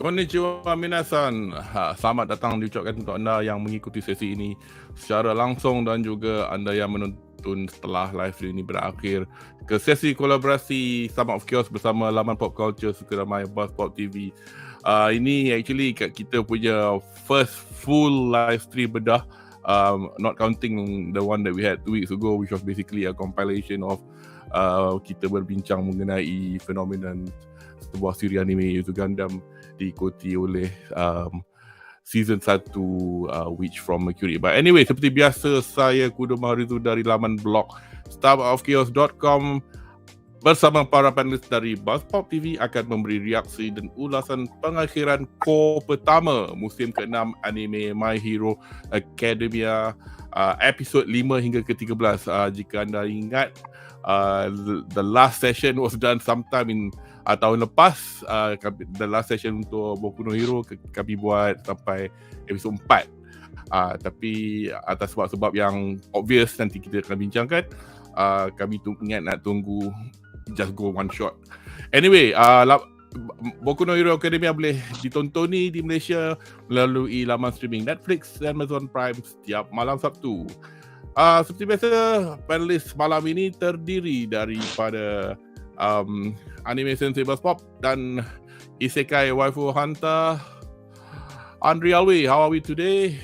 Konnichiwa minasan. Selamat datang diucapkan untuk anda yang mengikuti sesi ini secara langsung dan juga anda yang menonton setelah live stream ini berakhir ke sesi kolaborasi Stomachofchaos bersama laman pop culture suka ramai BuzzPopTV. Ini actually kita punya first full live stream Bedah, not counting the one that we had 2 weeks ago, which was basically a compilation of kita berbincang mengenai fenomenon sebuah siri anime iaitu Gundam, diikuti oleh season 1 Witch from Mercury. But anyway, seperti biasa, saya Kudo Maharizu dari laman blog Stomachofchaos.com bersama para panelis dari BuzzPopTV akan memberi reaksi dan ulasan pengakhiran Cour pertama musim ke-6 anime My Hero Academia, episod 5 hingga ke-13. Jika anda ingat, the last session was done sometime in tahun lepas. The last session untuk Boku no Hero kami buat sampai episod 4. Tapi atas sebab-sebab yang obvious nanti kita akan bincangkan, kami ingat nak tunggu just go one shot. Anyway, Boku no Hero Academia boleh ditontoni di Malaysia melalui laman streaming Netflix dan Amazon Prime setiap malam Sabtu. Seperti biasa, panelis malam ini terdiri daripada anime sensei BuzzPop dan Isekai Waifu Hunter Andri Alwi. How are we today?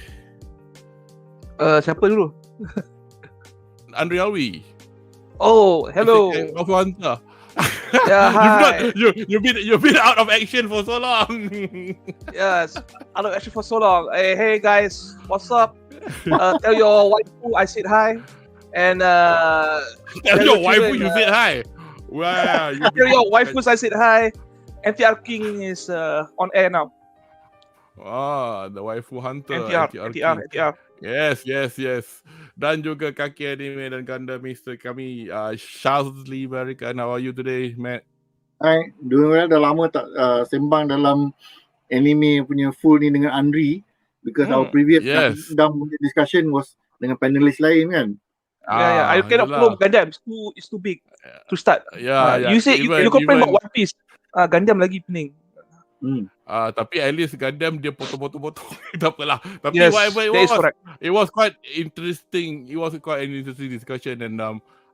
Siapa dulu? Andri Alwi. Oh, hello. Isekai Waifu Hunter. Yeah, hi. You've been out of action for so long. Yes, out of action for so long. Hey guys, what's up? Tell your waifu I said hi. And tell your waifu you said hi. Wow, tell your waifus I said hi. NTR King is on air now. The waifu hunter. NTR. Yes. Dan juga kaki anime dan Gundam-meister kami, Shazli Barikan. How are you today, Matt? Hai, doing well. Dah lama tak sembang dalam anime punya full ni dengan Andri, because our previous Gundam discussion was dengan panelis lain kan. Yeah. I cannot follow Gundam. It's too big to start. You say you complain about One Piece. Gundam lagi pening. Tapi at least Gundam dia potong-potong. Tak apalah. Tapi yes, whatever it was quite interesting. It was quite an interesting discussion, and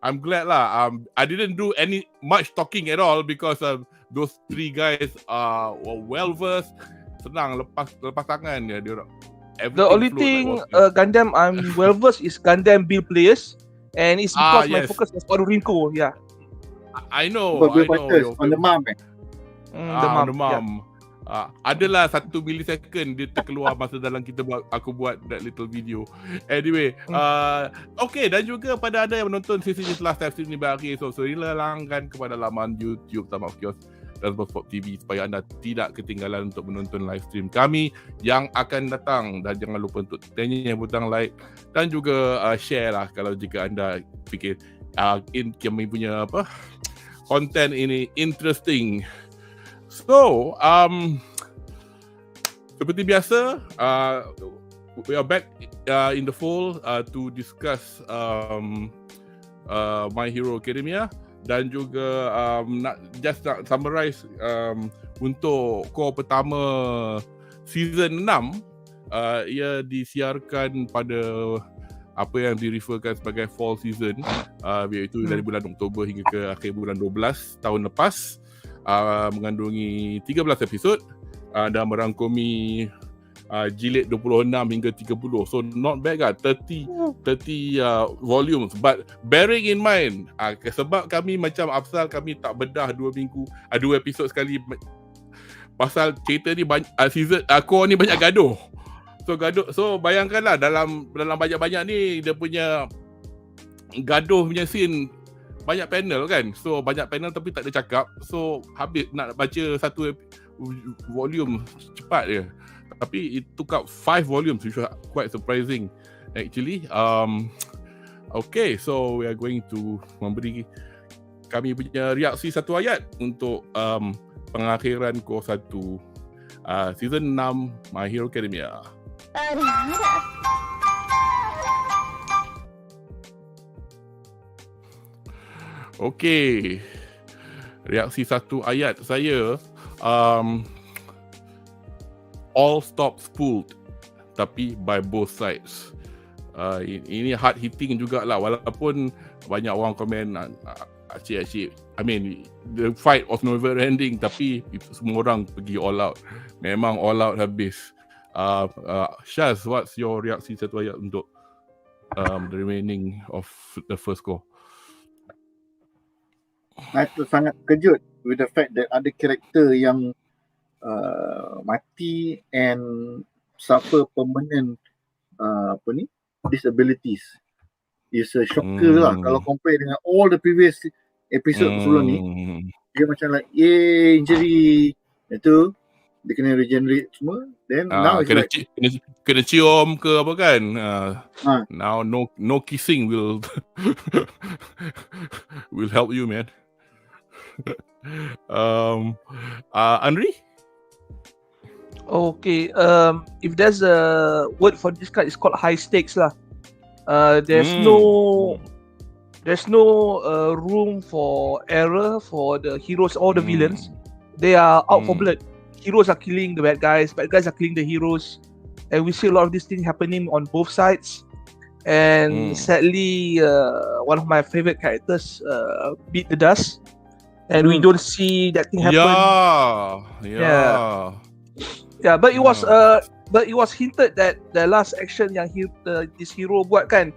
I'm glad lah. I didn't do much talking at all because those 3 guys were well versed. Senang lepas tangan dia orang. The only thing Gundam I'm well versed is Gundam build players, and it's because my focus was on Rinko. Yeah, I know. On the mom. The mom. Adalah 1 millisecond dia terkeluar masa dalam aku buat that little video. Anyway, okay, dan juga pada anda yang menonton sesi ni setelah live stream ni berakhir, so sila langgan kepada laman YouTube Stomachofchaos dan BuzzPopTV supaya anda tidak ketinggalan untuk menonton live stream kami yang akan datang. Dan jangan lupa untuk tekan butang like dan juga share lah kalau jika anda fikir kami punya konten ini interesting. So, seperti biasa, we are back in the fold to discuss My Hero Academia. Dan juga nak summarize untuk Cour pertama season 6, ia disiarkan pada apa yang direferkan sebagai fall season, iaitu dari bulan Oktober hingga ke akhir bulan 12 tahun lepas, mengandungi 13 episod dan merangkumi jilid 26 hingga 30. So not bad kan, 30 volumes. But bearing in mind, sebab kami macam Afsal, kami tak bedah 2 episod sekali. Pasal cerita ni season Cour ni banyak gaduh. So bayangkanlah dalam banyak-banyak ni dia punya gaduh punya scene banyak panel kan. So banyak panel tapi tak ada cakap. So habis nak baca 1 volume cepat je. tapi it took up 5 volumes, which was quite surprising actually. Okay, so we are going to memberi kami punya reaksi satu ayat untuk Pengakhiran Cour 1 season 6 My Hero Academia. Okay, reaksi satu ayat saya, all stops pulled, tapi by both sides. Ini hard hitting jugalah, walaupun banyak orang komen asyik-asyik. I mean, the fight was never ending, tapi semua orang pergi all out. Memang all out habis. Shaz, what's your reaksi satu ayat untuk the remaining of the first cour? Saya sangat kejut with the fact that ada karakter yang mati and suffer permanent disabilities. It's a shocker lah kalau compare dengan all the previous episode sebelum ni. Dia macam like injury, itu dia kena regenerate semua, then now it's kena like kena cium ke apa kan. Now no kissing will will help you, man. Andri? Okay, if there's a word for this card, it's called high stakes lah. There's no room for error for the heroes or the villains. They are out for blood. Heroes are killing the bad guys are killing the heroes, and we see a lot of these things happening on both sides. And sadly, one of my favorite characters beat the dust, and we don't see that thing happen. Yeah, but it was hinted that the last action yang this hero buat kan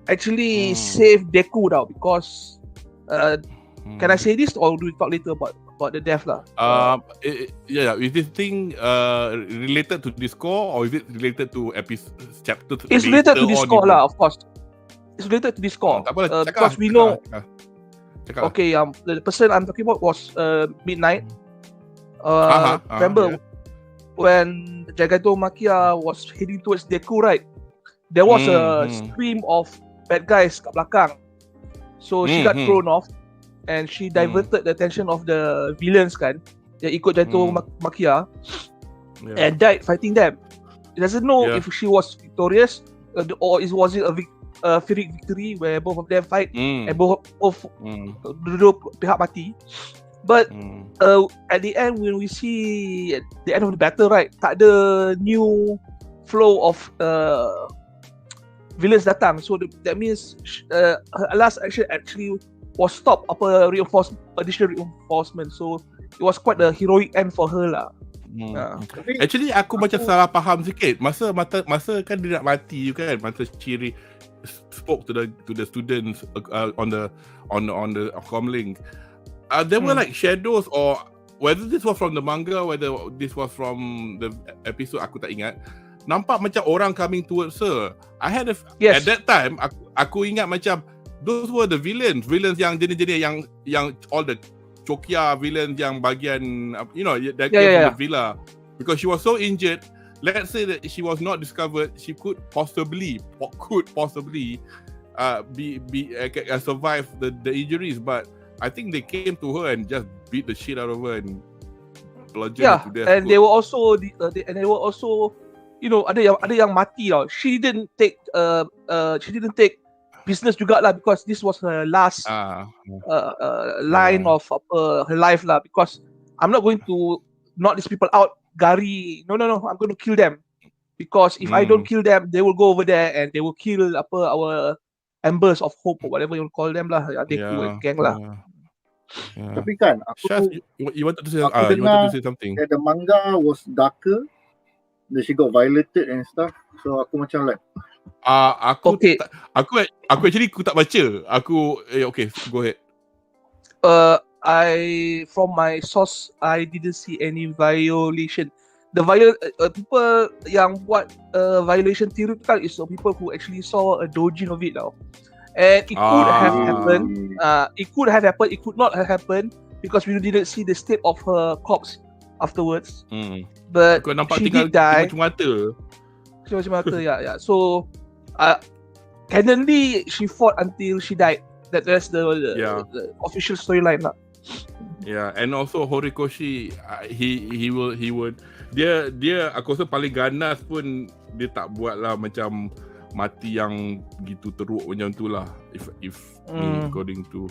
actually save Deku tau, because can I say this or do we talk later about the death lah? Is this thing related to this cour, or is it related to chapter? It's related to this cour lah, of course. It's related to this cour because we know. Okay, the person I'm talking about was Midnight. Remember when Gigantomachia was heading towards Deku, right? There was a stream of bad guys kat belakang. So she got thrown off, and she diverted the attention of the villains kan, yang ikut Gigantomachia, and died fighting them. It doesn't know if she was victorious or was it a Pyrrhic victory where both of them fight and both dua pihak mati. But at the end, when we see at the end of the battle, right, tak ada new flow of villains datang. So that means her last action actually was stop additional reinforcement. So it was quite a heroic end for her lah. Actually aku macam salah faham sikit. Masa kan dia nak mati kan, masa Chiri spoke to the students on the comlink. There were like shadows, or whether this was from the manga, whether this was from the episode, aku tak ingat. Nampak macam orang coming towards her. At that time aku ingat macam those were the villains yang jenis-jenis yang all the Chokia villains yang bagian that came from the villa, because she was so injured. Let's say that she was not discovered, she could possibly survive the injuries, but I think they came to her and just beat the shit out of her and bludgeoned her to death. And they were also ada yang mati tau. She didn't take business jugalah, because this was her last line of her life lah, because I'm not going to knock these people out. Gari, no, I'm going to kill them, because if I don't kill them, they will go over there and they will kill our embers of hope or whatever you call them lah, Deku gang lah. Tapi kan you wanted to say something. The manga was darker, she got violated and stuff, so aku macam like aku actually aku tak baca. Okay, go ahead. From my source, I didn't see any violation. The people yang buat violation theory kan is people who actually saw a doujin of it now. And it could have happened. It could have happened. It could not have happened because we didn't see the state of her corpse afterwards. But Kau nampak she tinggal did die. macam mata. Macam mata, yeah. So, canonly, she fought until she died. That's the official storyline lah. Yeah, and also Horikoshi, he would dia aku rasa paling ganas pun dia tak buat lah macam mati yang gitu teruk macam tu lah. If according to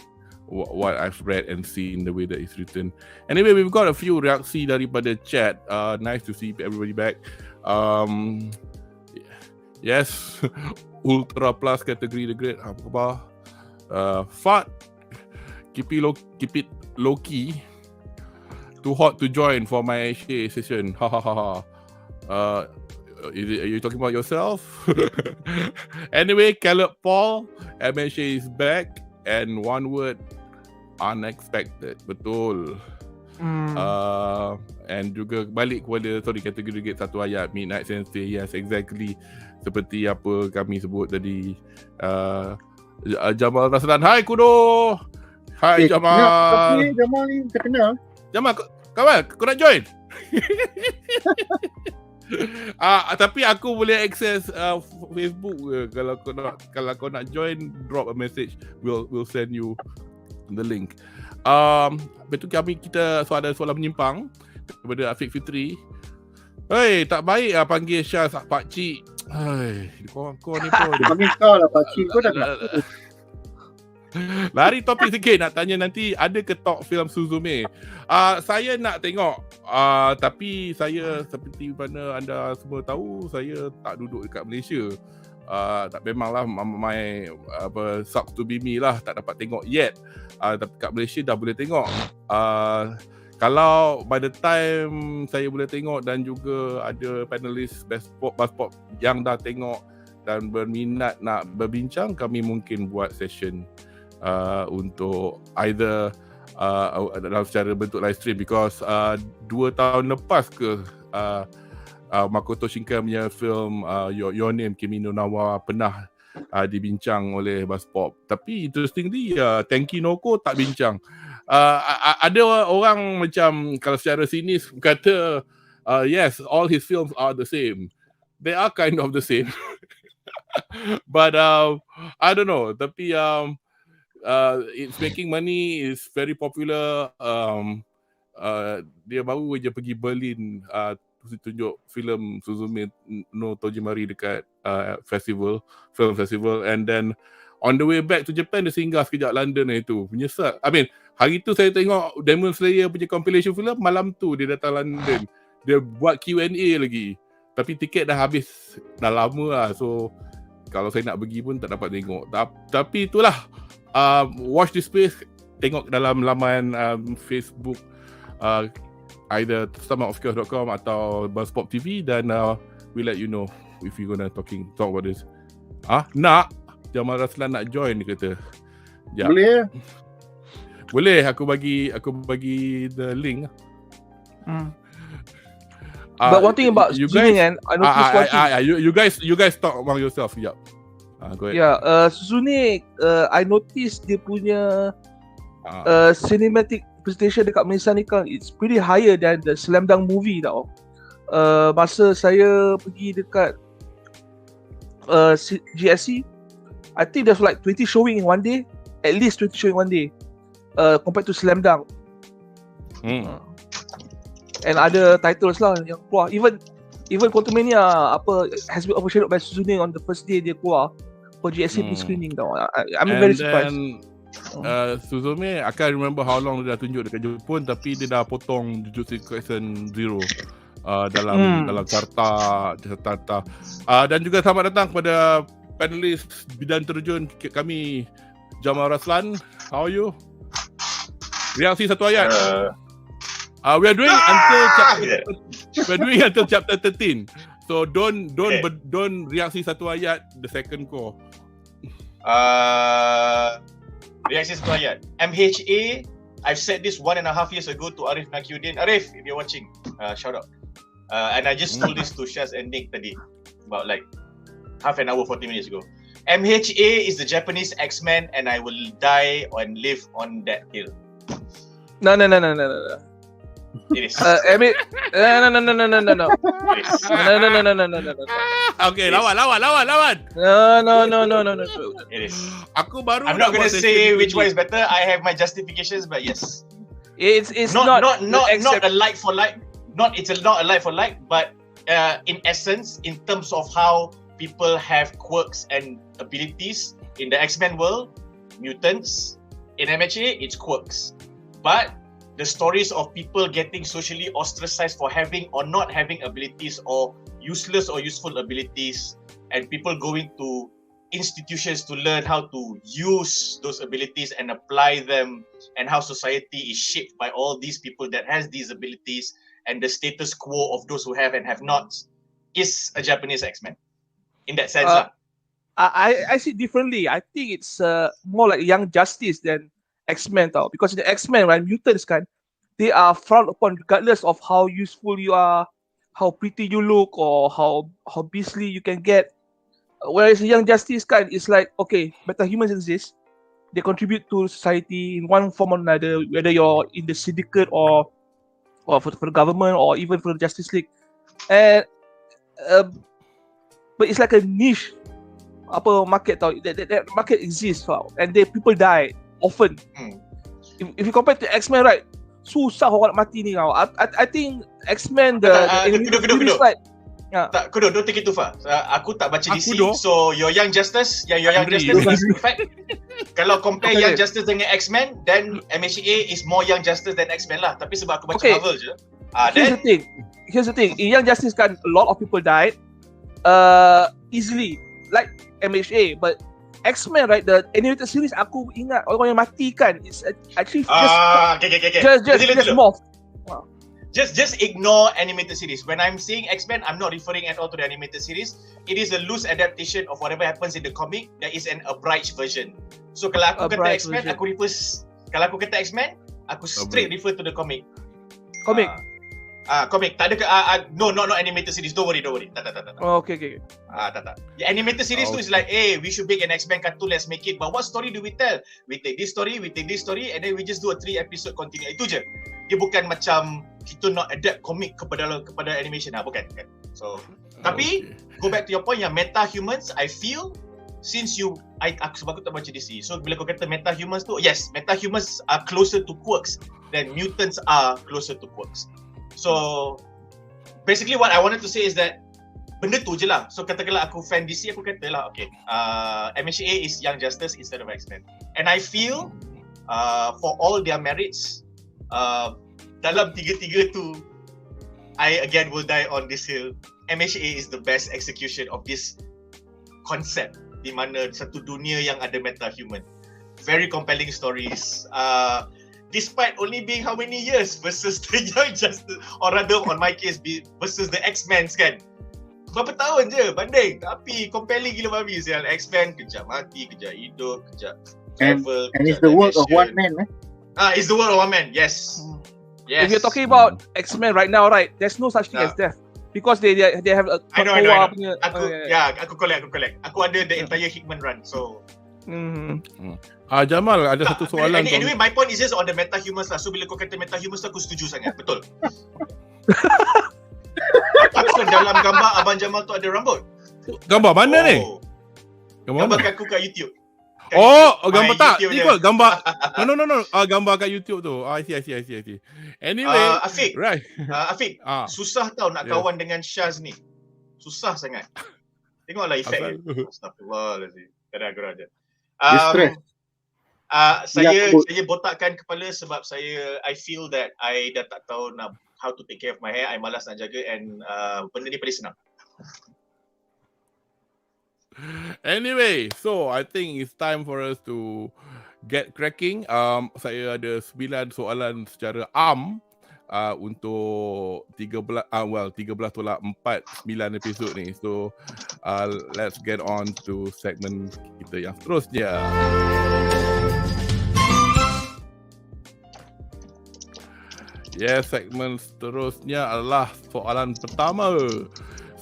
what I've read and seen the way that it's written. Anyway, we've got a few reaksi daripada chat. Nice to see everybody back. Yes, Ultra Plus category the great. Apa khabar? Fat, keep it low key. Too hot to join for my MHA session. Ha ha ha ha. Are you talking about yourself? Anyway, Caleb Paul, MHA is back, and one word, unexpected. Betul. And juga balik kepada kategori satu ayat Midnight Sensei. Yes, exactly seperti apa kami sebut tadi. Jamal Raslan, hai Kudo. Hai Jamal. Tapi Jamal ni terkenal. Jamal, kawan, kau nak join? Tapi aku boleh akses Facebook ke. Kalau kau nak join, drop a message. We'll send you the link. Betul kita ada soalan menyimpang daripada Afiq Fitri. Hei, tak baik panggil Syaz pakcik. Hei, kau ni pun. Panggil kau lah pakcik, kau dah kenapa? Lari topik sikit, nak tanya nanti ada ke talk film Suzume? Saya nak tengok, tapi saya seperti mana anda semua tahu, saya tak duduk dekat Malaysia. Tak memanglah my sucks to be me lah, tak dapat tengok yet. Tapi kat Malaysia dah boleh tengok. Kalau by the time saya boleh tengok dan juga ada panelis BuzzPop yang dah tengok dan berminat nak berbincang, kami mungkin buat session untuk either dalam secara bentuk live stream, because 2 tahun lepas ke Makoto Shinkai punya film Your Name Kimi no Nawa pernah dibincang oleh BuzzPop. Tapi interestingly Tenki Noko tak bincang. Ada orang macam kalau secara sinis kata yes, all his films are the same. They are kind of the same. But I don't know. Tapi it's making money, is very popular. Dia baru je pergi Berlin tunjuk filem Suzume no Tojimari dekat film festival, and then on the way back to Japan dia singgah sekejap London itu. Menyesal. I mean, hari tu saya tengok Demon Slayer punya compilation film, malam tu dia datang London. Dia buat Q&A lagi. Tapi tiket dah habis dah lama lah. So kalau saya nak pergi pun tak dapat tengok. Tapi itulah, watch this space, tengok dalam laman Facebook either Stomachofchaos.com atau BuzzPopTV, dan we let you know if we gonna talk about this. Nak Jamal Raslan nak join, dia kata. Ya. Boleh, aku bagi the link. But one thing about Suzune, I noticed one thing. You guys talk among yourself. Yeah. Go ahead. Yeah, Suzune, I noticed dia punya cinematic presentation dekat Malaysia ni kan, it's pretty higher than the Slam Dunk movie tau. Masa saya pergi dekat GSC, I think there's like 20 showing in one day, at least 20 showing one day, compared to Slam Dunk. And other titles lah yang keluar. Even Quantumania has been overshadowed by Suzune on the first day dia keluar for GSC screening tau. I'm very surprised. Suzume, I can't remember how long dia dah tunjuk dekat Jepun, tapi dia dah potong Jujutsu Kaisen Zero dalam carta. Dan juga selamat datang kepada panelis bidan terjun kami, Jamal Raslan. How are you? Reaksi satu ayat. We are doing until chapter 13. So don't reaksi satu ayat the second core. Reaksi satu ayat. MHA, I've said this 1.5 years ago to Arif Nakiuddin. Arif, if you're watching, shout out. And I just told this to Shaz and Nick tadi, about like half an hour, 40 minutes ago. MHA is the Japanese X-Men, and I will die and live on that hill. No. It is. No. It is. No. Okay, lawan. No. It is. Aku baru I'm not nak gonna buat say sesi which ni. one is better. I have my justifications, but yes. It's not not a like for like. Not a like for like, but in essence, in terms of how people have quirks and abilities in the X-Men world, mutants. In MHA, it's quirks. But the stories of people getting socially ostracized for having or not having abilities, or useless or useful abilities, and people going to institutions to learn how to use those abilities and apply them, and how society is shaped by all these people that has these abilities, and the status quo of those who have and have not, is a Japanese X-Men. In that sense, I see it differently. I think it's more like Young Justice than X-Men tau. Because in the X-Men, right, mutants kan, they are frowned upon regardless of how useful you are, how pretty you look, or how beastly you can get. Whereas in Young Justice kan, it's like, okay, metahumans exist. They contribute to society in one form or another, whether you're in the syndicate or for the government or even for the Justice League. And but it's like a niche market tau. That market exists tau. And people die often. If you compare to X-Men, right, susah orang nak mati ni tau. I think X-Men Kudo. like Tak, Kudo, don't take it too far. Aku tak baca DC, Kudo. so your Young Justice is perfect. Kalau compare Young Justice dengan X-Men, then MHA is more Young Justice than X-Men lah. Tapi sebab aku baca Marvel je. Here's the thing. In Young Justice kan, a lot of people died easily, like MHA. But X-Men, right, the animated series, aku ingat orang yang mati kan, it's actually just morph. Just ignore animated series. When I'm saying X-Men, I'm not referring at all to the animated series. It is a loose adaptation of whatever happens in the comic. There is an abridged version. So kalau aku kata X-Men, kalau aku kata X-Men, aku straight refer to the comic. Comic. Comic. Tak ada no, not animated series. Don't worry. Tak. Oh, okay. Tak. The animated series tu is like, hey, we should make an X-Men cartoon, let's make it. But what story do we tell? We take this story, and then we just do a 3 episode continue. Itu je. Dia bukan macam kita nak adapt komik kepada animation lah, bukan kan? So, tapi go back to your point yang meta-humans, I feel since sebab aku tak baca DC. So bila kau kata meta-humans tu, yes, meta-humans are closer to quirks than mutants are closer to quirks. So basically what I wanted to say is that benda tu je lah. So katakanlah aku fan DC, aku kata lah, okay, MHA is Young Justice instead of X-Men. And I feel for all their merits, dalam tiga-tiga tu, I again will die on this hill. MHA is the best execution of this concept, di mana satu dunia yang ada meta-human. Very compelling stories. Despite only being how many years versus the Young Justice, or rather on my case versus the X-Men kan. Berapa tahun je banding, tapi compelling gila babi sial. X-Men kejap mati, kejap hidup, kejap travel. And it's the work of one man, it's the work of one man. Yes. If you're talking about X-Men right now, right, there's no such thing as death because they have a I know. Aku collect. Aku ada the entire Hickman run, so. Jamal ada satu soalan. Anyway, my point is just on the meta-humans lah. So bila kau kata meta-humans, aku setuju sangat, betul. Apakah dalam gambar Abang Jamal tu ada rambut? Gambar mana ni? Gambar aku kat YouTube. Gambar tak? Ni kot gambar. No. Gambar kat YouTube tu. I see. Anyway, Afiq. Right. Afiq, susah tau nak kawan dengan Syaz ni. Susah sangat. Tengoklah efek dia. Astagfirullahaladzim. Kadang-kadang je. Saya botakkan kepala sebab I feel that I dah tak tahu how to take care of my hair. I malas nak jaga, and benda ni paling senang. Anyway, so I think it's time for us to get cracking. Saya ada 9 soalan secara untuk 13 tolak 9 episod ni. So let's get on to segmen kita yang seterusnya. Segmen seterusnya adalah soalan pertama.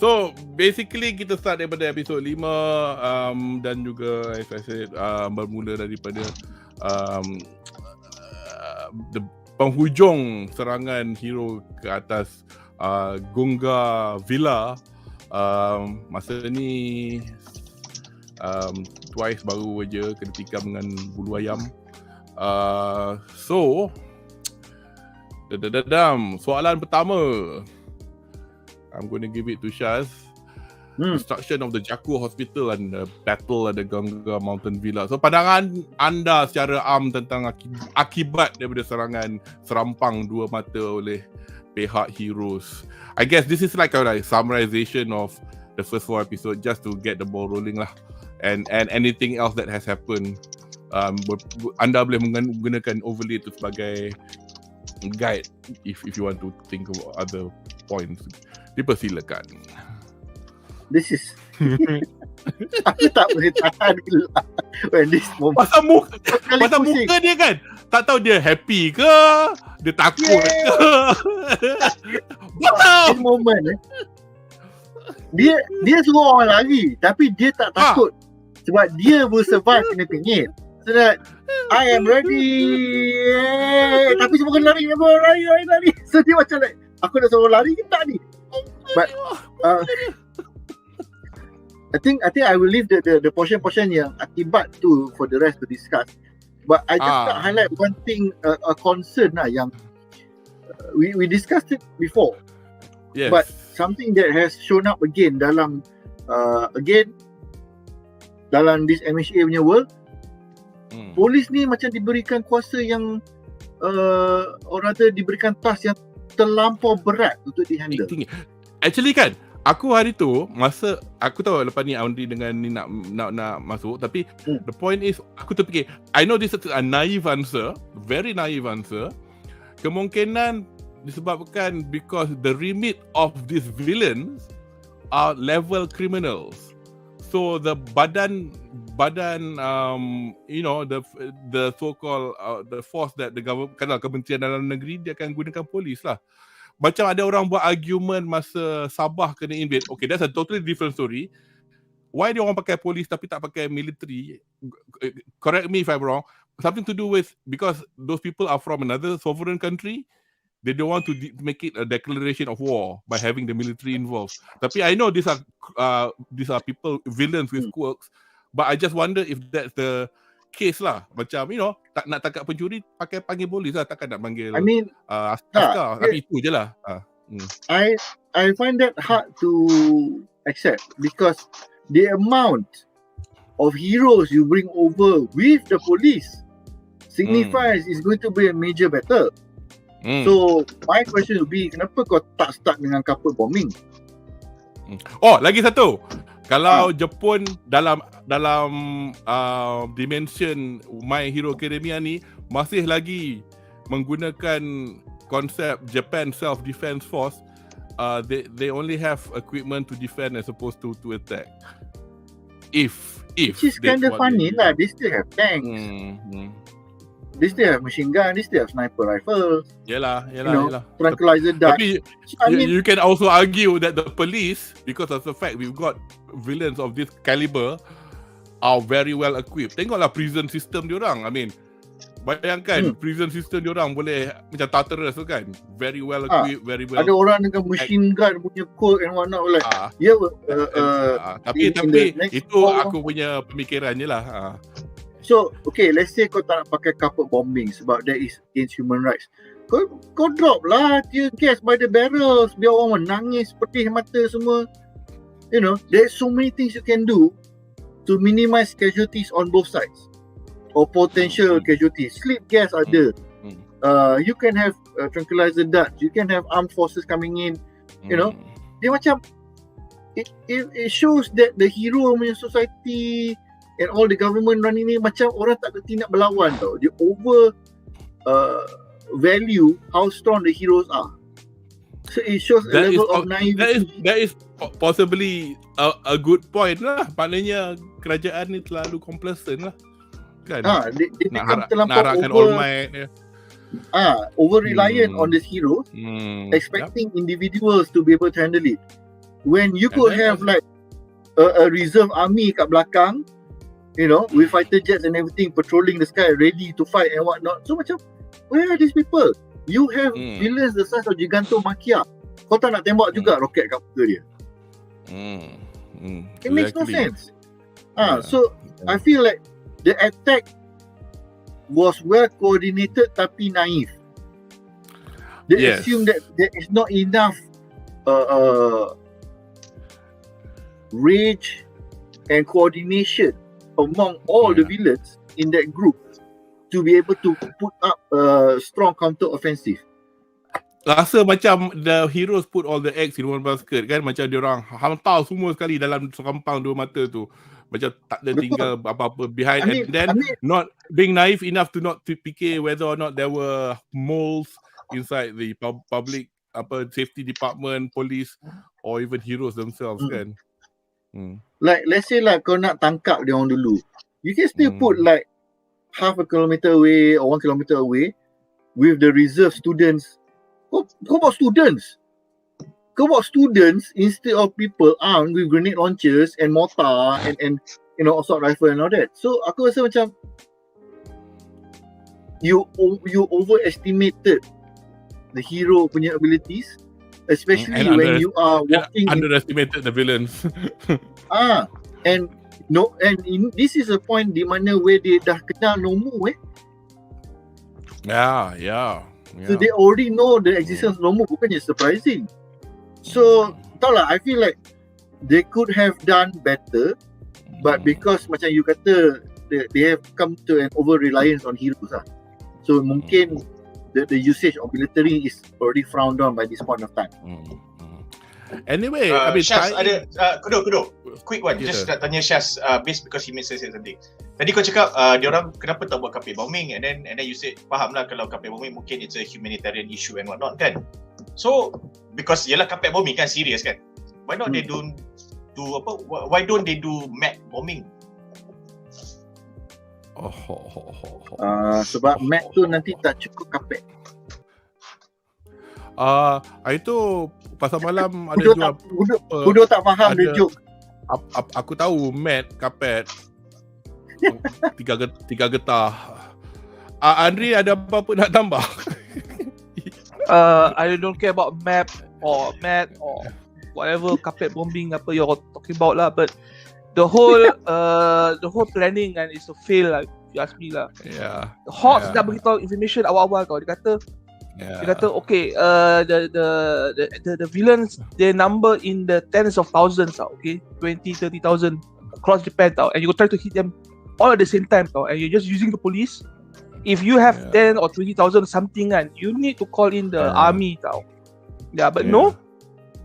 So basically kita start daripada episod 5 dan juga as I said bermula daripada penghujung serangan hero ke atas Gunga Villa. Masa ni twice baru aja kena tikam dengan bulu ayam. So soalan pertama, I'm going to give it to Shaz. Destruction of the Jakku Hospital and the battle at the Gunga Mountain Villa. So pandangan anda secara tentang akibat daripada serangan Serampang dua mata oleh pihak heroes. I guess this is like a summarization of the first 4 episode just to get the ball rolling lah. And anything else that has happened, anda boleh menggunakan overlay itu sebagai guide if you want to think about other points. Dipersilakan. This is aku tak boleh tahan pula when this moment. Pasal muka dia kan, tak tahu dia happy ke, dia takut ke. This moment dia suruh orang lari tapi dia tak takut sebab dia will survive kena pingit. So that I am ready. Tapi semua kena lari. So dia macam like, aku dah suruh lari ke tak ni? But I think I will leave the portion yang akibat tu for the rest to discuss. But I just nak highlight one thing, a concern lah yang we discussed it before. Yes. But something that has shown up again dalam this MHA punya world, polis ni macam diberikan kuasa yang orang kata diberikan task yang terlampau berat untuk dihandle. Actually kan, aku hari tu masa aku tahu lepas ni Audrey dengan ni nak masuk, tapi the point is aku terfikir, I know this is a naive answer, very naive answer. Kemungkinan disebabkan because the remit of these villains are level criminals. So the badan you know, the so-called the force that the government, kalau Kementerian Dalam Negeri, dia akan gunakan polis lah. Macam ada orang buat argument masa Sabah kena invade. Okay, that's a totally different story. Why dia orang pakai polis tapi tak pakai military? Correct me if I'm wrong. Something to do with because those people are from another sovereign country. They don't want to make it a declaration of war by having the military involved. Tapi I know these are people, villains with quirks. But I just wonder if that's the case lah. Macam, you know, tak nak tangkap pencuri, panggil polis lah. Takkan nak panggil askar. Tapi itu je lah. I find that hard to accept because the amount of heroes you bring over with the police signifies it's going to be a major battle. So my question would be, kenapa kau tak start dengan couple bombing? Oh, lagi satu. Kalau Jepun dalam dimension My Hero Academia ni masih lagi menggunakan konsep Japan Self-Defense Force, they only have equipment to defend as opposed to attack. If which is kind of funny lah. They still have tanks. They still have machine gun. They still have sniper rifles. Yelah. Tranquilizer dart. Tapi you can also argue that the police, because of the fact we've got villains of this caliber, are very well equipped. Tengoklah prison system diorang. I mean, bayangkan prison system diorang boleh macam Tartarus tu kan, very well equipped, very well. Ada orang dengan machine gun punya code and whatnot like. Tapi itu aku punya pemikiran je lah. So, okay, let's say kau tak nak pakai carpet bombing sebab that is against human rights. Kau drop lah tear gas by the barrels, biar orang menangis, pedih mata semua. You know, there's so many things you can do to minimize casualties on both sides or potential casualties. Sleep gas ada. You can have tranquilizer darts. You can have armed forces coming in. You know, dia macam it shows that the hero punya society and all the government running ni macam orang tak kerti nak berlawan tau. Dia over value how strong the heroes are. So it shows a level of naivety. That is possibly a good point lah. Maknanya kerajaan ni terlalu complacent lah. Kan? Dia nak terlampau harapkan all might. Over reliant on these heroes, expecting individuals to be able to handle it. When you could have like a reserve army kat belakang, you know, with fighter jets and everything patrolling the sky, ready to fight and whatnot. So macam, where are these people? You have villains the size of Gigantomachia. Kau tak nak tembak juga roket kat muka dia. It makes no sense. So I feel like the attack was well coordinated tapi naive. They assume that there is not enough rage and coordination among all the villains in that group to be able to put up a strong counter offensive. Rasa macam the heroes put all the eggs in one basket kan, macam diorang hantar semua sekali dalam serampang dua mata tu, macam tak ada tinggal apa-apa behind. I mean, not being naive enough to not fikir whether or not there were moles inside the public safety department, police, or even heroes themselves kan. Like let's say like kau nak tangkap dia orang dulu, you can still put like half a kilometer away or 1 kilometer away with the reserve students. Kau bawa students. Kau bawa students instead of people armed with grenade launchers and mortar and you know, assault rifle and all that. So aku rasa macam you overestimated the hero punya abilities, especially when you are walking. Underestimated the villains. This is a point di mana where dia dah kenal Nomu Yeah. So they already know the existence of Nomu, bukannya surprising. So tak lah, I feel like they could have done better, but because macam you kata they have come to an over reliance on heroes lah. So mungkin the usage of military is already frowned on by this point of time. Anyway, I mean, Syaz ada Kudo, quick one. Just nak tanya Syaz, based because he say something. Tadi kau cakap diorang kenapa tak buat kapal bombing, and then you said faham lah kalau kapal bombing mungkin it's a humanitarian issue and whatnot kan. So because yalah kapal bombing kan serious kan. Why not they don't do why don't they do map bombing? Sebab map tu nanti tak cukup kapal. Itu pasal malam ada Kudo tak faham dia joke. Aku tahu mat, kapet, tiga getah. Andri ada apa-apa nak tambah? I don't care about map or mat or whatever carpet bombing apa you're talking about lah, but the whole planning and is a fail lah, you ask me lah. Hawks dah beritahu information awal-awal tau. Dia kata okay, the villains, they number in the tens of thousands tau, okay, 20-30,000 across Japan tau, and you try to hit them all at the same time tau, and you're just using the police. If you have 10 or 20,000 something kan, you need to call in the army tau. But no,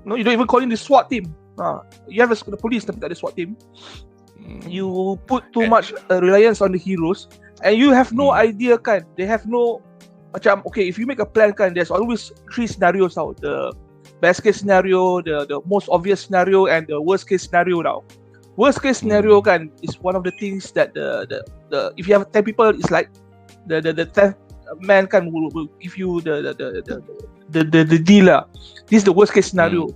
you don't even call in the SWAT team. You have the police tapi tak ada SWAT team. You put too much reliance on the heroes, and you have no idea kan. They have no macam, okay, if you make a plan kan, there's always 3 scenarios tau. The best case scenario, the most obvious scenario, and the worst case scenario tau. Worst case scenario kan is one of the things that the if you have 10 people, it's like the 10th man kan will give you the deal lah. This is the worst case scenario.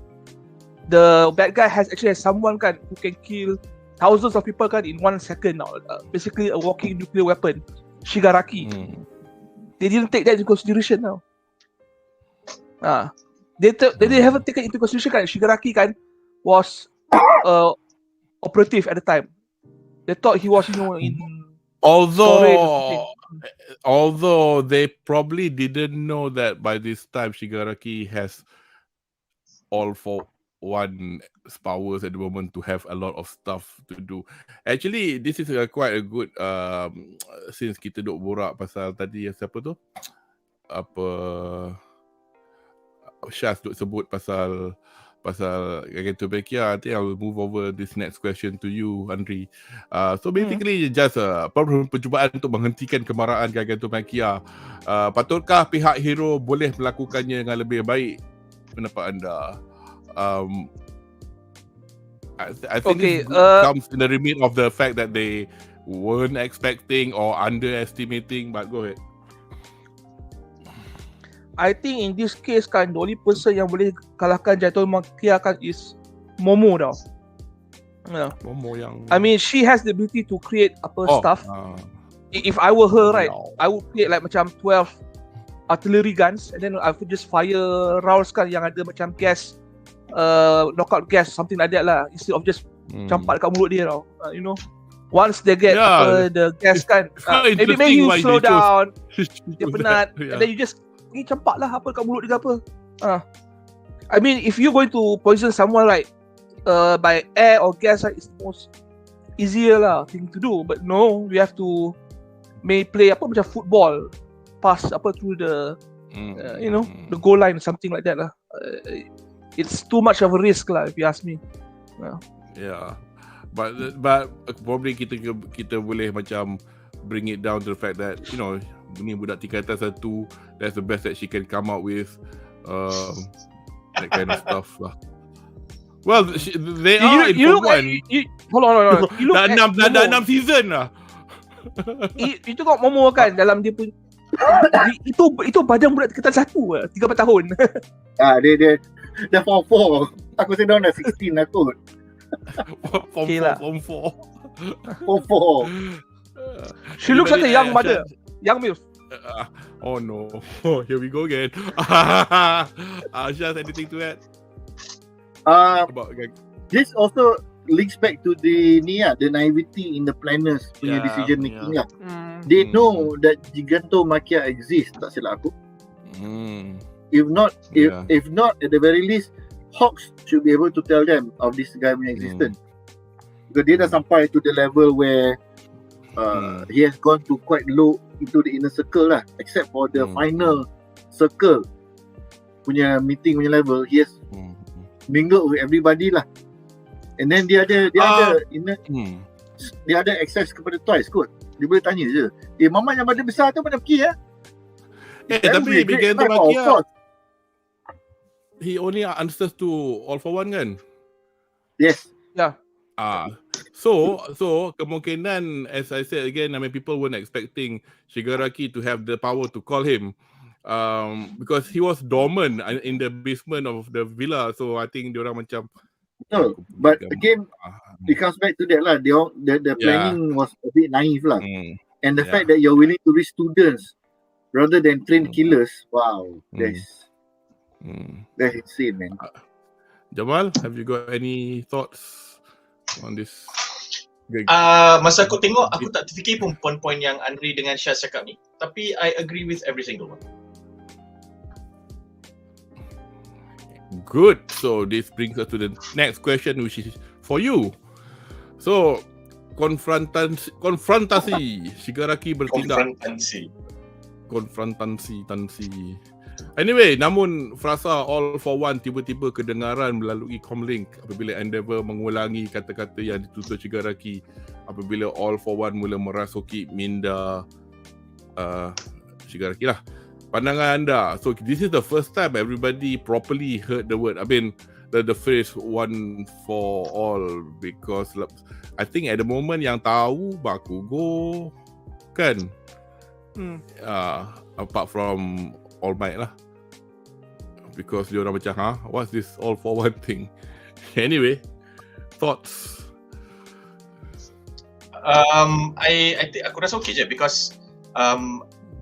The bad guy has someone kan who can kill thousands of people kan in 1 second now. Basically a walking nuclear weapon, Shigaraki. They didn't take that into consideration now. They haven't taken into consideration kan Shigaraki kan was operative at the time. They thought he was, in although they probably didn't know that by this time Shigaraki has all for one powers at the moment to have a lot of stuff to do. Actually, this is quite a good since kita duk borak pasal tadi siapa tu? Syaz duk sebut pasal Gigantomachia. I think I will move over this next question to you, Andri. So basically just percubaan untuk menghentikan kemarahan Gigantomachia. Patutkah pihak hero boleh melakukannya dengan lebih baik? Pendapat anda? I think it comes in the remit of the fact that they weren't expecting or underestimating, but go ahead. I think in this case kan, the only person yang boleh kalahkan Gigantomachia kan is Momo tau. Momo yang, I mean, she has the ability to create stuff. If I were her, right, I would create like macam 12 artillery guns, and then aku just fire rounds kan yang ada macam gas, knockout gas, something like that lah, instead of just campak dekat mulut dia tau. You know, once they get the gas kan, maybe you slow down, dia penat, and then you just campak lah apa dekat mulut dia ke apa. I mean, if you're going to poison someone like by air or gas, right, it's the most easier lah thing to do. But no, we have to play apa macam football, pass apa through the you know, the goal line, something like that lah. It's too much of a risk lah if you ask me. Yeah, but probably kita boleh macam bring it down to the fact that, you know, ni budak tingkatan 1, that's the best that she can come out with, that kind of stuff lah. Well, they are in you look one. Hold on. You look at dah 6 season lah. Itu tengok Momo kan dalam dia pun itu badan budak tingkatan 1 lah, 13 tahun. Dia dah form 4. Aku rasa dia dah 16 lah kot. Form 4. She looks like a young mother, young MILF. Oh no, here we go again. Shaz, anything to add? This also links back to the naivety in the planners punya decision making lah. They know that Gigantomachia exists, tak silap aku. If not, at the very least, Hawks should be able to tell them of this guy punya existence. Because dia dah sampai to the level where he has gone to quite low into the inner circle lah, except for the final circle punya meeting punya level. He has mingled with everybody lah. And then dia ada access kepada Twice kot. Dia boleh tanya je, mama yang badan besar tu mana pergi ya? Tapi Gigantomachia, he only answers to All for One kan? Yes. Yeah. So kemungkinan, as I said again, I mean, people weren't expecting Shigaraki to have the power to call him, because he was dormant in the basement of the villa. So I think diorang macam, no, but again, it comes back to that lah. The planning was a bit naive lah, and the fact that you're willing to risk students rather than train killers. Wow, that's insane, man. Jamal, have you got any thoughts on this? Masa aku tengok, aku tak terfikir pun poin-poin yang Andri dengan Syaz cakap ni. Tapi I agree with every single one. Good. So this brings us to the next question, which is for you. So konfrontasi Shigaraki bertindak. Konfrontasi. Anyway, namun frasa All for One tiba-tiba kedengaran melalui comlink apabila Endeavour mengulangi kata-kata yang ditutur Shigaraki apabila All for One mula merasuki minda Shigaraki lah. Pandangan anda, so this is the first time everybody properly heard the word, I mean the phrase one for all, because I think at the moment yang tahu Bakugo kan, apart from All Might lah, because dia orang macam what's this All for One thing? Anyway, thoughts? I think aku rasa okay je, because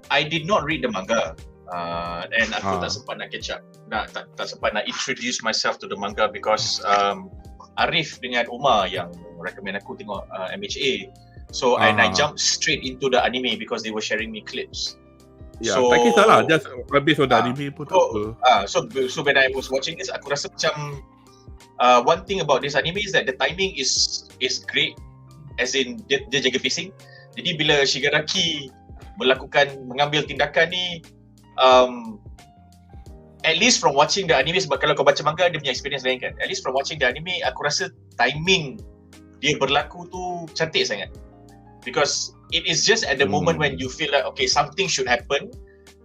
I did not read the manga, and aku tak sempat nak catch up, tak sempat nak introduce myself to the manga, because Arif dengan Umar yang recommend aku tengok MHA, so and I jumped straight into the anime because they were sharing me clips. So, tak kisahlah, just habis on the anime pun tak apa. So when I was watching this, aku rasa macam one thing about this anime is that the timing is great, as in dia jaga pacing. Jadi bila Shigaraki mengambil tindakan ni, at least from watching the anime, sebab kalau kau baca manga dia punya experience lain kan, at least from watching the anime, aku rasa timing dia berlaku tu cantik sangat, because it is just at the moment when you feel like okay, something should happen,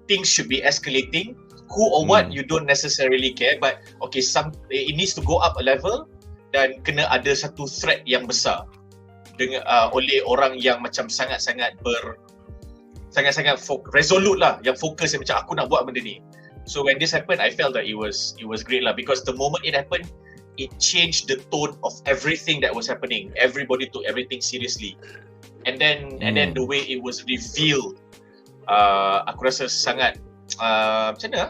things should be escalating, who or what you don't necessarily care, but okay, it needs to go up a level dan kena ada satu threat yang besar dengan oleh orang yang macam sangat-sangat resolute lah, yang fokus, yang macam aku nak buat benda ni. So when this happened, I felt that it was great lah, because the moment it happened, it changed the tone of everything that was happening. Everybody took everything seriously. And then the way it was revealed, aku rasa sangat macam mana?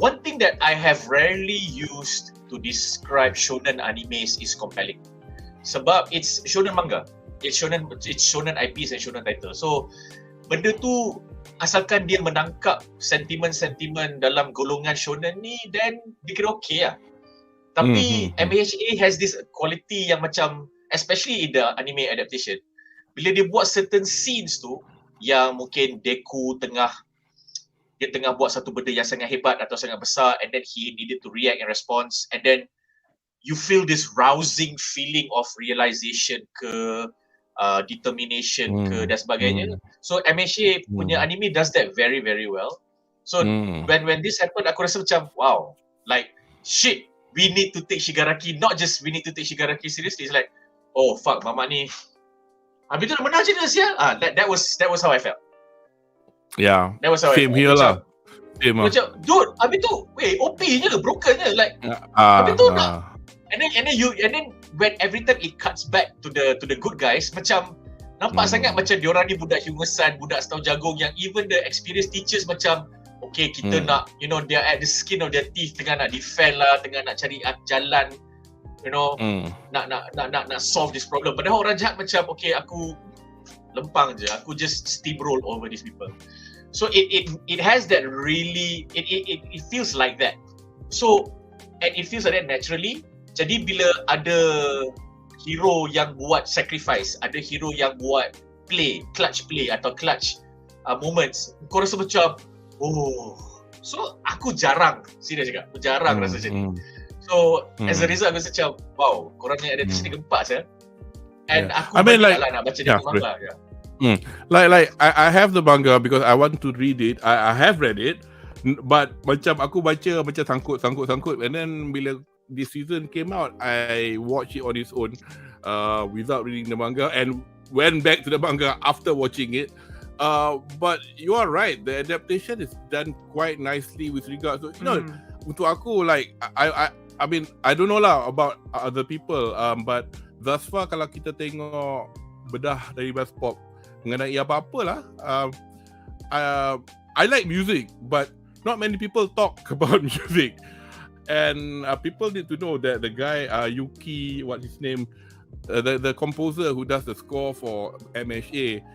One thing that I have rarely used to describe shonen animes is compelling. Sebab it's shonen manga. It's shonen IPs and shonen title. So benda tu asalkan dia menangkap sentimen-sentimen dalam golongan shonen ni, then dia kira okay lah. Tapi MHA has this quality yang macam, especially in the anime adaptation, bila dia buat certain scenes tu yang mungkin Deku tengah buat satu benda yang sangat hebat atau sangat besar, and then he needed to react and response, and then you feel this rousing feeling of realization ke determination ke dan sebagainya. So MHA punya anime does that very very well. So when this happened, aku rasa macam wow, like shit, we need to take Shigaraki, not just we need to take Shigaraki seriously. It's like, oh fuck, mamak ni habis tu nak menang je dia sial. That was how I felt. Yeah, that was how same here lah. Same macam dude, habis tu OP je, broken je, like habis tu nak, and then when every time it cuts back to the good guys, macam nampak sangat macam diorang ni budak humasan, budak setau jagung yang even the experienced teachers macam okay, kita nak, you know, they're at the skin of their teeth, tengah nak defend lah, tengah nak cari jalan, you know, nak solve this problem. Padahal orang jahat macam okay, aku lempang je, aku just steamroll over these people. So it has that really, it feels like that. So and it feels like that naturally. Jadi bila ada hero yang buat sacrifice, ada hero yang buat clutch play atau clutch moments, kau rasa macam oh, so aku jarang, serius cakap, aku jarang rasa macam ni. So as a result aku rasa macam wow, korang ni ada di gempak saya. And aku nak baca dia manga. Like I have the manga because I want to read it. I have read it, but macam aku baca macam sangkut, and then bila this season came out, I watched it on its own without reading the manga, and went back to the manga after watching it. But you are right, the adaptation is done quite nicely with regards to, you know, untuk aku, like I mean I don't know lah about other people, but thus far kalau kita tengok bedah dari BuzzPop mengenai apa-apa lah, I like music, but not many people talk about music, and people need to know that the guy Yuki, what's his name, the composer who does the score for MHA,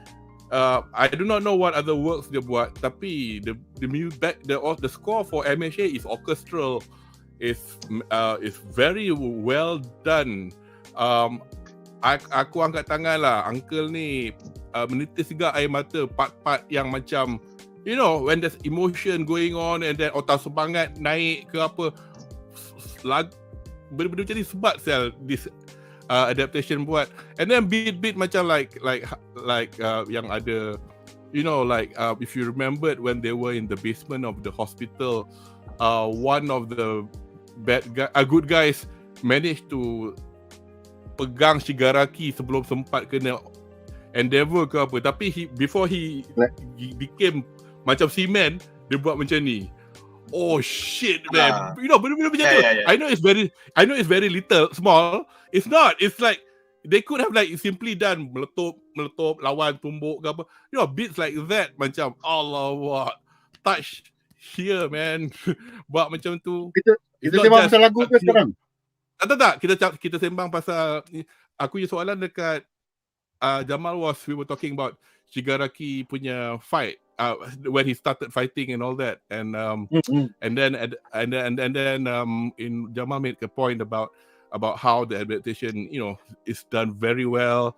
I do not know what other works dia buat, tapi the score for MHA is orchestral, is very well done. Aku angkat tangan lah, uncle ni menitis juga air mata part-part yang macam, you know, when there's emotion going on and then otak semangat naik ke apa, benda-benda macam ni sebat sel this adaptation buat. And then beat macam like yang ada, you know, like if you remembered when they were in the basement of the hospital, one of the good guys managed to pegang Shigaraki sebelum sempat kena endeavor ke apa, tapi before he became macam seaman, dia buat macam ni. Oh shit, man. You know, benda-benda macam tu. Yeah. I know it's very little, small. It's not. It's like they could have like simply done meletup, lawan tumbuk ke apa. You know, bits like that macam Allah, what touch here, man. Buat macam tu. Kita sembang pasal lagu ke sekarang? Tak. Kita sembang pasal, aku punya soalan dekat Jamal we were talking about Shigaraki punya fight, when he started fighting and all that, and then in Jamal made a point about how the adaptation, you know, is done very well.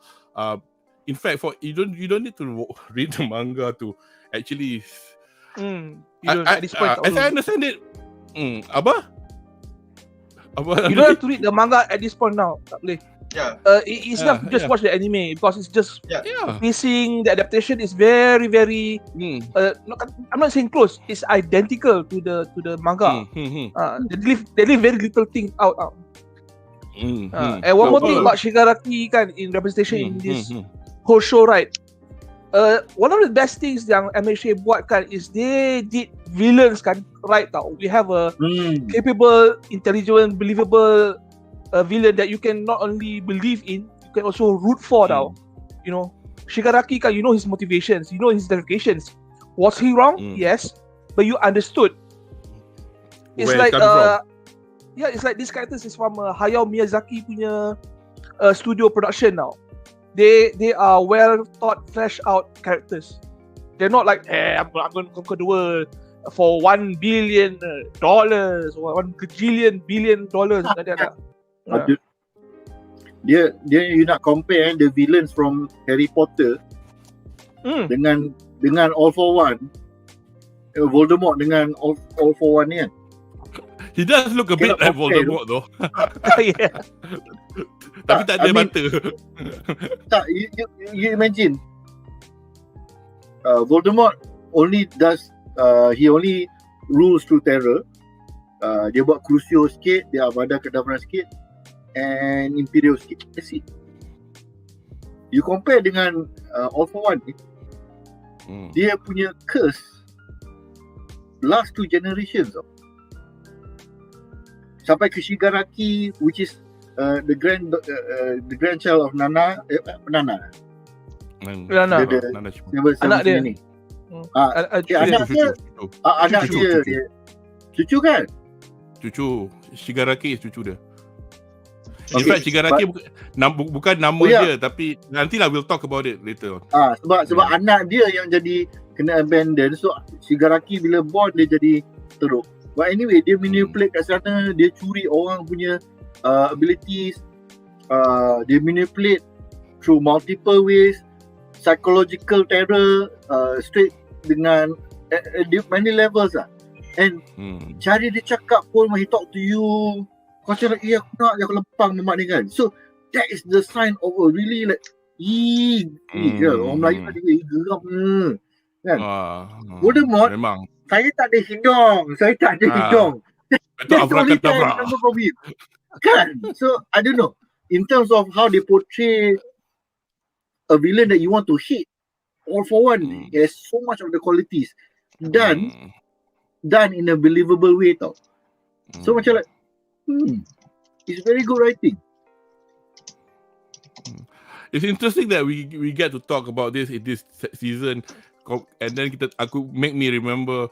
In fact, you don't need to read the manga to actually. At this point, as I understand it, apa? You don't have to read the manga at this point now. Tak boleh. Yeah. It's not just watch the anime, because it's just pacing. The adaptation is very, very. I'm not saying close. It's identical to the manga. They leave very little thing out. And one more thing about Shigaraki kan, in representation in this whole show, right? One of the best things yang MHA buat kan is they did villains kan right tau. We have a capable, intelligent, believable villain that you can not only believe in, you can also root for tau. You know, Shigaraki kan, you know his motivations, you know his dedications. Was he wrong? Yes. but you understood. It's Where like it comes from. yeah, it's like this characters is from Hayao Miyazaki punya studio production now. They are well thought, fleshed out characters. They're not like, I'm going to conquer the world for $1 billion or $1 gajillion billion like that. Dia you nak compare the villains from Harry Potter dengan All for One, Voldemort dengan All for One ni kan. He does look a bit like Voldemort though. Yeah. Tapi tak ada mata. Tak, you imagine Voldemort only does he only rules through terror. Dia buat Crucio sikit, dia Avada Kedavra sikit, and Imperial sikit. That's it. You compare dengan All for One ni, dia punya curse last 2 generations tau. Sampai ke Shigaraki, which is the grandchild of Nana. Nana. Anak dia ni. Anak dia. Cucu kan? Cucu. Shigaraki is cucu dia. In fact, Shigaraki bukan nama dia, tapi nantilah we'll talk about it later. Sebab anak dia yang jadi kena abandon, so Shigaraki bila born dia jadi teruk. But anyway, dia manipulate kat sana, dia curi orang punya abilities, dia manipulate through multiple ways, psychological terror, straight dengan many levels lah. And cara dia cakap pun, when he talk to you, kau cakap, aku nak aku lempang mamak ni kan. So that is the sign of a really like orang Melayu tadi geram kan. Voldemort memang. Saya tak ada hidung. Itu Avraka Tabra. Kan? So, I don't know. In terms of how they portray a villain that you want to hate, All for One has so much of the qualities done in a believable way tau. So, macam like, it's very good writing. It's interesting that we get to talk about this in this season. And then aku make me remember,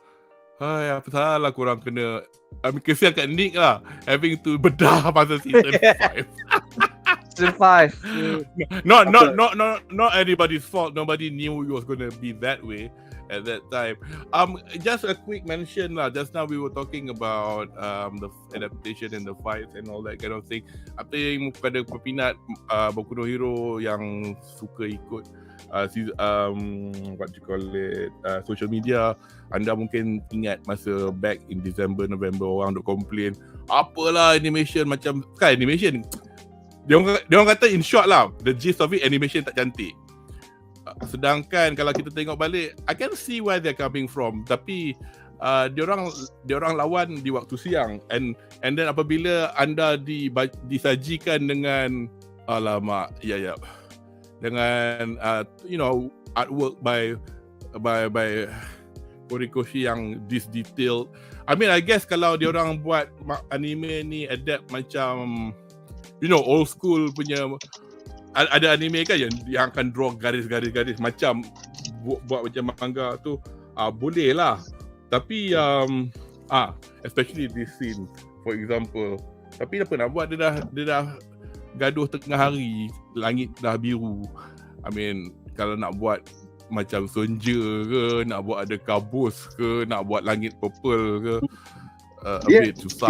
apa salah korang kena, kesian kat Nick lah, having to bedah pasal season 5. Season 5. Not anybody's fault. Nobody knew it was going to be that way at that time. Just a quick mention lah. Just now we were talking about the adaptation and the fights and all that kind of thing. Apa yang pada peminat Boku no Hero yang suka ikut what you call it, social media, anda mungkin ingat masa back in December, November, orang duk complain, apalah animation macam, kan animation, dia orang kata in short lah, the gist of it, animation tak cantik. Sedangkan kalau kita tengok balik, I can see where they're coming from, tapi dia orang lawan di waktu siang, and then apabila anda disajikan dengan dengan artwork by Horikoshi yang this detailed. I mean, I guess kalau dia orang buat anime ni adapt macam old school punya, ada anime kan yang akan draw garis-garis macam buat macam manga tu, boleh lah. Tapi especially this scene for example, tapi apa nak buat, dia dah gaduh tengah hari, langit dah biru. I mean, kalau nak buat macam senja ke, nak buat ada kabus ke, nak buat langit purple ke, a bit susah.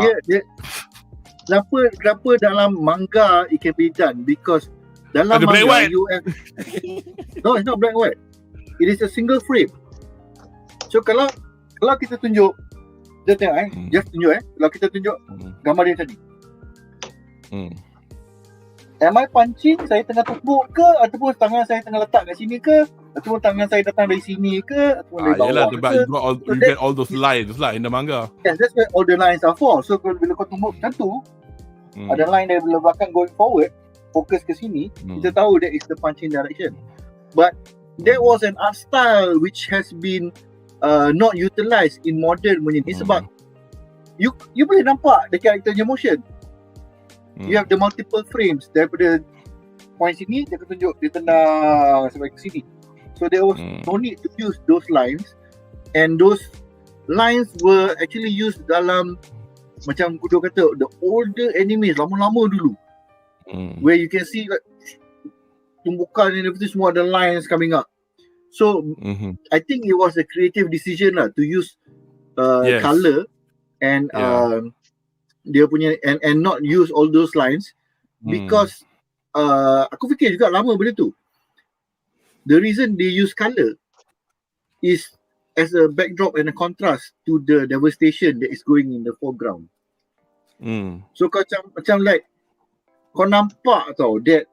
Kenapa dalam manga it can be done? Because dalam manga black white. No, it's not black white. It is a single frame. So kalau kita tunjuk, just tengok just tunjuk kalau kita tunjuk gambar dia tadi. Am I punching, saya tengah tepuk ke, ataupun tangan saya tengah letak kat sini ke, ataupun tangan saya datang dari sini ke, ataupun dari bawah ke. You get all those lines lah in the manga. Yes, that's where all the lines are for. So bila kau tumbuk macam tu, ada line dari belakang going forward, fokus ke sini, kita tahu that is the punching direction. But there was an art style which has been not utilized in modern punya ni, sebab you boleh nampak the characternya motion. You have the multiple frames daripada point sini, dia tunjuk, dia tendang sampai ke sini. So there was no need to use those lines and those lines were actually used dalam macam kudo kata the older animes lama-lama dulu. Where you can see like tumbukan and everything semua ada lines coming up. So I think it was a creative decision lah to use color and dia punya and not use all those lines because aku fikir juga lama benda tu. The reason they use color is as a backdrop and a contrast to the devastation that is going in the foreground. So macam like kau nampak tau that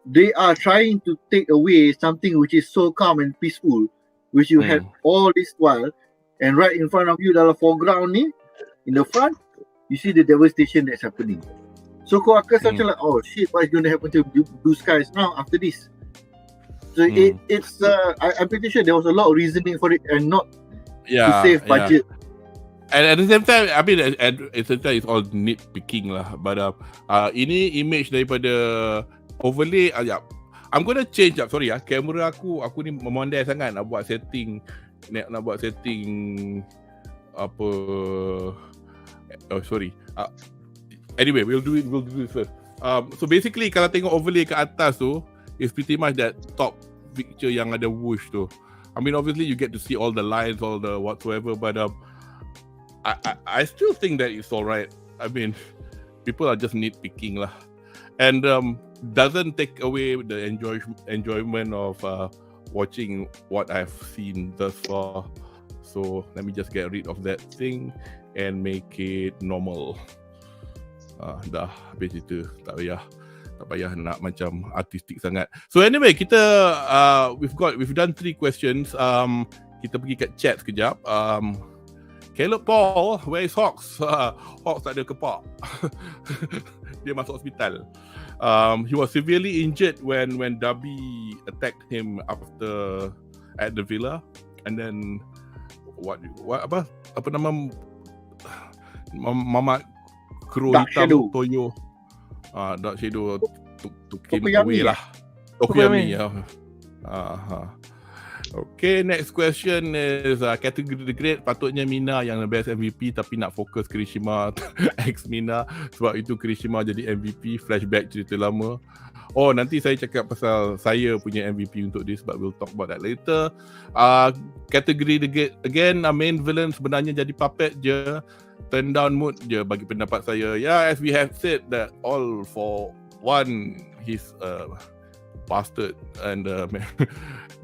they are trying to take away something which is so calm and peaceful, which you had all this while, and right in front of you dalam foreground ni, in the front, you see the devastation that's happening. So kau akan macam like, oh shit, what is going to happen to blue skies now after this? So it's I'm pretty sure there was a lot of reasoning for it and not to save budget. And at the same time, I mean, at the same time, it's all nitpicking lah. But ini image daripada overlay. I'm gonna change up. Sorry kamera aku ni memandai sangat nak buat setting apa. Oh sorry. Anyway, we'll do it first. So basically, kalau tengok overlay ke atas tu, it's pretty much that top picture yang ada whoosh tu. I mean, obviously you get to see all the lines, all the whatsoever, but I still think that it's alright. I mean, people are just nitpicking lah, and doesn't take away the enjoyment of watching what I've seen thus far. So let me just get rid of that thing and make it normal. Dah habis itu, tak payah nak macam artistik sangat. So anyway, kita we've done 3 questions. Kita pergi kat chat sekejap. Caleb Paul, where is Hawks? Hawks tak ada kepak. Dia masuk hospital. He was severely injured when Dabi attacked him at the villa, and then apa nama Mama Kro hitam Toyo Dark Shadow took him away lah. Tokuyami. Okay, next question is category the grade. Patutnya Mina yang the best MVP, tapi nak fokus Kirishima ex Mina, sebab itu Kirishima jadi MVP. Flashback cerita lama. Oh, nanti saya cakap pasal saya punya MVP untuk this, but we'll talk about that later. Category the grade again, main villain sebenarnya jadi puppet je, turn down mood je bagi pendapat saya. Yeah, as we have said that all for one, he's bastard and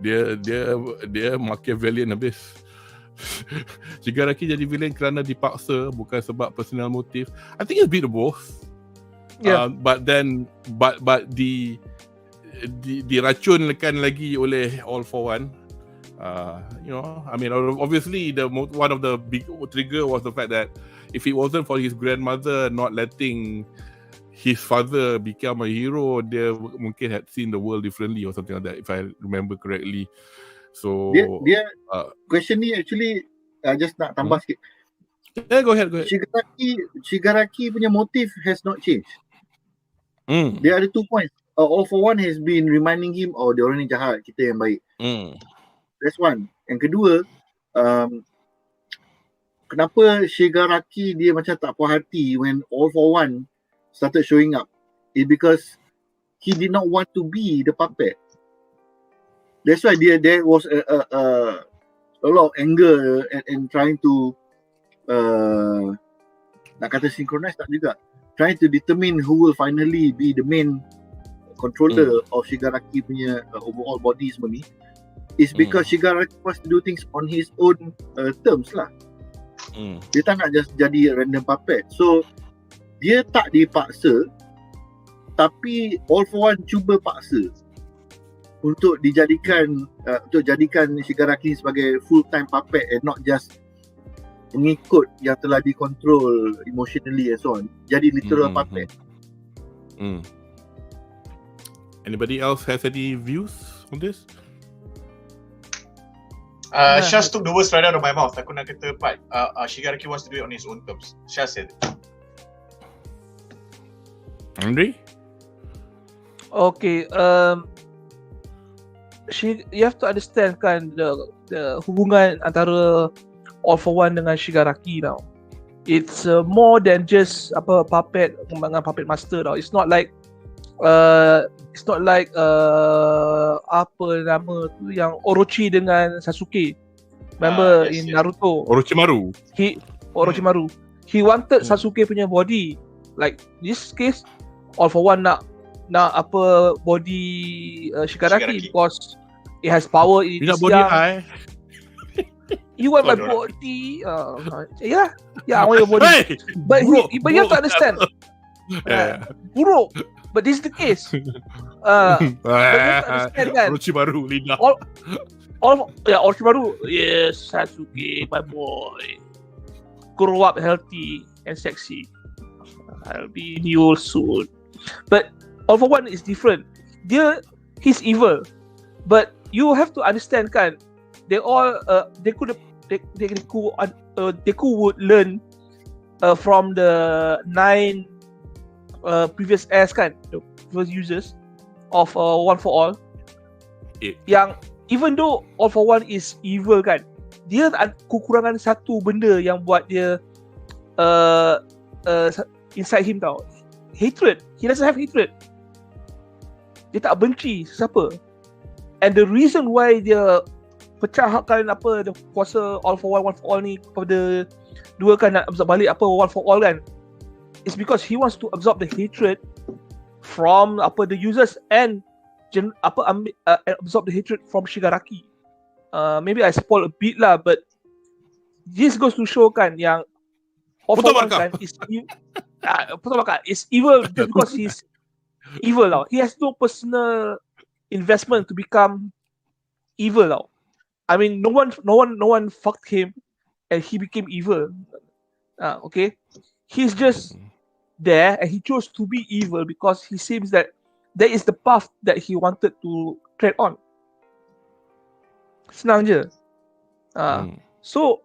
dia Machiavellian habis. Shigaraki jadi villain kerana dipaksa, bukan sebab personal motif. I think it's a bit of both. Yeah. But diracunkan lagi oleh All for One. I mean, obviously one of the big trigger was the fact that if it wasn't for his grandmother not letting his father become a hero, dia mungkin had seen the world differently or something like that, if I remember correctly. So dia question ni actually just nak tambah sikit. Yeah, go ahead. Shigaraki punya motive has not changed. There are 2 points. All for One has been reminding him, dia orang ni jahat, kita yang baik. That's one. Yang kedua, kenapa Shigaraki dia macam tak puas hati when All for One started showing up? It's because he did not want to be the puppet. That's why there was a lot of anger and trying to nak kata synchronize tak juga, trying to determine who will finally be the main controller of Shigaraki punya overall body semua ni. Is because Shigaraki wants to do things on his own terms lah. Dia tak nak just jadi random puppet. So dia tak dipaksa, tapi All for One cuba paksa untuk jadikan Shigaraki sebagai full time puppet and not just pengikut yang telah dikontrol emotionally and so on. Jadi literal puppet. Anybody else has any views on this? Shaz took the words right out of my mouth. Aku nak kata part Shigaraki wants to do it on his own terms. Shaz said it. Andre? Okay, you have to understand kan the hubungan antara All for One dengan Shigaraki now. It's more than just puppet dengan puppet master tau. It's not like apa nama tu yang Orochi dengan Sasuke. Remember in Naruto? Orochimaru. Orochimaru. He wanted Sasuke punya body. Like this case, All for One nak body Shigaraki because it has power. Dia nak body high. You want my body? Yeah, I want your body. Hey, but you have to understand. Buruk. But this is the case. But you have to understand kan. Orochimaru lidah. Orochimaru. Yes, Sasuke, my boy. Grow up healthy and sexy. I'll be new soon. But All for One is different. He's evil. But you have to understand kan. Deku would learn from the 9 previous S kan, the previous users of One for All. Yang even though All for One is evil kan, dia kekurangan satu benda yang buat dia inside him tau. Hatred. He doesn't have hatred. Dia tak benci siapa. And the reason why dia pecahkan the kuasa All for One for All ni kepada dua kan, nak absorb balik One for All kan, it's because he wants to absorb the hatred from the users and absorb the hatred from Shigaraki. Maybe I spoil a bit lah, but this goes to show kan yang All for One kan is evil just because he's evil tau. He has no personal investment to become evil tau. I mean, no one fucked him, and he became evil. Okay, he's just there, and he chose to be evil because he seems that that is the path that he wanted to tread on. Senang je. So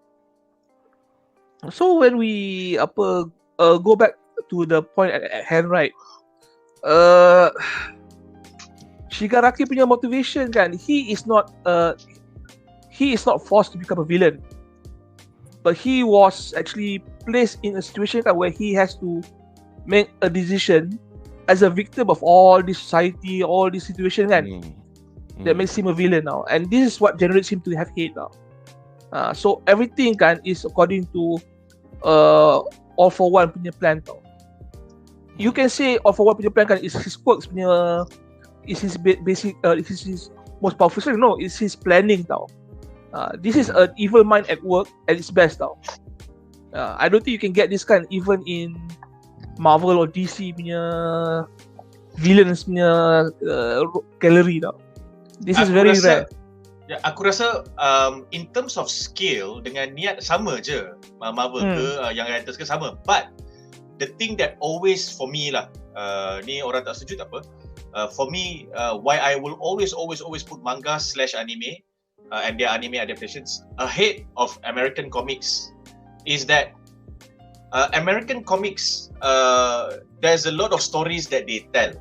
when we go back to the point at hand, right? Shigaraki punya motivation kan, he is not forced to become a villain, but he was actually placed in a situation where he has to make a decision as a victim of all this society, all this situation kan, that makes him a villain now, and this is what generates him to have hate now. So everything kan is according to All for One punya plan tau. You can say All for One punya plan kan is his quirks punya, is his basic, is his most powerful strength. No, it's his planning tau. This is an evil mind at work at its best tau. I don't think you can get this kind even in Marvel or DC punya villains punya gallery tau. This is very rare. Aku rasa in terms of scale dengan niat sama je, Marvel ke yang writers ke sama. But the thing that always for me lah, ni orang tak setuju tak apa. For me, why I will always put manga / anime and their anime adaptations ahead of American comics is that American comics, there's a lot of stories that they tell,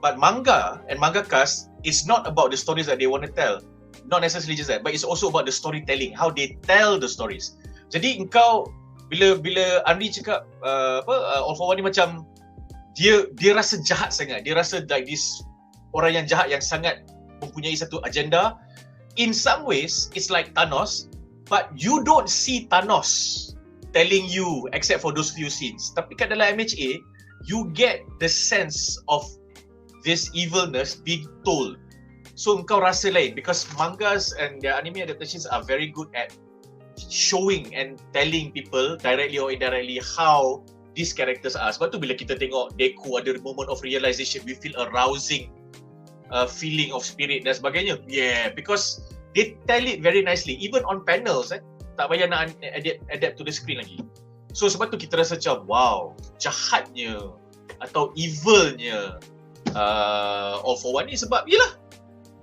but manga and mangakas is not about the stories that they want to tell, not necessarily just that, but it's also about the storytelling, how they tell the stories. Jadi engkau bila Andri cakap All for One ni macam dia rasa jahat sangat, dia rasa like this orang yang jahat yang sangat mempunyai satu agenda. In some ways it's like Thanos, but you don't see Thanos telling you except for those few scenes. Tapi kat dalam MHA you get the sense of this evilness being told. So engkau rasa lain because mangas and their anime adaptations are very good at showing and telling people directly or indirectly how these characters are. Sebab tu bila kita tengok Deku ada moment of realization, we feel a rousing feeling of spirit dan sebagainya. Yeah, because they tell it very nicely. Even on panels, tak payah nak adapt to the screen lagi. So sebab tu kita rasa macam wow, jahatnya atau evilnya All for One ni sebab yelah,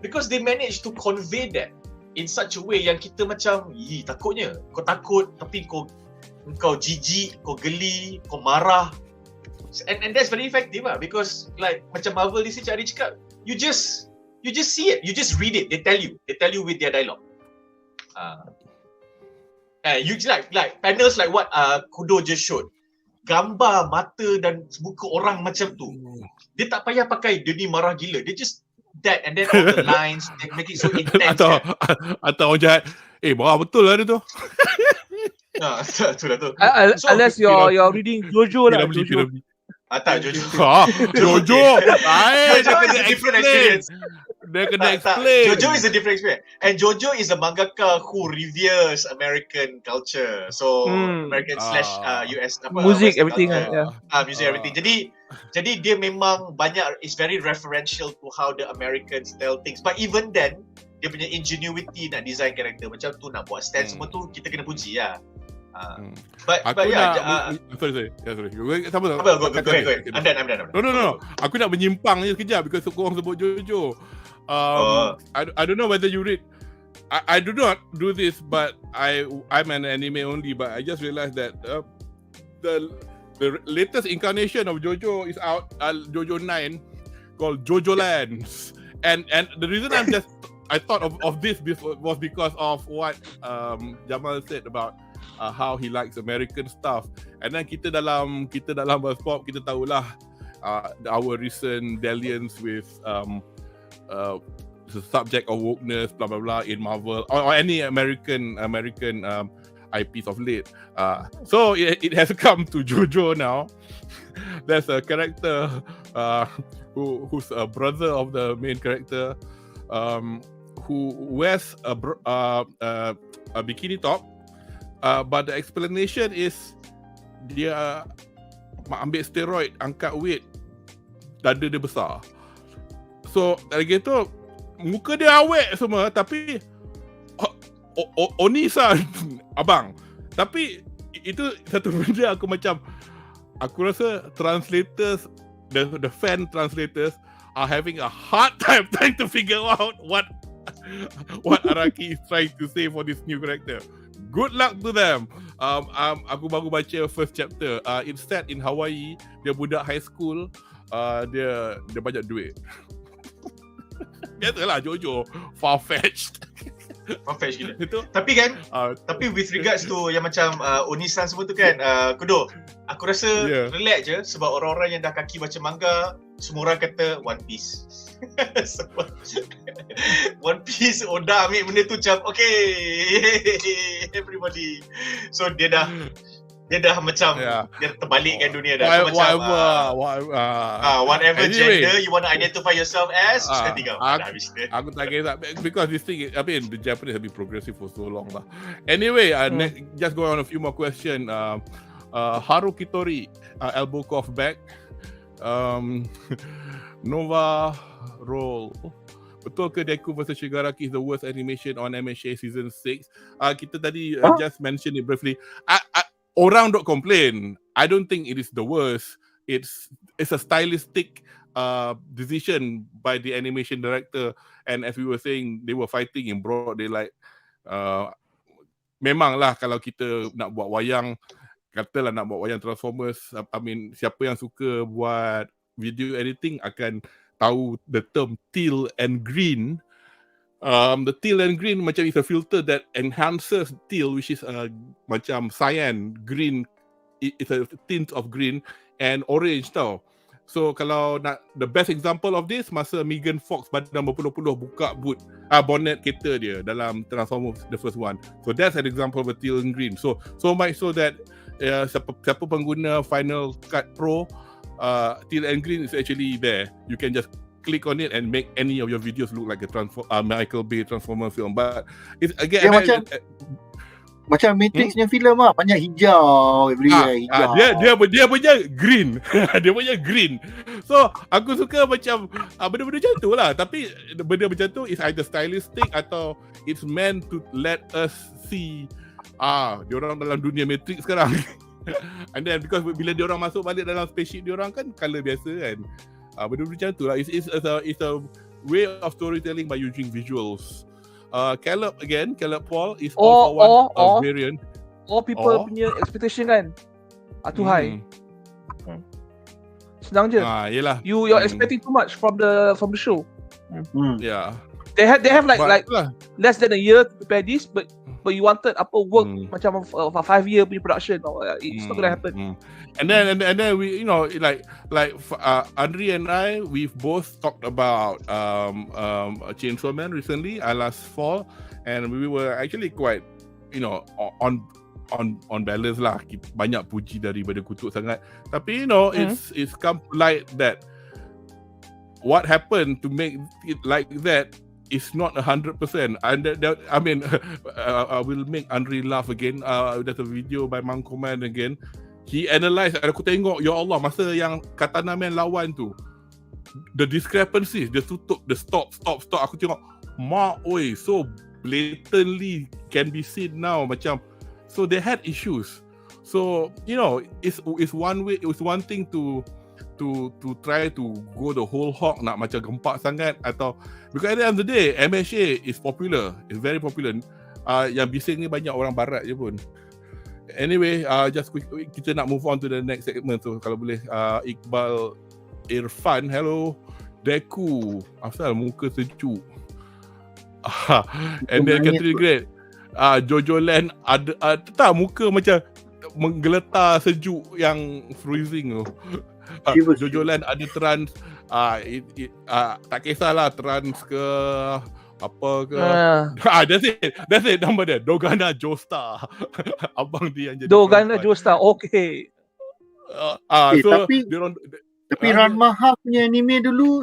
because they manage to convey that in such a way yang kita macam takutnya. Kau takut tapi kau jijik, kau geli, kau marah. And that's very effective lah, because like macam Marvel DC Cik Adi cakap, you just see it, you just read it, they tell you with their dialogue. You like panels like what Kudo just showed. Gambar mata dan muka orang macam tu. Dia tak payah pakai dia ni marah gila. Dia just that and then all the lines they make it so intense. Atau orang jahat. Marah betul lah dia tu. Tu lah tu. Unless you're reading Jojo lah. Jojo. Tak, Jojo. Jojo. Jojo is a different experience. Dia kena explain. Jojo is a different experience. And Jojo is a mangaka who reveres American culture. So American slash US music, everything. Music, everything. Jadi dia memang banyak, it's very referential to how the Americans tell things. But even then, dia punya ingenuity nak design karakter macam tu, nak buat stand semua tu, kita kena puji lah. But yeah, sorry. Go ahead. I'm done. No. Aku nak menyimpang je sekejap because korang sebut Jojo. I don't know whether you read. I do not do this, but I'm an anime only. But I just realized that the latest incarnation of Jojo is out, Jojo 9, called Jojo Lands, and the reason I thought of this was because of what Jamal said about how he likes American stuff, and then kita dalam BuzzPop kita tahulah our recent dalliance with the subject of wokeness, blah blah blah in Marvel or any American IPs of late. So it has come to Jojo now. There's a character who's a brother of the main character, who wears a bikini top. But the explanation is dia ambil steroid, angkat weight, dada dia besar. So lagi tu muka dia awet semua, tapi Oni-san abang. Tapi itu satu benda aku rasa translators, the fan translators are having a hard time trying to figure out what Araki is trying to say for this new character. Good luck to them. Aku baru baca first chapter. It's set in Hawaii. Dia budak high school. Dia banyak duit. Biasalah Jojo far-fetched gila. Tapi kan, tapi with regards to yang macam Oni-san semua tu kan, Kudo, aku rasa relax je sebab orang-orang yang dah kaki baca manga, semua orang kata One Piece. One Piece, Oda ambil benda tu macam okay, everybody. So dia dah macam dia terbalikkan dunia dah. Whatever anyway, gender you want to identify yourself as, aku tak kisah because this thing, I mean, the Japanese have been progressive for so long lah. Anyway, just go on a few more questions. Harukitori, elbow cough back. Nova roll. Betul ke Deku vs Shigaraki is the worst animation on MHA season 6? Kita tadi just mention it briefly. Orang dok complain. I don't think it is the worst. It's a stylistic decision by the animation director, and as we were saying, they were fighting in broad daylight. Memanglah kalau kita nak buat wayang, katalah nak buat wayang Transformers, I mean, siapa yang suka buat video editing akan tahu the term teal and green. The teal and green macam is a filter that enhances teal, which is macam cyan. Green, it's a tint of green, and orange tau. So kalau nak, the best example of this, masa Megan Fox badan berpuluh-puluh buka bonnet kereta dia dalam Transformers the first one. So that's an example of a teal and green. So much so that siapa pengguna Final Cut Pro, teal and green is actually there. You can just click on it and make any of your videos look like a Michael Bay Transformer film. But it's again macam Matrix-nya filem lah, banyak hijau everywhere. Dia punya green. Dia punya green. So aku suka macam benda-benda macam tu lah. Tapi benda macam tu is either stylistic atau it's meant to let us see diorang dalam dunia Matrix sekarang. And then because bila diorang masuk balik dalam spaceship diorang kan color biasa kan. Benda-benda macam tu lah. It's a way of storytelling by using visuals. Caleb Paul is all for one variant. All people punya expectation kan too high. Senang je. Yelah. You're expecting too much from the show. Yeah. They have like But less than a year to prepare this, but you wanted apa work macam a 5-year production. It's not gonna happen. And then we, like Andri and I, we've both talked about Chainsaw Man recently, last fall, and we were actually quite, on balance lah. Banyak puji daripada kutuk sangat. Tapi it's come to light that what happened to make it like that is not 100%. And I mean, I will make Andri laugh again. There's a video by Mang Command again. He analysed, aku tengok, ya Allah, masa yang Katana Man lawan tu, the discrepancies, dia tutup, the stop, aku tengok, so blatantly can be seen now, macam, so they had issues. So, it's one way, it's one thing to try to go the whole hog, nak macam gempak sangat, atau because at the end of the day, MHA is popular, it's very popular. Yang bising ni banyak orang barat je pun. Anyway, just quick, kita nak move on to the next segment. So kalau boleh, Iqbal Irfan, hello. Deku, asal muka sejuk. And then Catherine Great, Jojo Land ada tak muka macam menggeletar sejuk yang freezing tu. Jojo Land ada trans, tak kisahlah trans ke apa ke. That's it nama dia, Dogana Joestar. Abang dia yang jadi Dogana Joestar, okay. So tapi Ranma Half punya anime dulu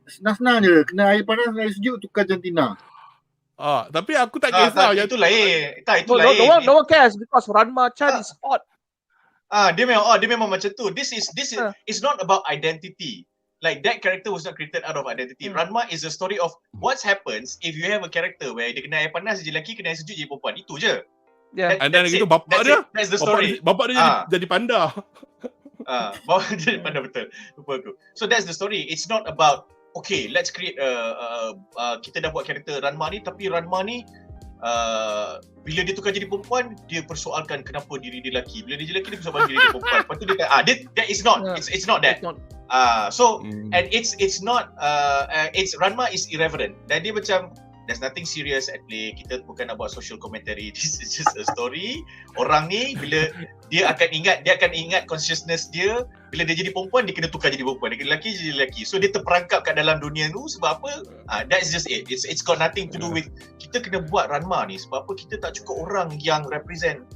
senang-senang je, kena air panas air sejuk tukar jantina. Tapi aku tak kisah yang itu lain. Itu lain. lain. No one cares because Ranma Chan is hot. Dia memang macam tu. This is it's not about identity. Like that character was not created out of identity. Ranma is a story of what happens if you have a character where dia kena air panas jadi lelaki, kena air sejuk jadi perempuan. Itu je. Yeah. And then gitu bapak dia, that's the story. Bapak dia jadi panda. Bapak dia jadi panda, betul. Lupa aku. So that's the story. It's not about okay, let's create kita dah buat karakter Ranma ni, tapi Ranma ni bila dia tukar jadi perempuan, dia persoalkan kenapa diri dia lelaki. Bila dia jadi lelaki, dia persoalkan diri dia perempuan. Lepas tu dia that is not. It's not that. And it's not it's Ranma is irreverent. Dan dia macam there's nothing serious at play. Kita bukan nak buat social commentary. This is just a story. Orang ni bila dia akan ingat consciousness dia, bila dia jadi perempuan dia kena tukar jadi perempuan, dia lelaki jadi lelaki. So dia terperangkap kat dalam dunia tu sebab apa? That's just it. It's got nothing to do with kita kena buat Ranma ni sebab apa kita tak cukup orang yang represent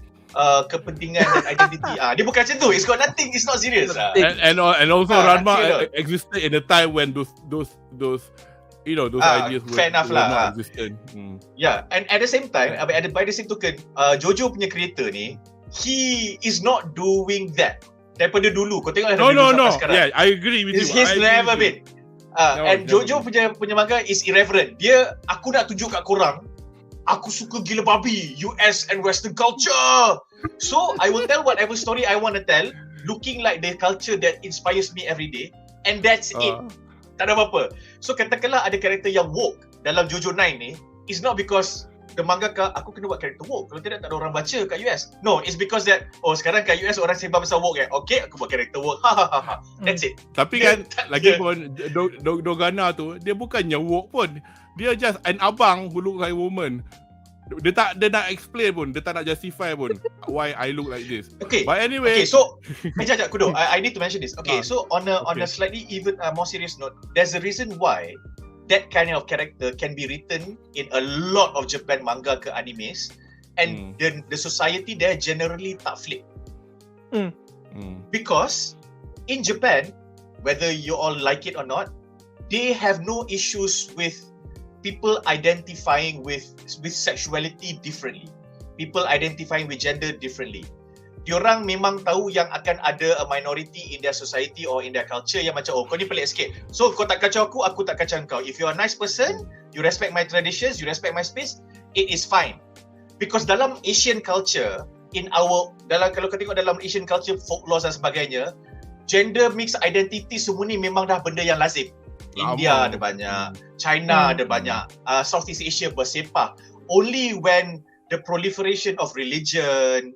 kepentingan dan identity. Dia bukan macam tu. It's got nothing. It's not serious. And also Ranma existed in a time when those ideas were not existent. Yeah, and at the same time, by the same token, Jojo punya creator ni, he is not doing that daripada dulu. Kau tengok No. Sekarang. Yeah, I agree with you. He's never been. And Jojo punya manga is irreverent. Dia, aku nak tunjuk kat korang, aku suka gila babi US and Western culture. So I will tell whatever story I want to tell, looking like the culture that inspires me every day, and that's it. Tak ada apa-apa. So katakanlah ada karakter yang woke dalam Jojo 9 ni, it's not because the mangaka aku kena buat karakter woke, kalau tidak tak ada orang baca kat US. No, it's because that sekarang kat US orang sembang pasal woke okay, aku buat karakter woke. That's it. Tapi kan lagi pun Dogana tu dia bukannya woke pun. Dia just an abang who look like woman. Dia nak explain pun, dia tak nak justify pun why I look like this. Okay. But anyway, so sekejap Kudo, I need to mention this. Okay, so on a slightly even more serious note, there's a reason why that kind of character can be written in a lot of Japan manga ke animes, and the society there generally tak flip. Because in Japan, whether you all like it or not, they have no issues with people identifying with sexuality differently, people identifying with gender differently. Diorang memang tahu yang akan ada a minority in their society or in their culture yang macam kau ni pelik sikit, so kau tak kacau aku tak kacau kau. If you're a nice person, you respect my traditions, you respect my space, it is fine. Because dalam Asian culture, kalau kau tengok dalam Asian culture, folklore dan sebagainya, gender mixed identity semua ni memang dah benda yang lazim. India ada banyak, China ada banyak, Southeast Asia bersepah. Only when the proliferation of religion,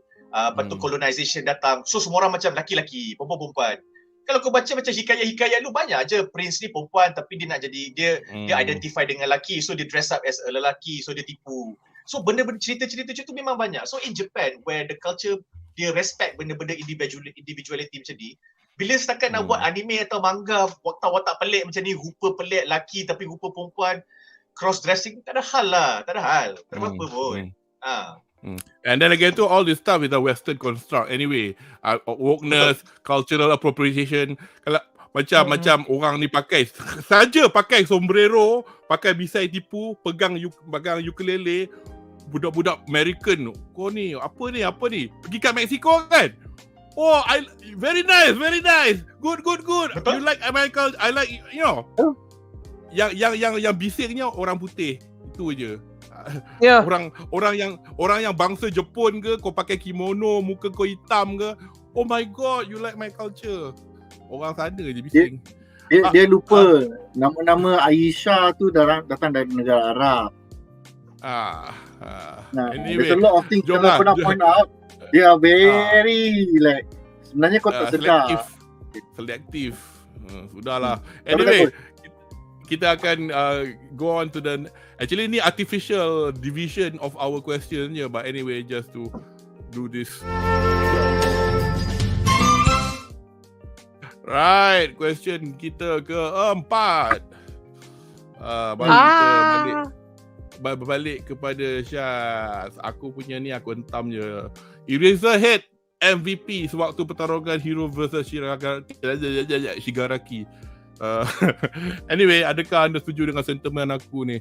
colonization datang, so semua orang macam laki-laki, perempuan-perempuan. Kalau kau baca macam hikayat-hikayat lu, banyak je prince ni perempuan tapi dia nak jadi dia identify dengan lelaki, so dia dress up as a lelaki, so dia tipu. So benda-benda cerita-cerita macam tu memang banyak. So in Japan where the culture dia respect benda-benda individuality macam ni, bila setakat nak buat anime atau manga watak-watak pelik macam ni, rupa pelik lelaki tapi rupa perempuan, cross dressing, tak ada hal lah, tak ada apa-apa pun. And then again tu, all this stuff is a Western construct anyway. Wokeness, cultural appropriation. Kalau macam orang ni pakai sombrero, pakai bisai tipu, pegang ukulele, budak-budak American. Kau ni apa ni? Pergi kat Mexico kan? Oh, very nice. Good. You like America? I like, you know. Yang bisiknya orang putih. Itu je. Yeah. Orang yang bangsa Jepun ke, kau pakai kimono, muka kau hitam ke, oh my god, you like my culture. Orang sana je bising. Dia lupa nama-nama Aisyah tu datang dari negara Arab. Anyway, there's a lot of things kalau kau nak point out, they are very like, sebenarnya kau tak sedar. Selektif. Sudahlah. Anyway, kita akan go on to the, actually ni artificial division of our question je, but anyway, just to do this. Right, question kita keempat. Balik kepada Syaz. Aku punya ni aku hentam je. Eraserhead MVP sewaktu pertarungan hero versus Shigaraki. Anyway, adakah anda setuju dengan sentimen aku ni?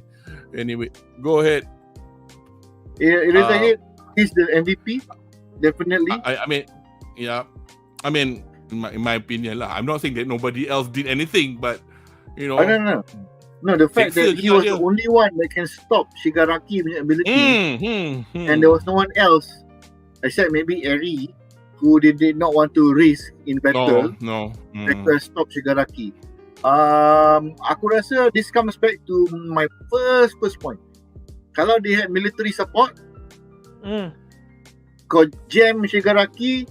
Anyway, go ahead. Eraserhead is the MVP, definitely. I mean, yeah. I mean, in my opinion lah. I'm not saying that nobody else did anything, but you know. No, the fact that he was the only one that can stop Shigaraki punya ability, and there was no one else except maybe Eri, who did not want to risk in battle. That could stop Shigaraki. Aku rasa this comes back to my first point. Kalau they had military support, kau jam Shigaraki,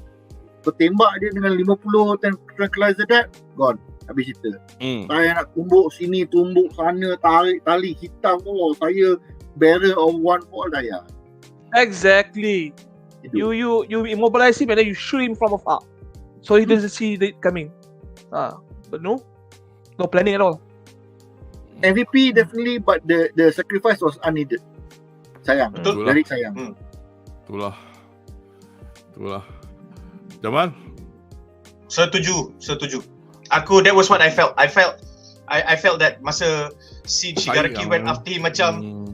kau tembak dia dengan 50 tranquilizer dart, gone. Habis cerita. Saya nak tumbuk sini, tumbuk sana, tarik tali hitam, saya bearer of one fall daya. Exactly. You immobilize him and then you shoot him from afar, so he doesn't see it coming. But no planning at all. MVP definitely, but the sacrifice was unneeded. Sayang. Very sayang. Itulah. Jamal? Setuju. Aku, that was what I felt. I felt that masa si Shigaraki went after him macam,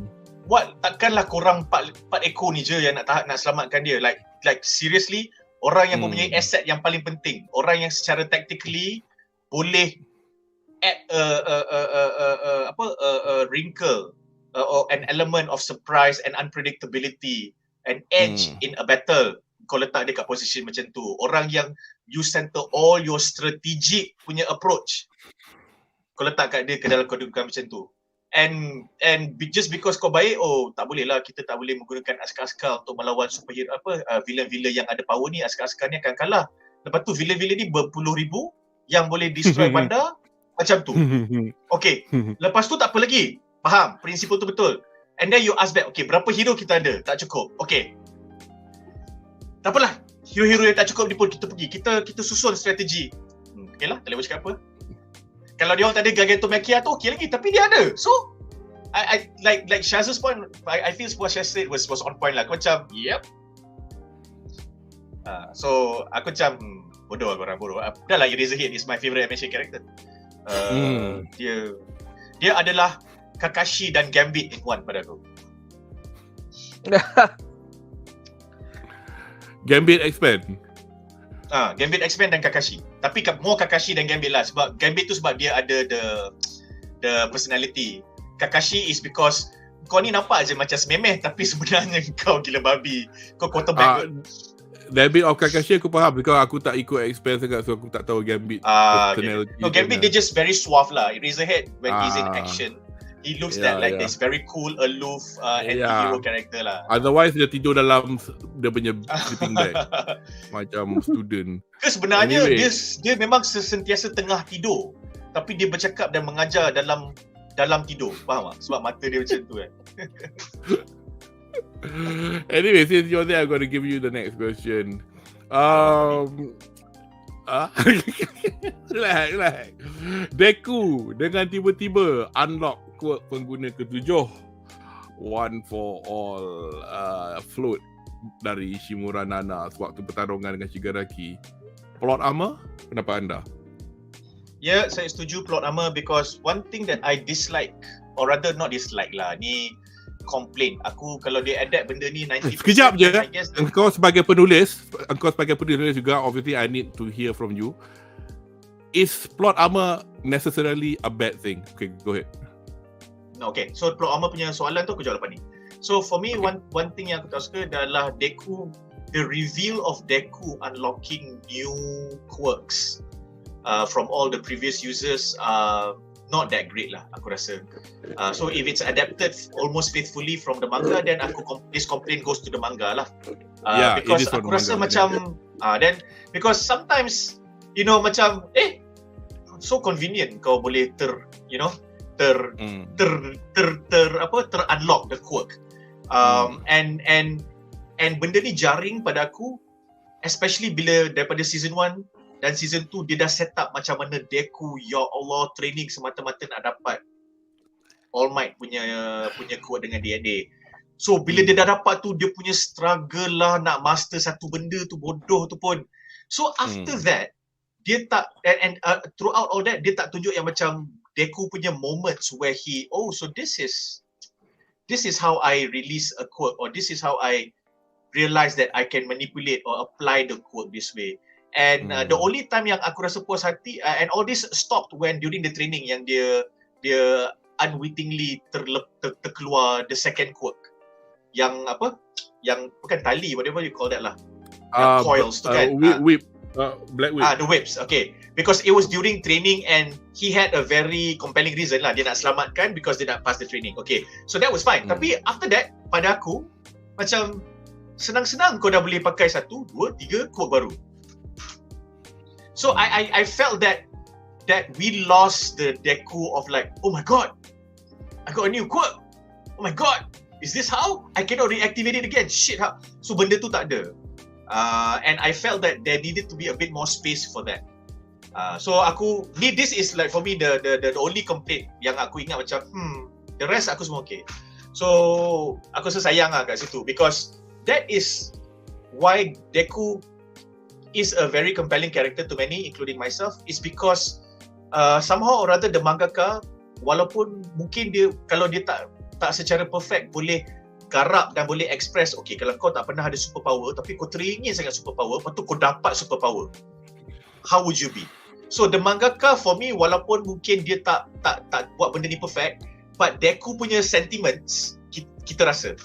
what, takkanlah korang 4 ekor ni je yang nak selamatkan dia. Like seriously, orang yang mempunyai aset yang paling penting, orang yang secara tactically boleh add a wrinkle or an element of surprise and unpredictability and edge in a battle. Kau letak dia kat position macam tu. Orang yang you center all your strategic punya approach, kau letak kat dia ke dalam kedudukan macam tu. And just because kau baik, tak boleh lah, kita tak boleh menggunakan askar-askar untuk melawan superhero villain-villain yang ada power ni. Askar-askar ni akan kalah. Lepas tu villain-villain ni berpuluh ribu yang boleh destroy bandar macam tu. Okay, lepas tu tak apa lagi. Faham, prinsip tu betul. And then you ask back, okay, berapa hero kita ada? Tak cukup. Okay, tak apalah, hero-hero yang tak cukup ni pun kita pergi, kita susun strategi. Okay lah, tak boleh cakap apa. Kalau dia orang tak ada Gigantomachia tu okey lagi, tapi dia ada. So I like Shaz's point, I feel what Shaz said was on point lah. Aku macam yep. So aku macam bodoh korang, bodoh. Dah lah, Eraserhead is my favourite MHA character. Dia adalah Kakashi dan Gambit in one pada aku. Gambit expand. Gambit expand dan Kakashi. Tapi more Kakashi dan Gambit lah. Sebab Gambit tu sebab dia ada the personality. Kakashi is because kau ni nampak je macam sememeh, tapi sebenarnya kau gila babi. Kau quarterback. That bit of Kakashi aku faham, because aku tak ikut expand sangat, so aku tak tahu Gambit personality. No, Gambit dia just very suave lah. Eraserhead when he's in action, He looks like this very cool, aloof, anti-hero character lah. Otherwise dia tidur dalam dia punya sleeping bag macam student. Ke sebenarnya dia memang sentiasa tengah tidur, tapi dia bercakap dan mengajar dalam tidur. Faham tak? Sebab mata dia macam tu kan. Anyway, since you're there, I'm going to give you the next question. Relax. Deku dengan tiba-tiba unlock quirk pengguna ketujuh, one for all float dari Shimura Nana sewaktu pertarungan dengan Shigaraki. Plot armor, pendapat anda? Ya, saya setuju plot armor because one thing that I dislike, or rather not dislike lah, ni complain. Aku kalau dia adapt benda ni 90%. Sekejap je. Engkau sebagai penulis juga, obviously I need to hear from you. Is plot armor necessarily a bad thing? Okay, go ahead. Okay, so plot armor punya soalan tu aku jawab lepas ni. So for me, one thing yang aku tak suka adalah Deku, the reveal of Deku unlocking new quirks from all the previous users not that great lah, aku rasa. So if it's adapted almost faithfully from the manga, then this complaint goes to the manga lah. Because aku rasa macam then because sometimes you know macam so convenient kau boleh unlock the quirk. And benda ni jaring pada aku, especially bila daripada season 1 dan season 2 dia dah set up macam mana Deku, ya Allah, training semata-mata nak dapat All Might punya quirk dengan DNA. So bila dia dah dapat tu, dia punya struggle lah nak master satu benda tu, bodoh tu pun. So after that, dia tak throughout all that, dia tak tunjuk yang macam Deku punya moments where he, so this is how I release a quirk, or this is how I realize that I can manipulate or apply the quirk this way. And the only time yang aku rasa puas hati, and all this stopped when during the training yang dia unwittingly terkeluar the second quirk. Yang bukan tali, whatever you call that lah. Coils tu kan. Whip. Black whip. The whips, okay. Because it was during training and he had a very compelling reason lah. Dia nak selamatkan because dia nak pass the training. Okay, so that was fine. Tapi after that, pada aku, macam senang-senang kau dah boleh pakai 1, 2, 3 quirk baru. So I felt that we lost the Deku of like, oh my god, I got a new quirk. Oh my god, is this how? I cannot reactivate it again. Shit, how? So benda tu tak ada. And I felt that there needed to be a bit more space for that. So this is like for me the only complaint yang aku ingat macam the rest aku semua okay. So aku rasa sayang lah kat situ because that is why Deku is a very compelling character to many, including myself, is because somehow or rather the mangaka, walaupun mungkin dia kalau dia tak secara perfect boleh garap dan boleh express, okay, kalau kau tak pernah ada superpower tapi kau teringin sangat superpower, lepas tu kau dapat superpower, how would you be? So the mangaka for me, walaupun mungkin dia tak buat benda ni perfect, but Deku punya sentiments kita rasa,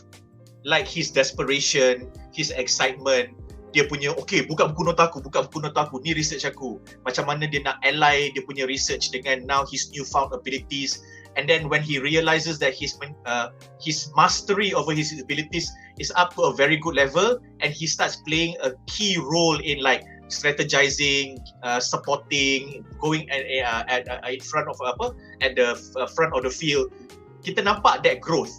like his desperation, his excitement, dia punya okay, buka buku nota aku, ni research aku, macam mana dia nak ally dia punya research dengan now his newfound abilities. And then when he realizes that his mastery over his abilities is up to a very good level, and he starts playing a key role in like strategizing, supporting, going in front of at the front of the field, kita nampak that growth.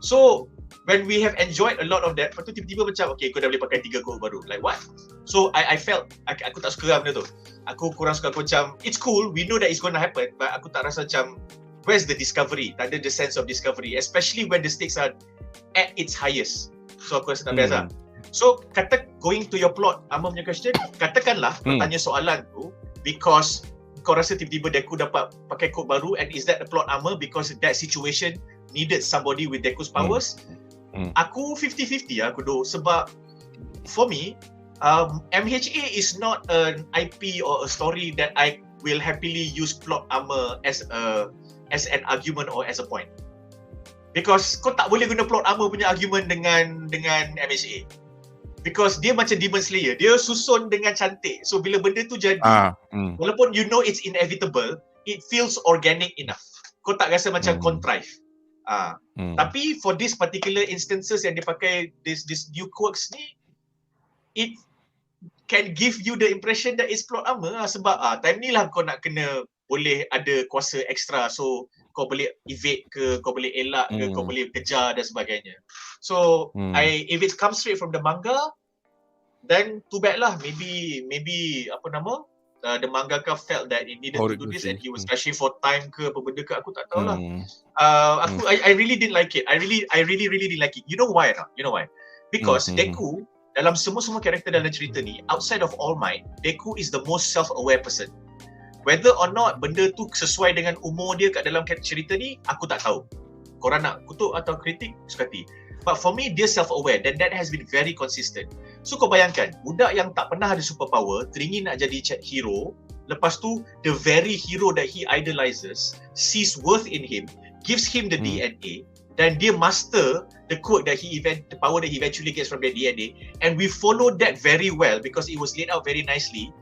So when we have enjoyed a lot of that, lepas tu tiba-tiba macam okay, kau dah boleh pakai 3 quirk baru, like what? So I felt aku tak suka benda tu. Aku kurang suka, aku macam it's cool, we know that it's gonna happen, but aku tak rasa macam where's the discovery? Tak ada the sense of discovery, especially when the stakes are at its highest. So aku rasa tak biasa. So going to your plot, Amar punya question, katakanlah kau tanya soalan tu because kau rasa tiba-tiba Deku dapat pakai quirk baru, and is that a plot armor because that situation needed somebody with Deku's powers? Aku 50-50 aku doh, sebab for me MHA is not an IP or a story that I will happily use plot armor as an argument or as a point, because kau tak boleh guna plot armor punya argument dengan MHA because dia macam Demon Slayer, dia susun dengan cantik. So bila benda tu jadi, walaupun you know it's inevitable, it feels organic enough. kau tak rasa macam contrive. Tapi for this particular instances yang dia pakai this new quirks ni, it can give you the impression that it's plot armor sebab time ni lah kau nak kena boleh ada kuasa extra, so kau boleh evade ke, kau boleh elak ke, kau boleh kejar dan sebagainya. So if it comes straight from the manga, then too bad lah. Maybe apa nama, the mangaka felt that it needed to do this and he was rushing for time ke apa benda ke, aku tak tahu lah. I really didn't like it. I really didn't like it. You know why not? You know why? Because Deku dalam semua karakter dalam cerita ni, outside of All Might, Deku is the most self-aware person. Whether or not benda tu sesuai dengan umur dia kat dalam cerita ni, aku tak tahu. Korang nak kutuk atau kritik, suka hati. But for me, dia self-aware and that has been very consistent. So kau bayangkan, budak yang tak pernah ada superpower, teringin nak jadi hero, lepas tu the very hero that he idolizes sees worth in him, gives him the DNA, dan dia master the quirk that the power that he eventually gets from that DNA, and we followed that very well because it was laid out very nicely.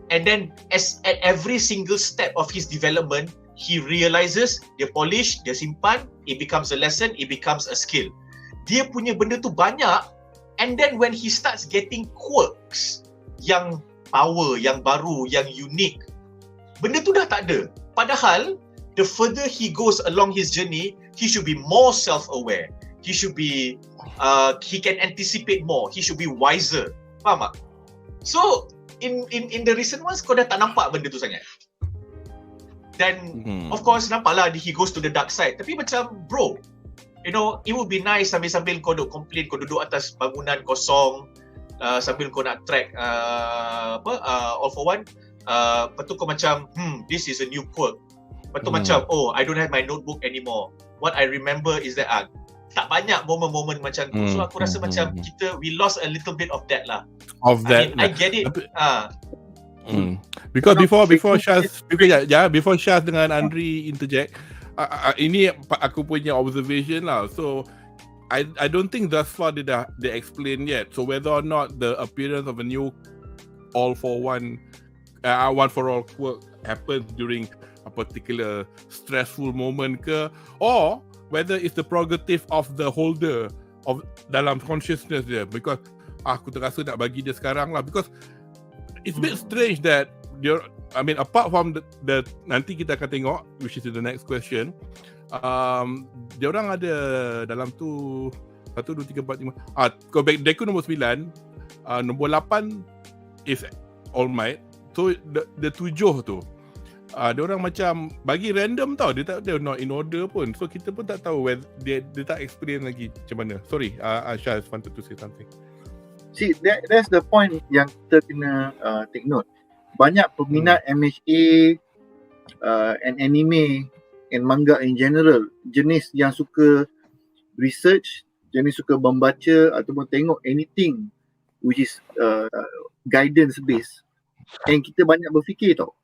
And then at every single step of his development, he realizes, dia polish, dia simpan, it becomes a lesson, it becomes a skill. Dia punya benda tu banyak, and then when he starts getting quirks yang power, yang baru, yang unique, benda tu dah tak ada. Padahal, the further he goes along his journey, he should be more self-aware. He should be, he can anticipate more. He should be wiser. Faham tak? So, in the recent ones, kau dah tak nampak benda tu sangat. Dan of course nampaklah he goes to the dark side. Tapi macam bro, you know, it would be nice sambil kau duduk complain, kau duduk atas bangunan kosong, sambil kau nak track all for one, lepas tu kau macam this is a new quirk. Lepas tu macam I don't have my notebook anymore. What I remember is that tak banyak moment-moment macam tu. So aku rasa macam we lost a little bit of that lah. I get it. Because before Syaz, before Syaz dengan Andri interject, ini aku punya observation lah. So I don't think thus far they explain yet. So whether or not the appearance of a new all for one for all quirk happens during a particular stressful moment ke, or whether it's the prerogative of the holder of dalam consciousness dia, because aku terasa nak bagi dia sekarang lah, because it's a bit strange that I mean apart from the nanti kita akan tengok, which is the next question, dia orang ada dalam tu 1, 2, 3, 4, 5 kau back Deku nombor 9, nombor 8 is All Might, so the 7 tu dia orang macam bagi random tau, dia not in order pun, so kita pun tak tahu whether dia tak explain lagi macam mana. Sorry, Syaz wanted to say something. See, that's the point yang kita kena take note. Banyak peminat MHA and anime and manga in general, jenis yang suka research, jenis suka membaca ataupun tengok anything which is guidance based, and kita banyak berfikir tau.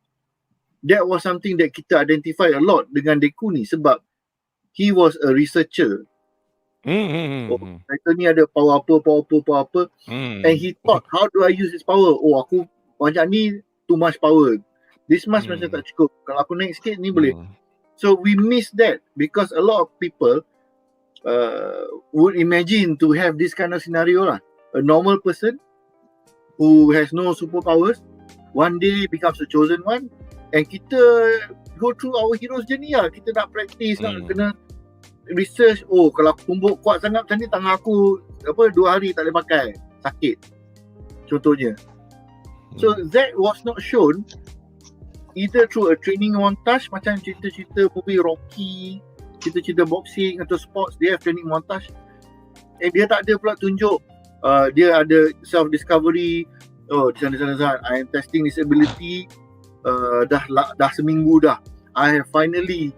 That was something that kita identify a lot dengan Deku ni, sebab he was a researcher. Title ni ada power apa, and he thought, how do I use this power? Aku banyak ni, too much power. This much macam tak cukup. Kalau aku naik sikit ni boleh. So we miss that because a lot of people would imagine to have this kind of scenario lah. A normal person who has no superpowers one day becomes a chosen one, and kita go through our hero's journey lah. Kita nak practice, nak kena research. Kalau aku tumbuk kuat sangat macam ni, tangan aku 2 hari tak boleh pakai, sakit contohnya. So that was not shown either through a training montage macam cerita-cerita movie Rocky, cerita-cerita boxing atau sports, dia have training montage, and dia tak ada pula tunjuk dia ada self-discovery. Di sana I am testing this ability, dah seminggu dah, I have finally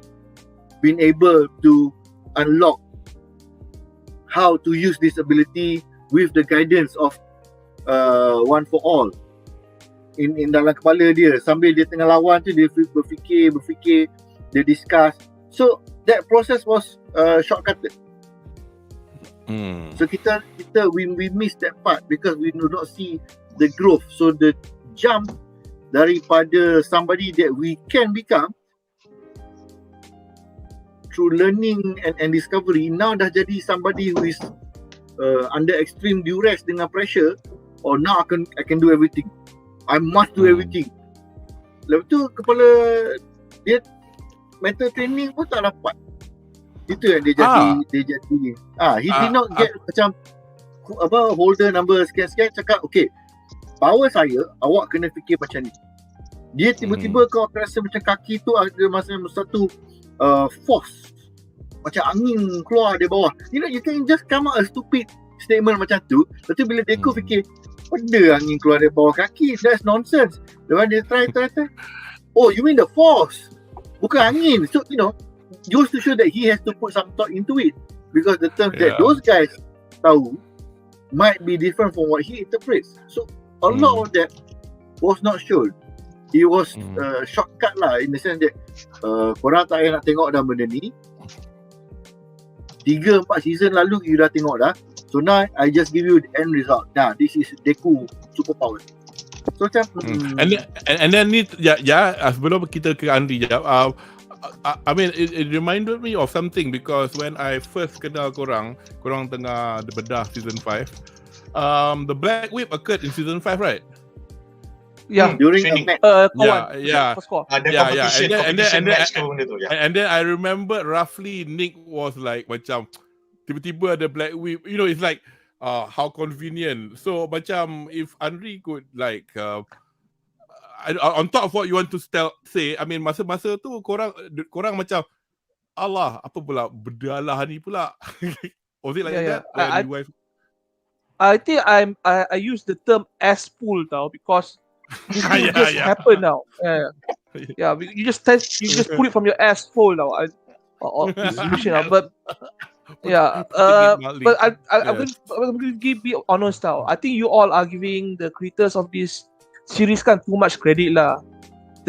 been able to unlock how to use this ability with the guidance of one for all in dalam kepala dia. Sambil dia tengah lawan tu, dia berfikir, dia discuss. So that process was shortcutted. So kita we miss that part because we do not see the growth. So the jump daripada somebody that we can become through learning and discovery, now dah jadi somebody who is under extreme duress dengan pressure. Or now I can do everything. I must do everything. Lepas tu kepala dia mental training pun tak dapat. Itu yang dia jadi. He did not get macam holder number sekian-sekian cakap okay, power saya awak kena fikir macam ni. Dia tiba-tiba kau rasa macam kaki tu ada satu force, macam angin keluar dari bawah. You know, you can just come out a stupid statement macam tu. Lepas tu bila Deku fikir, benda angin keluar dari bawah kaki, that's nonsense. Lepas dia try. Oh, you mean the force, bukan angin. So you know, goes to show that he has to put some thought into it, because the terms that those guys tahu might be different from what he interprets. So a lot of that was not shown. It was shortcut lah, in the sense that korang tak payah nak tengok dah benda ni. 3-4 season lalu you dah tengok dah. So now I just give you the end result. Nah, this is Deku superpower. So macam and then ni sebelum kita ke Andri jap, I mean it reminded me of something, because when I first kenal korang tengah Bedah season 5, the Black Whip occurred in season 5, right? Yeah, during the match. Competition match tu benda tu. And then I remember roughly Nick was like macam tiba-tiba ada Black Whip, you know, it's like how convenient. So macam if Andri could like on top of what you want to say, I mean masa-masa tu korang macam Allah, apa pula bedalah ni pula. Was it like that? I think I use the term S pool now, because this just happen now. You just pull it from your ass hole now. Or solution now. But but I'm going to be honest now. I think you all are giving the creators of this series kan too much credit lah.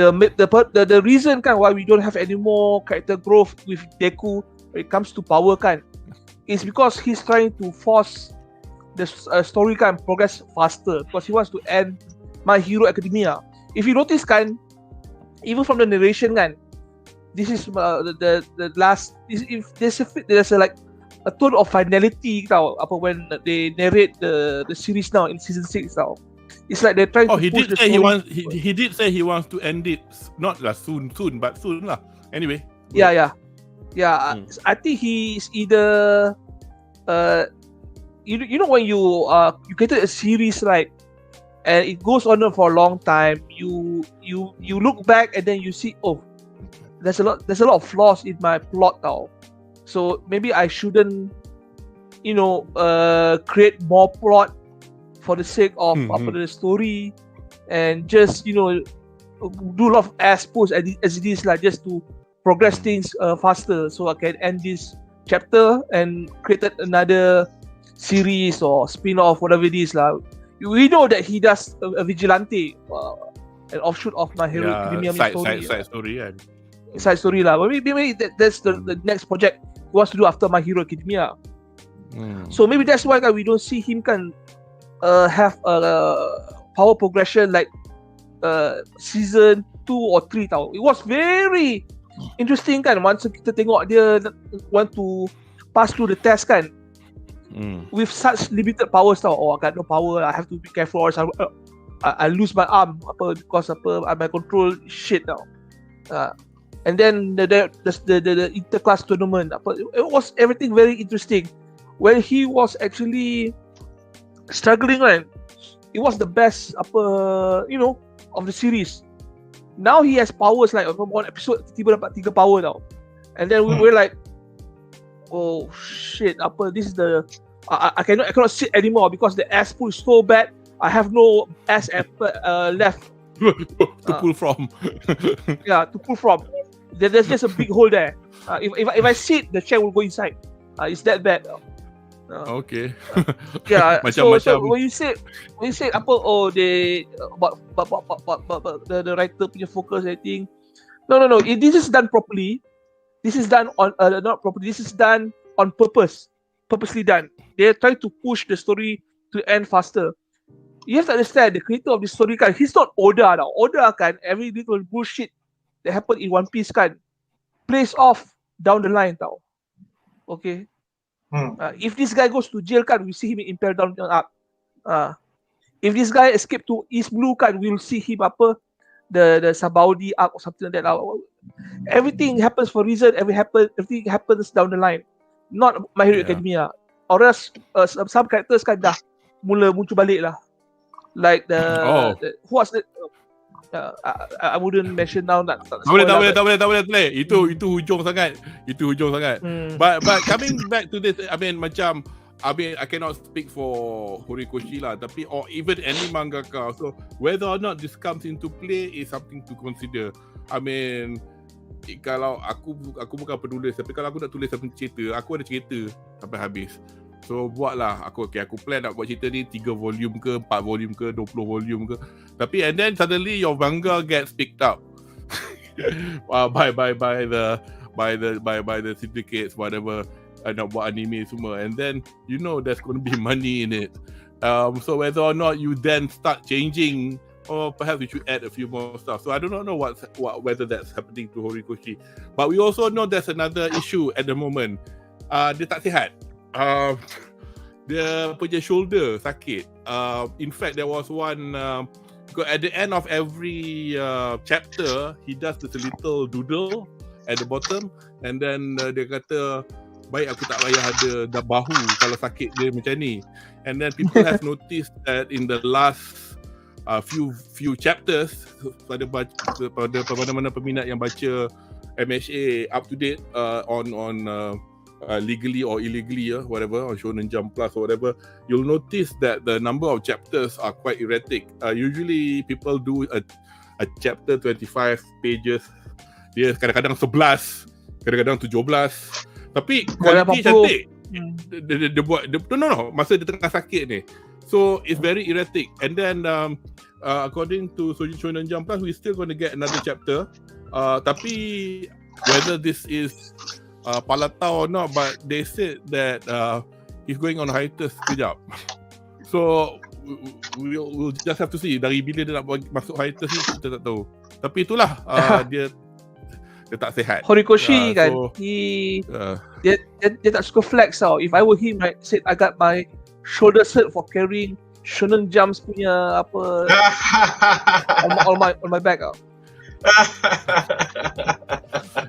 The reason kan why we don't have any more character growth with Deku when it comes to power kan is because he's trying to force the story kan progress faster, because he wants to end My Hero Academia. If you notice kan, even from the narration kan, this is the last. If there's a tone of finality tau, when they narrate the series now in season 6 tau. It's like they're trying to push the story. He did say he wants to end it not soon, but soon lah. Anyway. Yeah. I think he's either you know when you created a series, right? And it goes on for a long time. You look back and then you see, oh, there's a lot of flaws in my plot now. So maybe I shouldn't, create more plot for the sake of the story, and just do a lot of ass posts as it is like, just to progress things faster, so I can end this chapter and create another series or spin-off, whatever it is lah. We know that he does a vigilante, an offshoot of My Hero Academia story. Side story, yeah. Side story lah. Maybe that's the next project he wants to do after My Hero Academia. So maybe that's why we don't see him have a power progression like season 2 or 3 tau. It was very interesting kan, once kita tengok dia want to pass through the test kan. With such limited powers tau. Oh, I got no power, I have to be careful or I lose my arm because my control shit now. And then the interclass tournament, it was everything very interesting. When he was actually struggling, right? It was the best of the series. Now he has powers, like from one episode tiba dapat 3 power now. And then we were like, oh shit, this is the I cannot sit anymore because the ass pool is so bad. I have no ass left to pull from. To pull from. There's just a big hole there. If I sit, the chair will go inside. It's that bad. Okay. So when you say the writer punya focus, I think no. This is done properly. This is done on not properly. This is done on purpose. Purposely done. They're trying to push the story to end faster. You have to understand, the creator of this story kan, he's not Oda now. Oda kan, every little bullshit that happened in One Piece kan, plays off down the line tau. Okay. If this guy goes to jail kan, we see him in Impel Down and Up. If this guy escape to East Blue kan, we'll see him the Sabaudi arc or something like that. Everything happens for a reason. Everything happens down the line. Not My Hero Academia. Or else some characters kan dah mula muncul balik lah. Like who was the I wouldn't mention now. Tak boleh. Itu hujung sangat. But coming back to this, I mean I cannot speak for Horikoshi lah, tapi or even any mangaka. So whether or not this comes into play is something to consider. I mean, kalau aku bukan penulis, tapi kalau aku nak tulis satu cerita, aku ada cerita sampai habis. So buatlah, aku plan nak buat cerita ni 3 volume ke, 4 volume ke, 20 volume ke. Tapi and then suddenly your manga gets picked up by the syndicates, whatever, nak buat anime semua, and then you know there's going to be money in it. So whether or not you then start changing, or perhaps you should add a few more stuff. So I do not know whether that's happening to Horikoshi. But we also know there's another issue at the moment. Dia tak sihat. Dia punya shoulder sakit. In fact, there was one at the end of every chapter, he does this little doodle at the bottom, and then dia kata, baik aku tak payah ada bahu kalau sakit dia macam ni. And then people have noticed that in the last few chapters, pada mana peminat yang baca MHA up to date on legally or illegally, whatever, on Shonen Jump Plus or whatever, you'll notice that the number of chapters are quite erratic. Usually people do a chapter 25 pages, dia kadang-kadang 11, kadang-kadang 17, tapi quality cantik. Dia buat no masa dia tengah sakit ni, so it's very erratic. And then according to Shonen Jump Plus, we still going to get another chapter, tapi whether this is palatau or not, but they said that he's going on hiatus sekejap. So we'll just have to see dari bila dia nak masuk hiatus ni, kita tak tahu. Tapi itulah dia tak sihat. Horikoshi kan, so, dia tak suka flex tau. If I were him, right, said I got my shoulder cert for carrying Shonen Jumps punya apa on my back tau.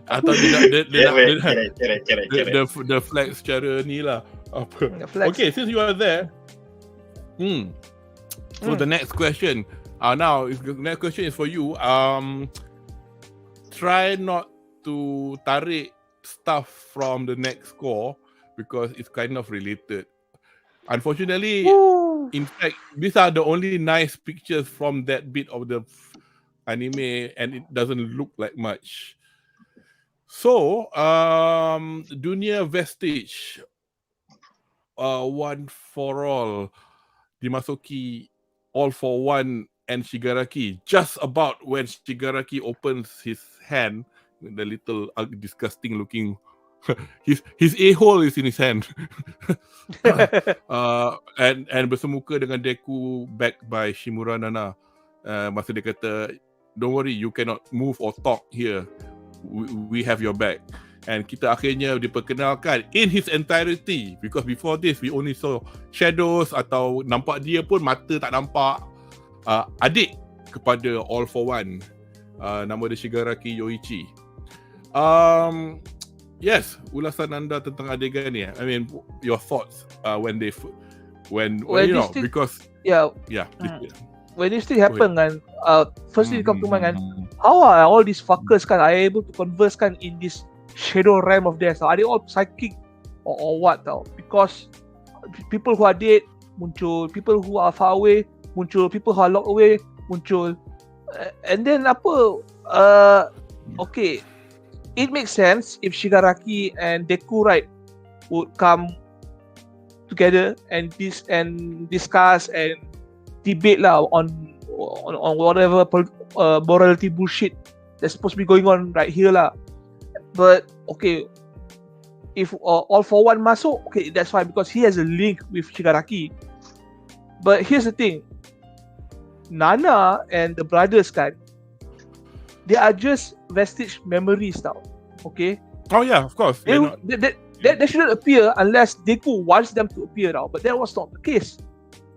Atau dia flex secara ni lah apa. Okay, since you are there, so the next question now, the next question is for you. Try not to tarik stuff from the next cour because it's kind of related. Unfortunately, in fact, these are the only nice pictures from that bit of the anime, and it doesn't look like much. So, Dunia Vestige, One for All, dimasuki All for One and Shigaraki. Just about when Shigaraki opens his hand, the little disgusting looking, his a-hole is in his hand, and bersemuka dengan Deku backed by Shimura Nana. Masa dia kata, don't worry, you cannot move or talk here. We have your back. And kita akhirnya diperkenalkan in his entirety, because before this we only saw shadows atau nampak dia pun mata tak nampak. Adik kepada All for One, nama dia Shigaraki Yoichi. Yes, ulasan anda tentang adegan ni. I mean, your thoughts when you know, still, because when this thing happen kan, firstly come to mind kan, how are all these fuckers kan are able to converse kan in this shadow realm of theirs? Are they all psychic or what tau? Because people who are dead muncul, people who are far away muncul, people who are locked away muncul, and then apa? Okay, it makes sense if Shigaraki and Deku, right, would come together and discuss and debate lah on whatever morality bullshit that's supposed to be going on right here lah. But okay, if All for One masuk, okay, that's fine because he has a link with Shigaraki. But here's the thing, Nana and the brothers kan, they are just Vestige memories tau. Okay, Oh yeah, of course. They shouldn't appear unless Deku wants them to appear now. But that was not the case.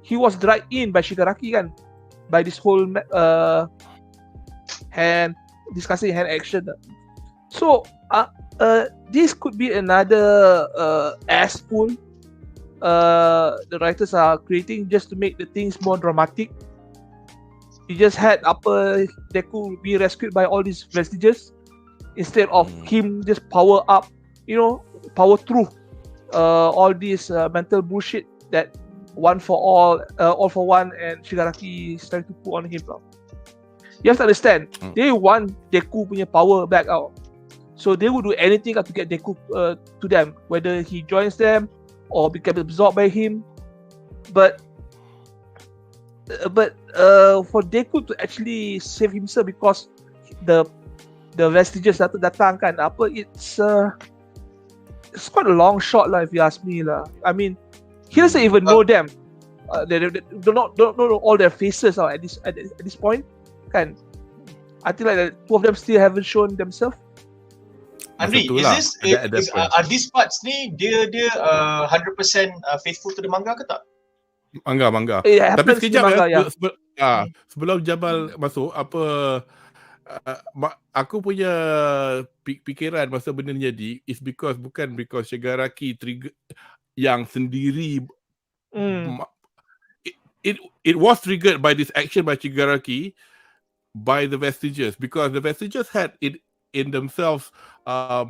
He was dragged in by Shigaraki kan, by this whole discussing hand action. So this could be another S-pool the writers are creating just to make the things more dramatic. You just had Deku be rescued by all these vestiges instead of him just power up, power through all this mental bullshit that All for One and Shigaraki is trying to put on him. You have to understand, they want Deku punya power back out. So they would do anything to get Deku to them, whether he joins them or becomes absorbed by him. But for Deku to actually save himself because the vestiges datang kan, it's quite a long shot lah, if you ask me lah. I mean, he doesn't even know them. They don't know all their faces at this point. Kan? I think like the two of them still haven't shown themselves. Andri, are these parts ni dia 100% faithful to the manga ke tak? Manga. Tapi sekejap sebelum Jamal masuk, aku punya fikiran masa benda ni jadi is bukan because Shigaraki trigger yang sendiri. It was triggered by this action by Shigaraki by the vestiges, because the vestiges had it in themselves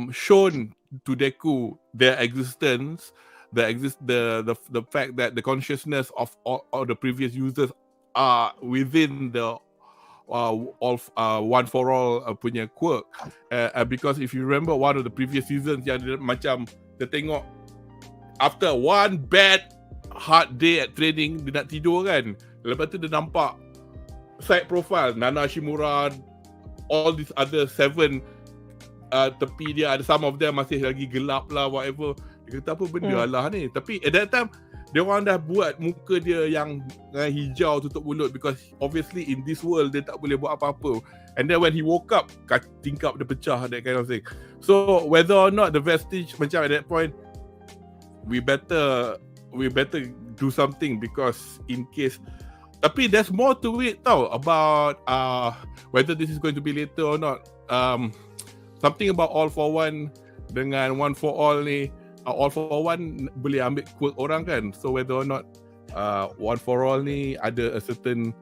shown to Deku their existence, the fact that the consciousness of all the previous users are within the one for all punya quirk. Because if you remember one of the previous seasons yang dia macam dia tengok after one bad hard day at training, dia nak tidur kan, lepas tu dia nampak side profile Nana Shimura, all these other 7 tepi dia, ada some of them masih lagi gelap lah, whatever. Dia kata apa benda lah ni. Tapi at that time dia orang dah buat muka dia yang hijau tutup mulut, because obviously in this world dia tak boleh buat apa-apa. And then when he woke up, tingkap dia pecah, that kind of thing. So whether or not the vestige macam at that point, we better do something, because in case. Tapi there's more to it tau, about whether this is going to be later or not. Something about All for One dengan One for All ni. All for One boleh ambil quirk orang kan. So whether or not One for All ni ada a certain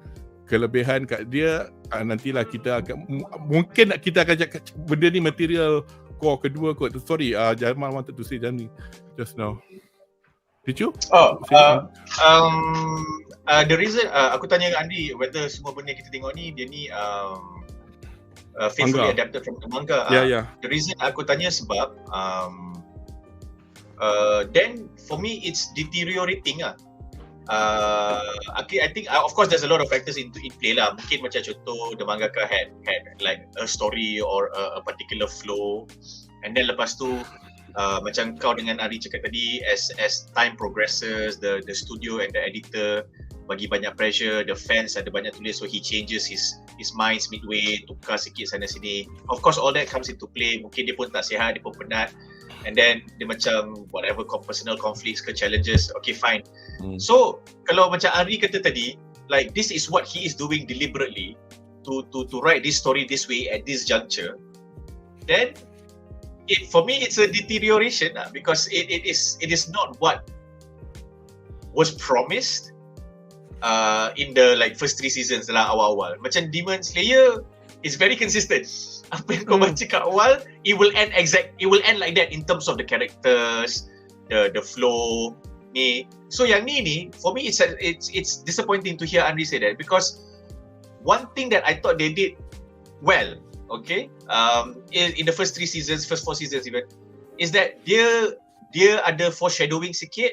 kelebihan kat dia, nantilah kita akan mungkin kita akan cakap benda ni material core kedua kot. Sorry, Jamal wanted to say Jani just now. Did you? The reason aku tanya kat Andy whether semua benda kita tengok ni dia ni faithfully adapted from the manga. Yeah. The reason aku tanya sebab then for me it's deteriorating lah. I think of course there's a lot of factors in play lah. Mungkin macam contoh the mangaka had like a story or a particular flow, and then lepas tu macam kau dengan Ari cakap tadi, as time progresses, the studio and the editor bagi banyak pressure, the fans ada banyak tulis, so he changes his minds midway, tukar sikit sana sini. Of course all that comes into play. Mungkin dia pun tak sihat, dia pun penat, and then dia macam whatever personal conflicts ke challenges, okay fine. So kalau macam Ari kata tadi, like this is what he is doing deliberately to write this story this way at this juncture, then for me it's a deterioration because it is not what was promised in the like first 3 seasons lah awal-awal. Macam Demon Slayer is very consistent. Apa yang kau baca kat awal, it will end like that in terms of the characters, the flow ni. So yang ni for me it's disappointing to hear Andri say that, because one thing that I thought they did well, okay, in the first 4 seasons even, is that dia ada foreshadowing sikit,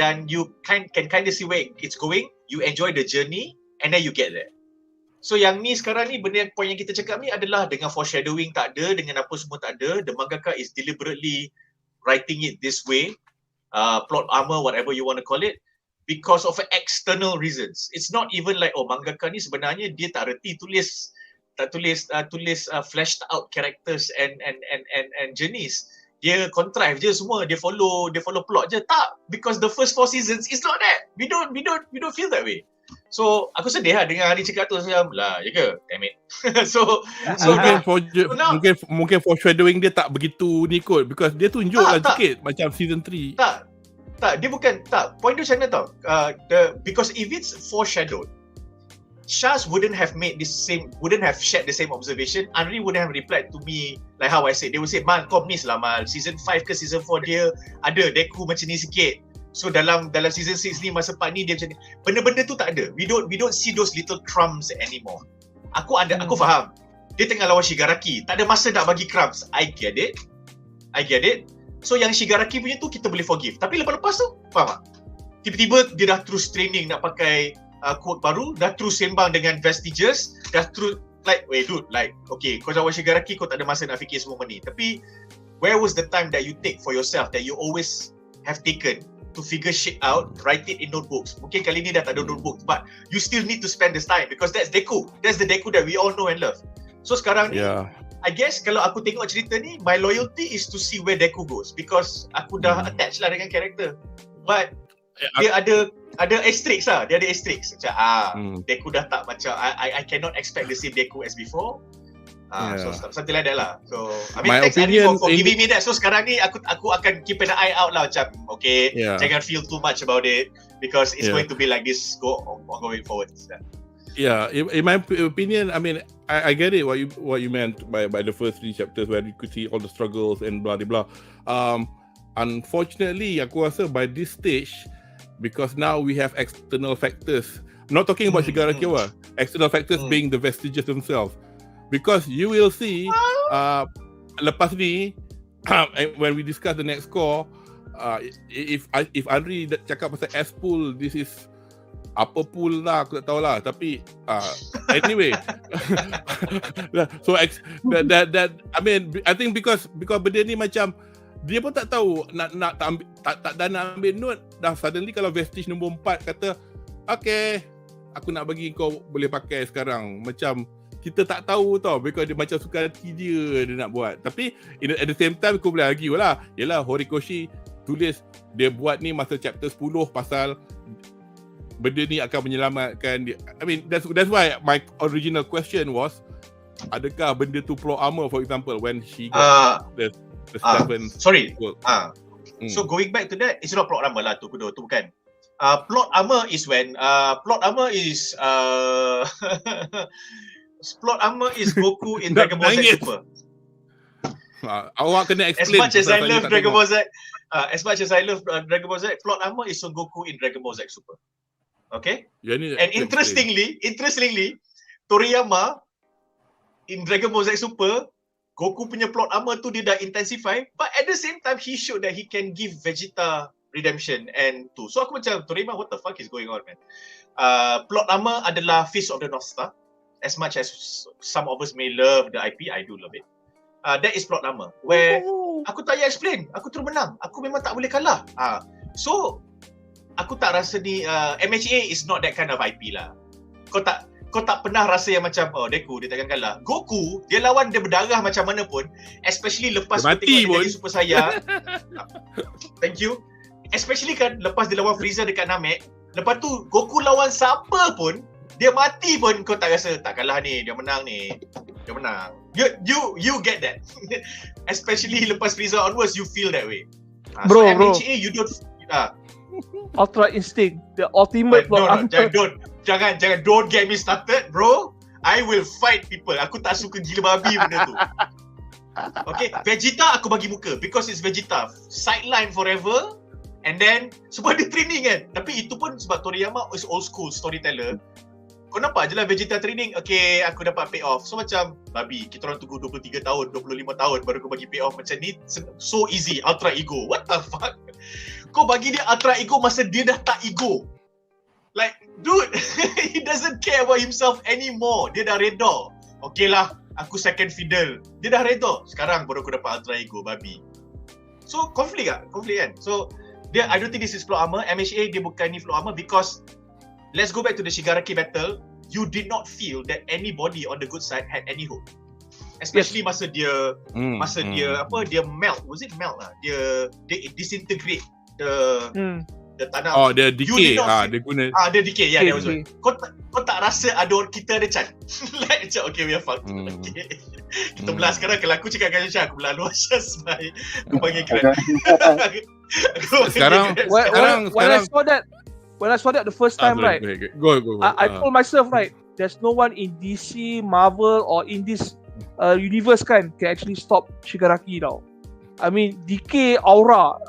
dan you can kind of see where it's going. You enjoy the journey and then you get there. So yang ni sekarang ni, benda point yang kita cakap ni adalah dengan foreshadowing tak ada, dengan apa semua tak ada. The mangaka is deliberately writing it this way, plot armor, whatever you want to call it, because of external reasons. It's not even like mangaka ni sebenarnya dia tak reti tulis flashed out characters and Jeanist. dia contrive je semua, dia follow plot je. Tak, because the first 4 seasons is not that. We don't feel that way. So aku sedih lah dengar Hari cakap tu, macam lah, ya ke? Damn it. so mungkin foreshadowing dia tak begitu ni kot, because dia tunjuk lah sikit macam season 3. Tak, dia bukan, point dia macam mana tau. Because if it's foreshadowed, Shaz wouldn't have shared the same observation. Henry wouldn't have replied to me like how I said. They would say, Mal, kau miss lah Mal. Season 5 ke season 4 dia ada Deku macam ni sikit. So dalam season 6 ni, masa part ni dia macam ni. Benda-benda tu tak ada. We don't see those little crumbs anymore. Aku faham. Dia tengah lawan Shigaraki. Tak ada masa nak bagi crumbs. I get it. So yang Shigaraki punya tu kita boleh forgive. Tapi lepas-lepas tu, faham tak? Tiba-tiba dia dah terus training nak pakai quote baru, dah terus sembang dengan Vestiges, dah terus like, wait dude, like, okay, kau lawan Shigaraki, kau tak ada masa nak fikir semua ni. Tapi, where was the time that you take for yourself, that you always have taken to figure shit out, write it in notebooks? Mungkin kali ni dah tak ada notebook, but you still need to spend this time, because that's Deku. That's the Deku that we all know and love. So sekarang ni, I guess kalau aku tengok cerita ni, my loyalty is to see where Deku goes, because aku dah attached lah dengan karakter. But, dia ada asterisks lah. Dia ada asterisks. Macam Deku dah tak macam I cannot expect the same Deku as before. So something like that lah. So I mean, thanks Andy for giving me that. So sekarang ni aku akan keep an eye out lah. Macam okay, jangan feel too much about it, because it's going to be like this going forward. Yeah, in my opinion, I mean, I get it what you meant by the first 3 chapters where you could see all the struggles and blah blah blah. Unfortunately, aku rasa by this stage, because now we have external factors. I'm not talking about Shigaraki, external factors being the Vestiges themselves. Because you will see, lepas ni, when we discuss the next core, if Andri cakap pasal S pool, this is apa pool lah, aku tak tahu lah. Tapi anyway, so that I mean, I think because benda ni macam dia pun tak tahu nak ambil note. Dah suddenly kalau Vestige nombor 4 kata, okay, aku nak bagi kau boleh pakai sekarang. Macam kita tak tahu tau, because dia macam suka hati dia nak buat. Tapi at the same time aku boleh argue lah, yelah Horikoshi tulis dia buat ni masa chapter 10 pasal benda ni akan menyelamatkan dia. I mean that's why my original question was, adakah benda tu plot armor, for example, when she got the sorry. So going back to that, it's not plot armor lah tu bukan. Plot armor is when plot armor is Goku in Dragon Ball Z Super. Awak kena explain. As much as I love Dragon Ball Z, plot armor is Son Goku in Dragon Ball Z Super. Okay? And interestingly, Toriyama in Dragon Ball Z Super, Goku punya plot armor tu dia dah intensify, but at the same time he showed that he can give Vegeta redemption and tu. So aku macam, Toriyama, what the fuck is going on, man? Plot armor adalah Fist of the North Star. As much as some of us may love the IP, I do love it. That is plot armor, where aku tak payah explain, aku terus menang. Aku memang tak boleh kalah. So aku tak rasa ni MHA is not that kind of IP lah. Kau tak pernah rasa yang macam Deku dia takkan kalah. Goku dia lawan dia berdarah macam mana pun, especially lepas kau tengok dia Super Saiyan. Thank you. Especially kan lepas dia lawan Frieza dekat Namek, lepas tu Goku lawan siapa pun, dia mati pun kau tak rasa tak kalah ni, dia menang ni. Dia menang. You get that. Especially lepas Frieza onwards, you feel that way. Bro, so MHA you don't Ultra Instinct, the ultimate plot. Jangan don't get me started, bro. I will fight people. Aku tak suka gila babi benda tu. Okay, Vegeta aku bagi muka because it's Vegeta. Sideline forever. And then sebab dia training kan. Tapi itu pun sebab Toriyama is old school storyteller. Kau nampak je lah Vegeta training, okay, aku dapat pay off. So macam, babi, kita orang tunggu 23 tahun, 25 tahun baru kau bagi pay off macam ni. So easy, ultra ego. What the fuck? Kau bagi dia ultra ego masa dia dah tak ego. Like, dude, he doesn't care about himself anymore. Dia dah reda. Okay lah, aku second fiddle. Dia dah reda. Sekarang baru aku dapat ultra ego, babi. So, konflik kan? So, dia, I don't think this is plot armor. MHA dia bukan ni plot armor because let's go back to the Shigaraki battle. You did not feel that anybody on the good side had any hope. especially masa dia dia melt, was it melt lah, dia disintegrate the tanah. Oh, dia decay. Dia guna. Dia decay. Yeah, that was it. Kau tak rasa ada kita ada chat? Like macam okay, we are fucked. Okay. Kita belah sekarang. Kalau aku cakap dengan Syah, aku belah luar Syah sebab aku panggil keren. Sekarang when I saw that the first time, right? Go. I told myself, right, there's no one in DC, Marvel, or in this universe can actually stop Shigaraki now. I mean, decay aura.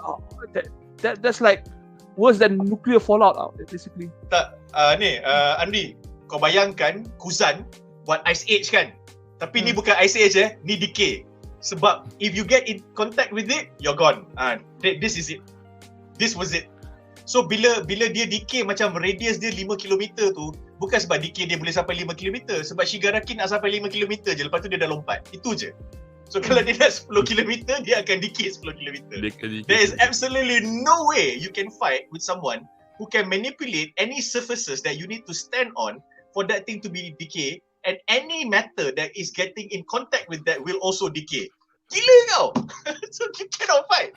That's like worse than nuclear fallout basically. Tak, Andi, kau bayangkan Kuzan buat Ice Age kan? Tapi ni bukan Ice Age ni decay. Sebab if you get in contact with it, you're gone. This is it. This was it. So bila dia decay macam radius dia 5 km tu, bukan sebab decay dia boleh sampai 5 km, sebab Shigaraki nak sampai 5 km je, lepas tu dia dah lompat. Itu je. So kalau dia nak 10 km, dia akan decay 10 km. There is absolutely no way you can fight with someone who can manipulate any surfaces that you need to stand on for that thing to be decay, and any matter that is getting in contact with that will also decay. Gila kau! So you cannot fight.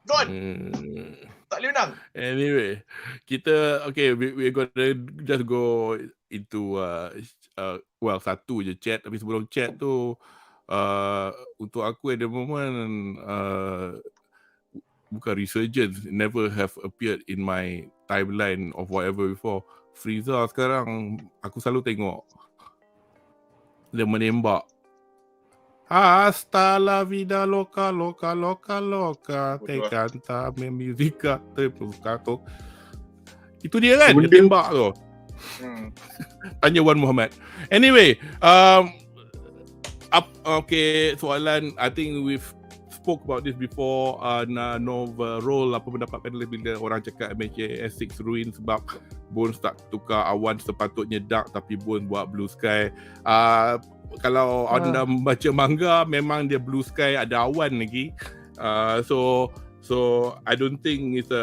Gone. Tak boleh menang. Anyway, kita we're gonna just go into satu je chat, tapi sebelum chat tu untuk aku at the moment bukan resurgence, never have appeared in my timeline of whatever before. Frieza sekarang aku selalu tengok dia menembak hasta la vida loca te canta mi musica te buscato. Itu dia kan, dia tembak tu. Tanya Wan Muhammad. Anyway, soalan, I think we've spoke about this before. Nova role, apa pendapat panel bila orang cakap MHA S6 ruin sebab Bones tak tukar awan sepatutnya dark tapi Bones buat blue sky. Kalau anda baca manga, memang dia blue sky ada awan lagi. So I don't think it's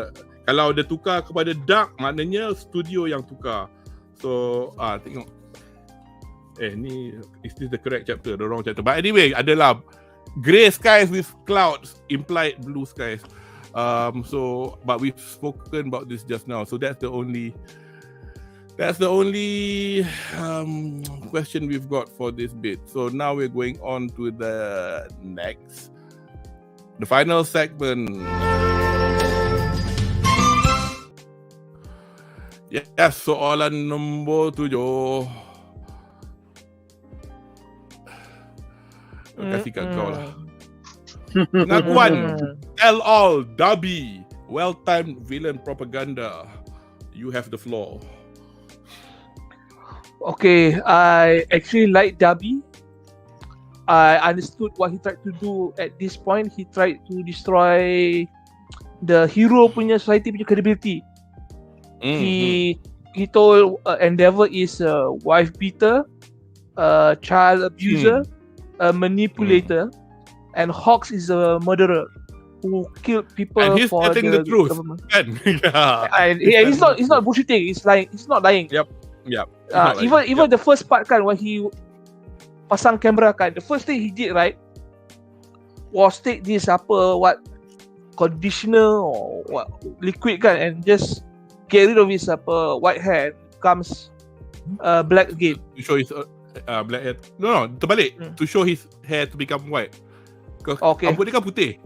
kalau dia tukar kepada dark, maknanya studio yang tukar. So tengok. Ni is this the correct chapter, the wrong chapter? But anyway, adalah grey skies with clouds implied blue skies. But we've spoken about this just now. So that's the only question we've got for this bit. So now we're going on to the final segment. Yes, soalan nombor 7. Kasih kat kau lah. Pengakuan, tell all, Dabi, well-timed villain propaganda. You have the floor. Okay, I actually like Dabi. I understood what he tried to do at this point. He tried to destroy the hero punya society punya credibility. He told Endeavor is a wife beater, a child abuser, a manipulator, and Hawks is a murderer who killed people and he's for telling the truth. government. And he's not bullshitting. He's lying. He's not lying. Yep. Even the first part kan, when he pasang kamera kan, the first thing he did right was take this conditioner or what liquid kan, and just get rid of his white hair, becomes black again. To show his black hair. No, terbalik. To show his hair to become white. Rambut dia kan putih.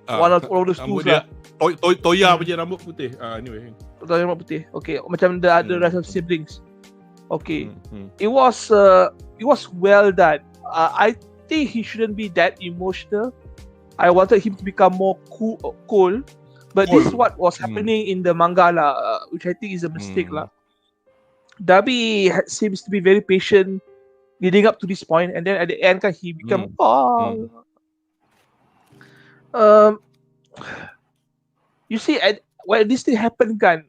One of those two lah. Toya punya rambut putih. Anyway. Toya rambut putih. Okay, macam the other rest of siblings. Okay. It was well done. I think he shouldn't be that emotional. I wanted him to become more cool. But this is what was happening in the manga lah, which I think is a mistake lah. Dabi seems to be very patient leading up to this point, and then at the end kan he become you see, when this thing happened kan,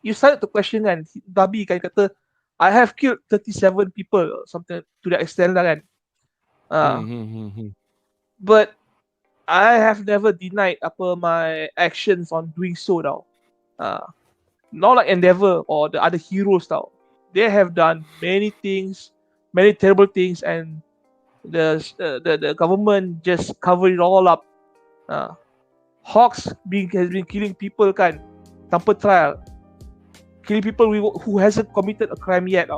you started to question kan, Dabi kan kata, I have killed 37 people or something to that extent lah kan. But I have never denied my actions on doing so now. Not like Endeavor or the other heroes now. They have done many things many terrible things, and the government just covered it all up. Hawks has been killing people kan tanpa trial, killing people who hasn't committed a crime yet.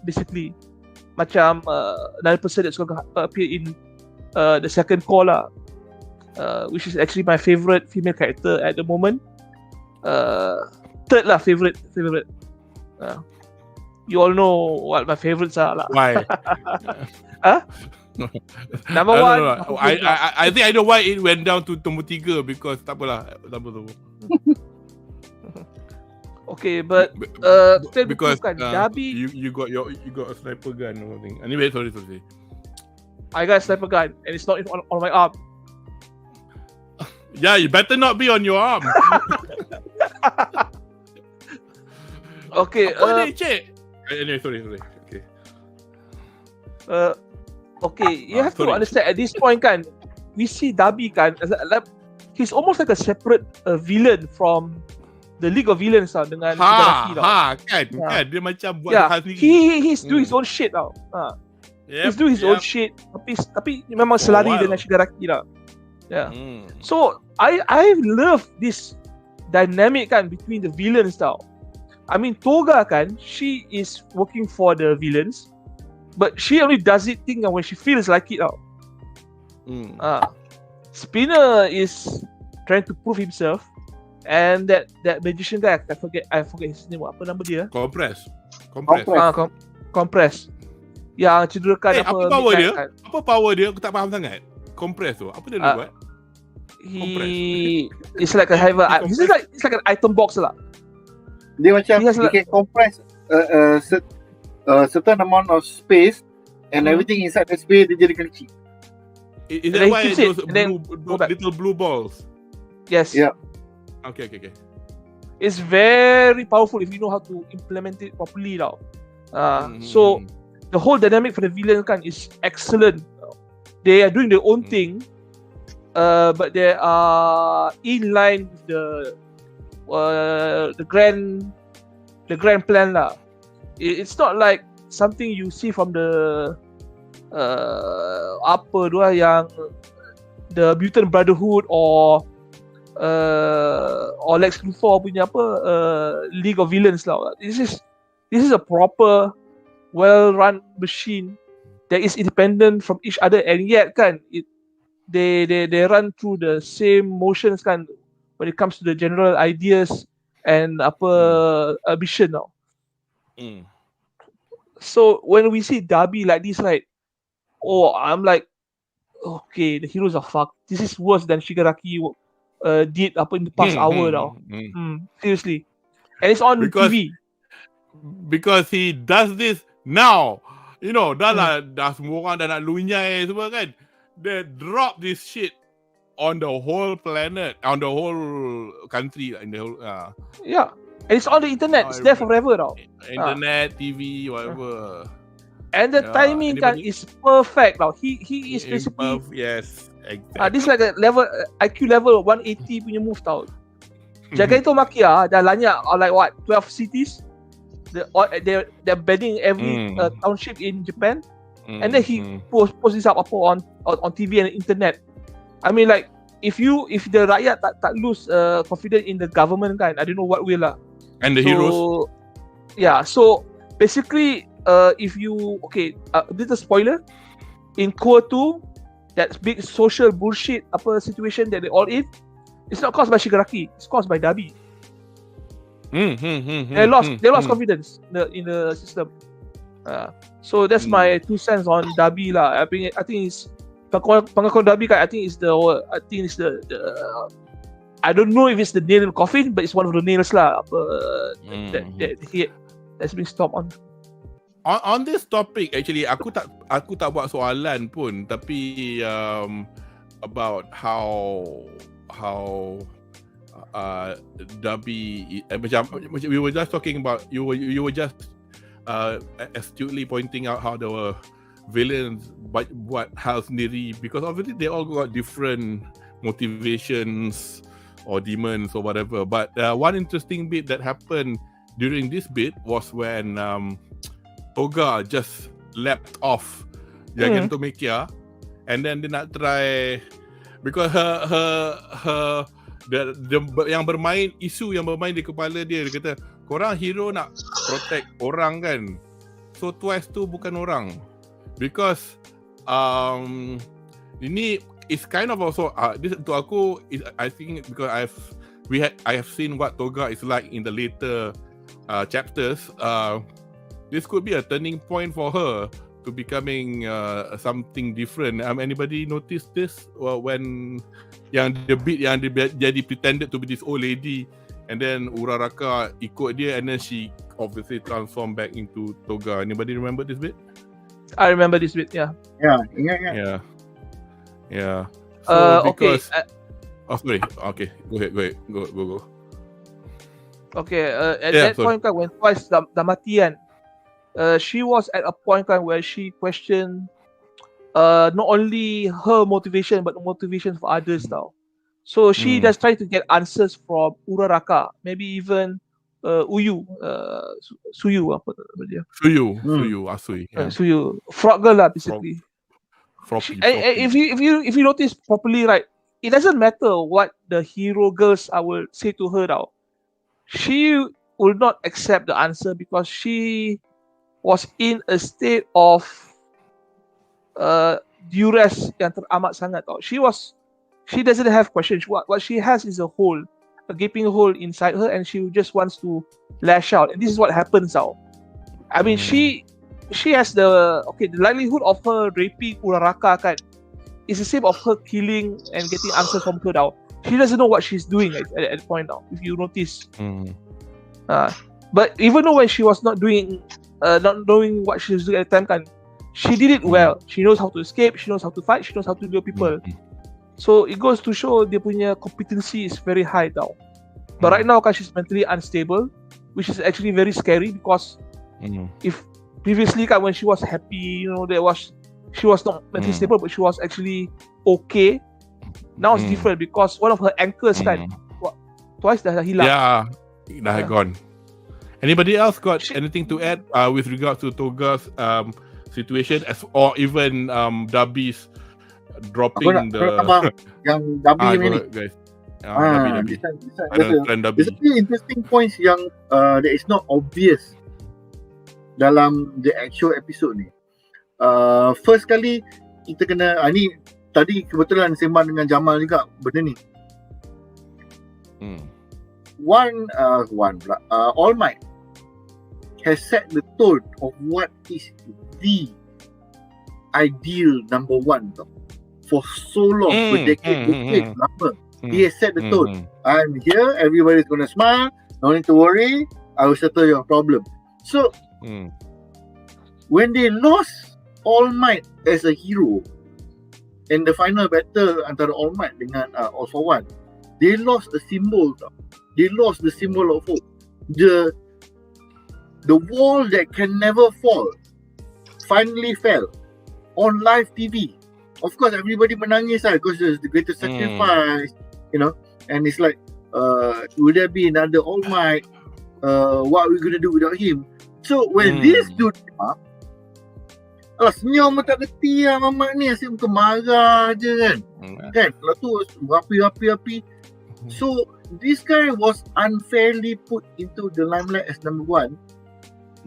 Basically, macam another person that's going to appear in the second Cour lah, which is actually my favorite female character at the moment. Third lah, favorite. You all know what my favorites are lah. Why? Huh? Number one. I think I know why it went down to nombor 3 because tak apalah, number tu. Okay, but because Dabi, you got a sniper gun or something. Anyway, sorry. I got a sniper gun and it's not on my arm. Yeah, you better not be on your arm. Okay. Apa dia, Cik? Anyway, sorry. Okay. Okay, you have to understand at this point kan, we see Dabi kan, he's almost like a separate villain from the League of Villains tau, dengan Shigaraki tau. Kan dia macam buat hal sendiri. He's doing his own shit tau. He's doing his own shit, tapi memang selari dengan Shigaraki lah. Yeah. So I love this dynamic kan between the villains tau. I mean, Toga kan, she is working for the villains, but she only does it thing when she feels like it tau. Spinner is trying to prove himself, and that magician guy, I forget his name. Apa nama dia? Compress. Compress. Yang cederakan apa power dia? Kan? Apa power dia? Aku tak faham sangat. Compress tu. Apa dia buat? It's like a it's like an item box lah. Dia macam he can compress certain amount of space and everything inside the space dia jadi kecil. Is that why those little blue balls? Yes. Yeah. Okay. It's very powerful if you know how to implement it properly now. So the whole dynamic for the villain kan is excellent. They are doing their own thing, but they are in line with the grand plan lah. It's not like something you see from the yang the Mutant Brotherhood or Lex Luthor punya League of Villains lah. This is a proper well-run machine that is independent from each other, and yet kan they run through the same motions kan when it comes to the general ideas and mission now. So when we see Dabi like this, right? I'm like, okay, the heroes are fucked. This is worse than Shigaraki did in the past hour now. Seriously, and it's on TV. Because he does this now. You know, dah semua orang dah nak lunyai semua kan. They drop this shit on the whole planet, on the whole country, in the whole. Yeah, and it's on the internet. It's there forever now. Internet, TV, whatever. And the timing is perfect now. He is basically yes, exactly. This is like a level IQ level 180 punya move tau. Gigantomachia dah lanyak like what 12 cities. They're banning every township in Japan, and then he post this up on TV and internet. I mean, like if the rakyat tak lose confidence in the government kan, I don't know what will lah. And the heroes. Yeah, so basically, if you little spoiler, in Cour 2, that big social bullshit situation that they all in, it's not caused by Shigaraki, it's caused by Dabi. They lost confidence in the system. So that's my 2 cents on Dabi lah. I think it's Pengakuan Dabi kan. I think it's the I don't know if it's the nail in the coffin, but it's one of the nails lah. That's been stopped on. On this topic, actually, aku tak buat soalan pun, tapi about how Dabi macam we were just talking about, you were just astutely pointing out how the villains buat hal sendiri, because obviously they all got different motivations or demons or whatever. But one interesting bit that happened during this bit was when Toga just left off Gigantomachia, and then dia nak try because her yang bermain isu yang bermain di kepala dia kata korang hero nak protect orang kan, so twice tu bukan orang because ini is kind of also this untuk aku is, I think because I have seen what Toga is like in the later chapters. This could be a turning point for her to becoming something different. Anybody notice this when yang dia beat yang dia jadi pretended to be this old lady, and then Uraraka ikut dia, and then she obviously transform back into Toga. Anybody remember this bit? I remember this bit. Yeah. Yeah, ingat. Yeah. So because okay. sorry. Okay, go ahead. Go. Okay. At that point kan, when twice dah mati kan, she was at a point kan where she questioned not only her motivation but the motivation for others tau. So she just tried to get answers from Uraraka, maybe even Suyu apa dia? Asui. Yeah. Suyu, frog girl lah basically. Froppy. If you notice properly, right, it doesn't matter what the hero girls I will say to her now. She will not accept the answer because she was in a state of duress yang teramat sangat tau. She doesn't have questions. What she has is a hole, a gaping hole inside her, and she just wants to lash out. And this is what happens now. I mean, she has the likelihood of her raping Uraraka kan is the same of her killing and getting answers from her now. She doesn't know what she's doing at that point now, if you notice. But even though when she was not knowing what she was doing at the time kan, she did it well. She knows how to escape, she knows how to fight, she knows how to deal with people. So it goes to show dia punya competency is very high now. But right now kan, she's mentally unstable, which is actually very scary because if previously kan, when she was happy, she was not mentally stable, but she was actually okay. Now it's different because one of her anchors kan, twice dah hilang. Yeah, dah gone. Anybody else got anything to add with regards to Toga's situation, or even Dabi's dropping yang Dabi ni guys. Dabi. There's a few interesting points yang that is not obvious dalam the actual episode ni. First kali kita kena ni tadi kebetulan sembang dengan Jamal juga benda ni. All Might has set the tone of what is the ideal number one for so long, for decades lama. He has set the tone. I'm here, everybody's gonna smile, no need to worry, I will settle your problem. So when they lost All Might as a hero in the final battle antara All Might dengan All for One, they lost a symbol. They lost the symbol of hope. The wall that can never fall finally fell on live TV. Of course, everybody menangis because there's the greatest sacrifice, and it's like, will there be another All Might? What are we gonna do without him? So when this dude came up, senyum tak kerti lah mamak ni, asyik muka marah je kan. Kan, lepas tu rapi. So this guy was unfairly put into the limelight as number one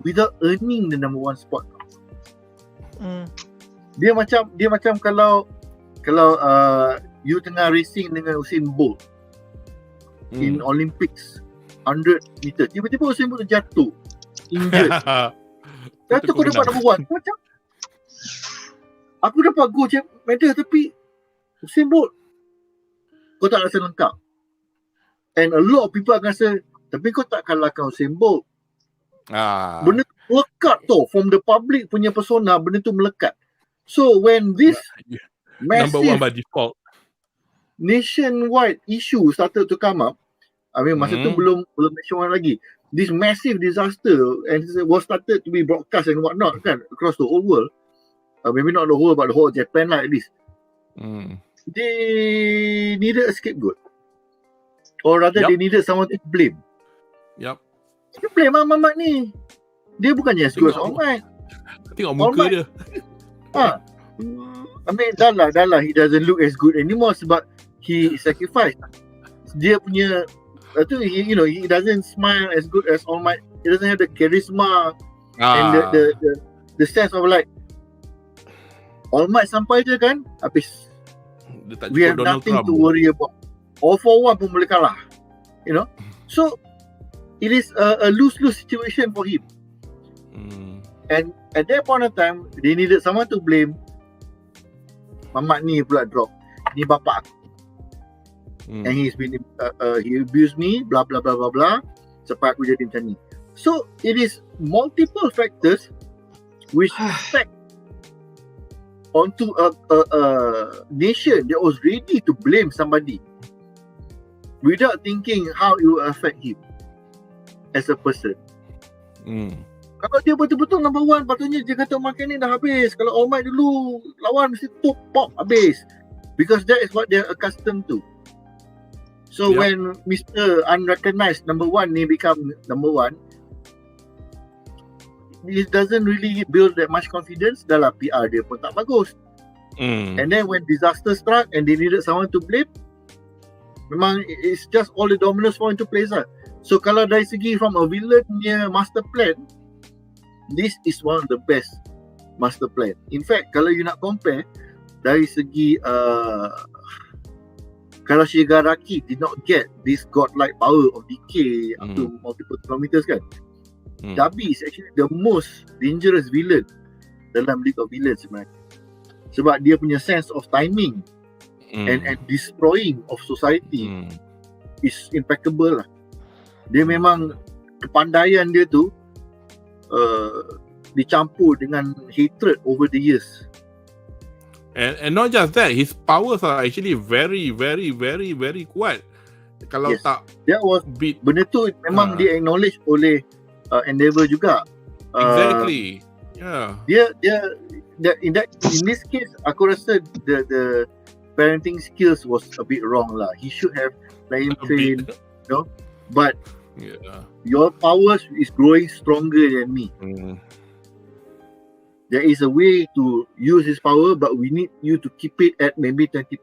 without earning the number one spot. Dia macam kalau you tengah racing dengan Usain Bolt in Olympics 100 meter, tiba-tiba Usain Bolt jatuh injured. Lepas tu kau dapat number one. Macam aku dapat gold medal tapi Usain Bolt kau tak rasa lengkap. And a lot of people akan rasa, tapi kau tak kalahkan Usain Bolt. Benda tu melekat tu, from the public punya persona, benda tu melekat. So when this massive number one by default nationwide issue started to come up, I mean masa tu belum nationwide lagi, this massive disaster and was started to be broadcast and whatnot kan across the whole world, maybe not the whole but the whole Japan lah at least. They needed a scapegoat, or rather they needed someone to blame. You blame Mamat ni. Dia bukannya as good as All Might. Tengok muka dia. I mean, dah lah he doesn't look as good anymore sebab he sacrificed. Dia punya he doesn't smile as good as All Might. He doesn't have the charisma and the sense of like All Might sampai je kan habis. We have Donald nothing Trump to worry about. All for one pun boleh kalah. So it is a lose-lose situation for him. And at that point of time, they needed someone to blame. Mamat ni pula drop. Ni bapak aku. And he's been he abused me, blah blah blah blah blah. Sampai aku jadi macam ni. So it is multiple factors which affect onto a nation that was ready to blame somebody without thinking how it will affect him as a person. Kalau dia betul-betul number one, patutnya Gigantomachia ni dah habis. Kalau All Might dulu lawan mesti pop habis, because that is what they're accustomed to. So when Mr. Unrecognized number one ni become number one, it doesn't really build that much confidence. Dah lah PR dia pun tak bagus. And then when disaster struck and they needed someone to blame, memang it's just all the dominoes fall into place lah. So kalau dari segi from a villain punya master plan, this is one of the best master plan. In fact, kalau you nak compare dari segi kalau Shigaraki did not get this godlike power of decay up to multiple kilometers kan, Dabi is actually the most dangerous villain dalam League of Villains sebenarnya. Sebab dia punya sense of timing and destroying of society is impeccable lah. Dia memang kepandaian dia tu dicampur dengan hatred over the years. And not just that, his powers are actually very, very, very, very kuat. Kalau tak that was benda tu memang dia acknowledge oleh Endeavour juga. Exactly. Dia in this case aku rasa the parenting skills was a bit wrong lah. He should have trained, but your powers is growing stronger than me. There is a way to use his power, but we need you to keep it at maybe 20%.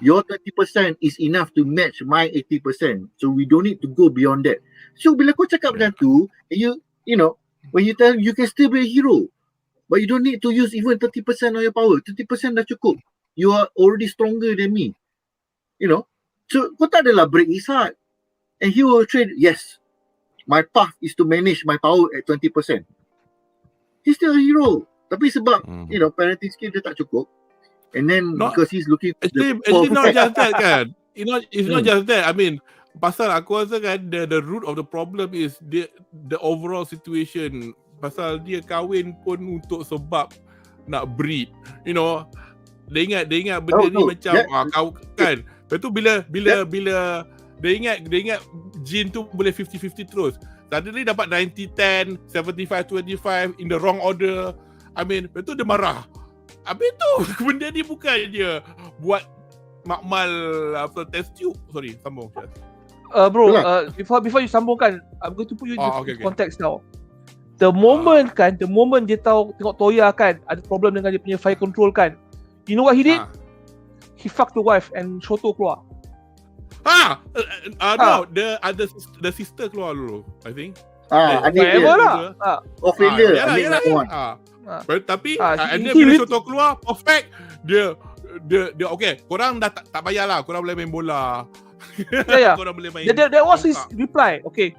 Your 20% is enough to match my 80%. So we don't need to go beyond that. So bila kau cakap macam tu, you know, when you tell you can still be a hero, but you don't need to use even 30% of your power. 30% dah cukup. You are already stronger than me. You know, so kau tak adalah break his heart. And he will train, yes, my path is to manage my power at 20%. He's still a hero. Tapi sebab, you know, parenting skill dia tak cukup. And then because he's looking actually not just that kan. It's not just that. I mean, pasal aku rasa kan the root of the problem is the overall situation. Pasal dia kahwin pun untuk sebab nak breed. You know, dia ingat benda ni macam kau kan. Lepas tu bila dia ingat gene tu boleh 50-50 terus. Suddenly dapat 90-10, 75-25 in the wrong order. I mean, lepas tu dia marah. Habis tu benda ni bukan dia buat makmal apa test tube. Sorry, sambung. Before you sambungkan, I'm going to put you in context now. The moment dia tahu tengok Toya kan ada problem dengan dia punya fire control kan. You know what he did? He fucked the wife and Shoto keluar. No, the sister keluar dulu, I think. Adik dia lah. Failure. Tapi and then bila Shoto keluar, perfect. Dia okay, korang dah tak payahlah, korang boleh main bola. Korang boleh main. That was his reply. Okay,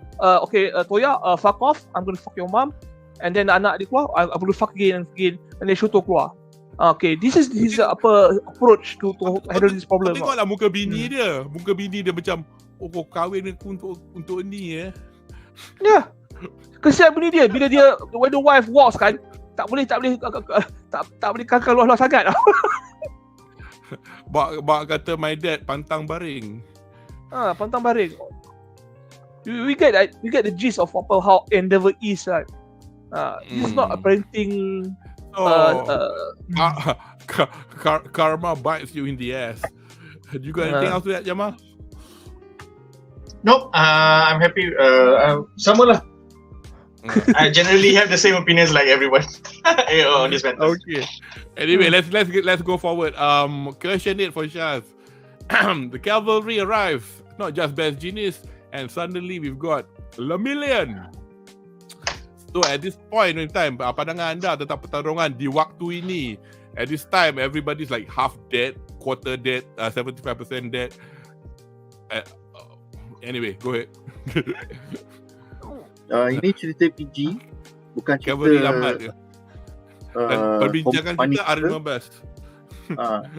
Toya, fuck off. I'm going to fuck your mom. And then anak dia keluar, I'm going to fuck again and again. And then Shoto keluar. Okay, this is his approach to handle this problem. Tengoklah muka bini dia. Muka bini dia macam kau kahwin aku untuk ni Ya. Kesian bini dia bila dia when the wife walks kan, tak boleh kakak luar sangat. Bak kata my dad pantang baring. Pantang baring. We get the gist of how Endeavour is right. This is not a parenting. Karma bites you in the ass. You got anything else to that, Jamal? Nope. I'm happy. Sama lah. I generally have the same opinions like everyone on this matter. Okay. Anyway, let's go forward. Question 8 for Shaz. The cavalry arrives, not just best Jeanist, and suddenly we've got Lemillion. So at this point in time, pandangan anda tentang pertarungan di waktu ini. At this time, everybody's like half dead, quarter dead, 75% dead. Anyway, go ahead. Ini cerita PG, bukan cerita Cavalry lambat ke? Dan perbincangan kita Punisher. R15.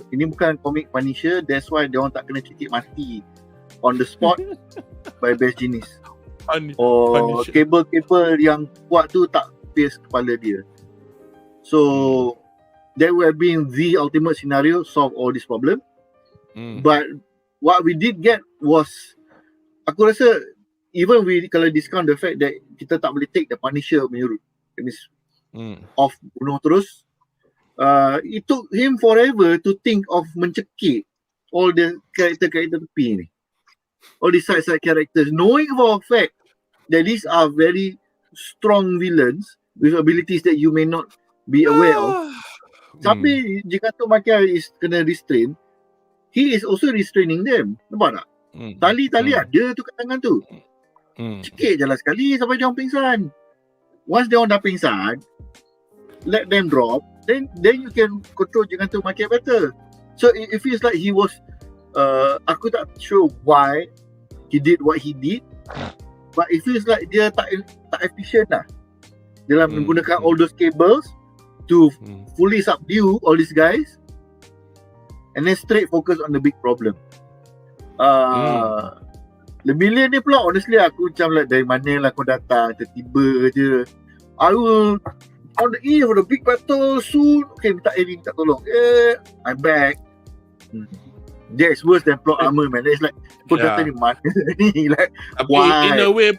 Ini bukan komik Punisher, that's why dia orang tak kena titik mati on the spot by best Jeanist. Punisher. Kabel-kabel yang kuat tu tak pierce kepala dia. So that would have been the ultimate scenario, solve all this problem. But what we did get was, aku rasa even we kalau discount the fact that kita tak boleh take the Punisher punya route, that means off bunuh terus, it took him forever to think of mencekik all the character tepi ni, all the side characters, knowing for a fact that these are very strong villains with abilities that you may not be aware of. Tapi Gigantomachia is kena restrain, he is also restraining them. Nampak tak? Tali-tali ada tu kat tangan tu. Sikit je lah sekali sampai dia orang pingsan. Once dia orang dah pingsan, let them drop, then you can control Gigantomachia better. So it feels like he was aku tak sure why he did what he did, but it feels like dia tak efficient lah dalam menggunakan all those cables to fully subdue all these guys and then straight focus on the big problem. Lemillion ni pula honestly aku macam like dari mana lah kau datang tiba-tiba je. I will on the eve of the big battle soon. Okay, minta tolong. I'm back. That's worse than plot armor, man. It's like kau datang di mana ni, like why? In a way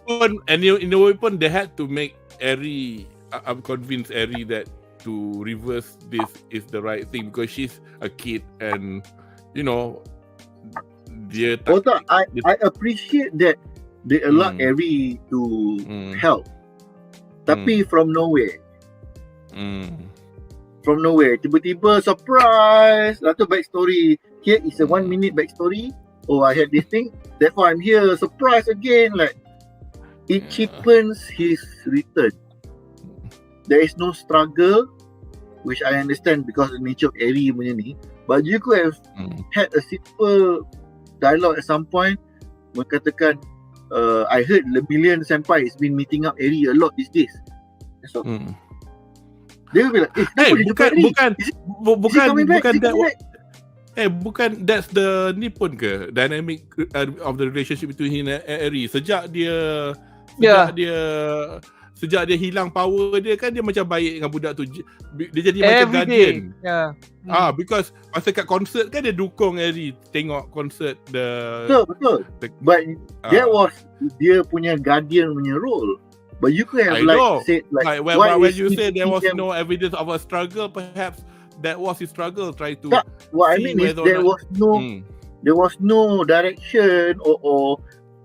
pun they had to make Eri, I'm convinced Eri that to reverse this is the right thing because she's a kid and you know dia tak, I appreciate that they allowed Eri to help. Tapi from nowhere. From nowhere, tiba-tiba surprise. Lalu backstory. Here is a 1 minute backstory. Oh, I had this thing. Therefore, I'm here. Surprise again. Like it cheapens his return. There is no struggle, which I understand because of the nature of Eri punya ni. But you could have had a simple dialogue at some point mengatakan I heard Lemillion senpai has been meeting up Eri a lot these days. So dia will be like, bukan that's the ni pun ke dynamic of the relationship between him and Eri sejak dia hilang power dia kan dia macam baik dengan budak tu, dia jadi macam guardian. Because masa kat konsert kan dia dukung Eri tengok konsert betul. But that was dia punya guardian punya role. But you could have said like when you say there was no evidence of a struggle, perhaps that was his struggle try to what I mean is there was no direction or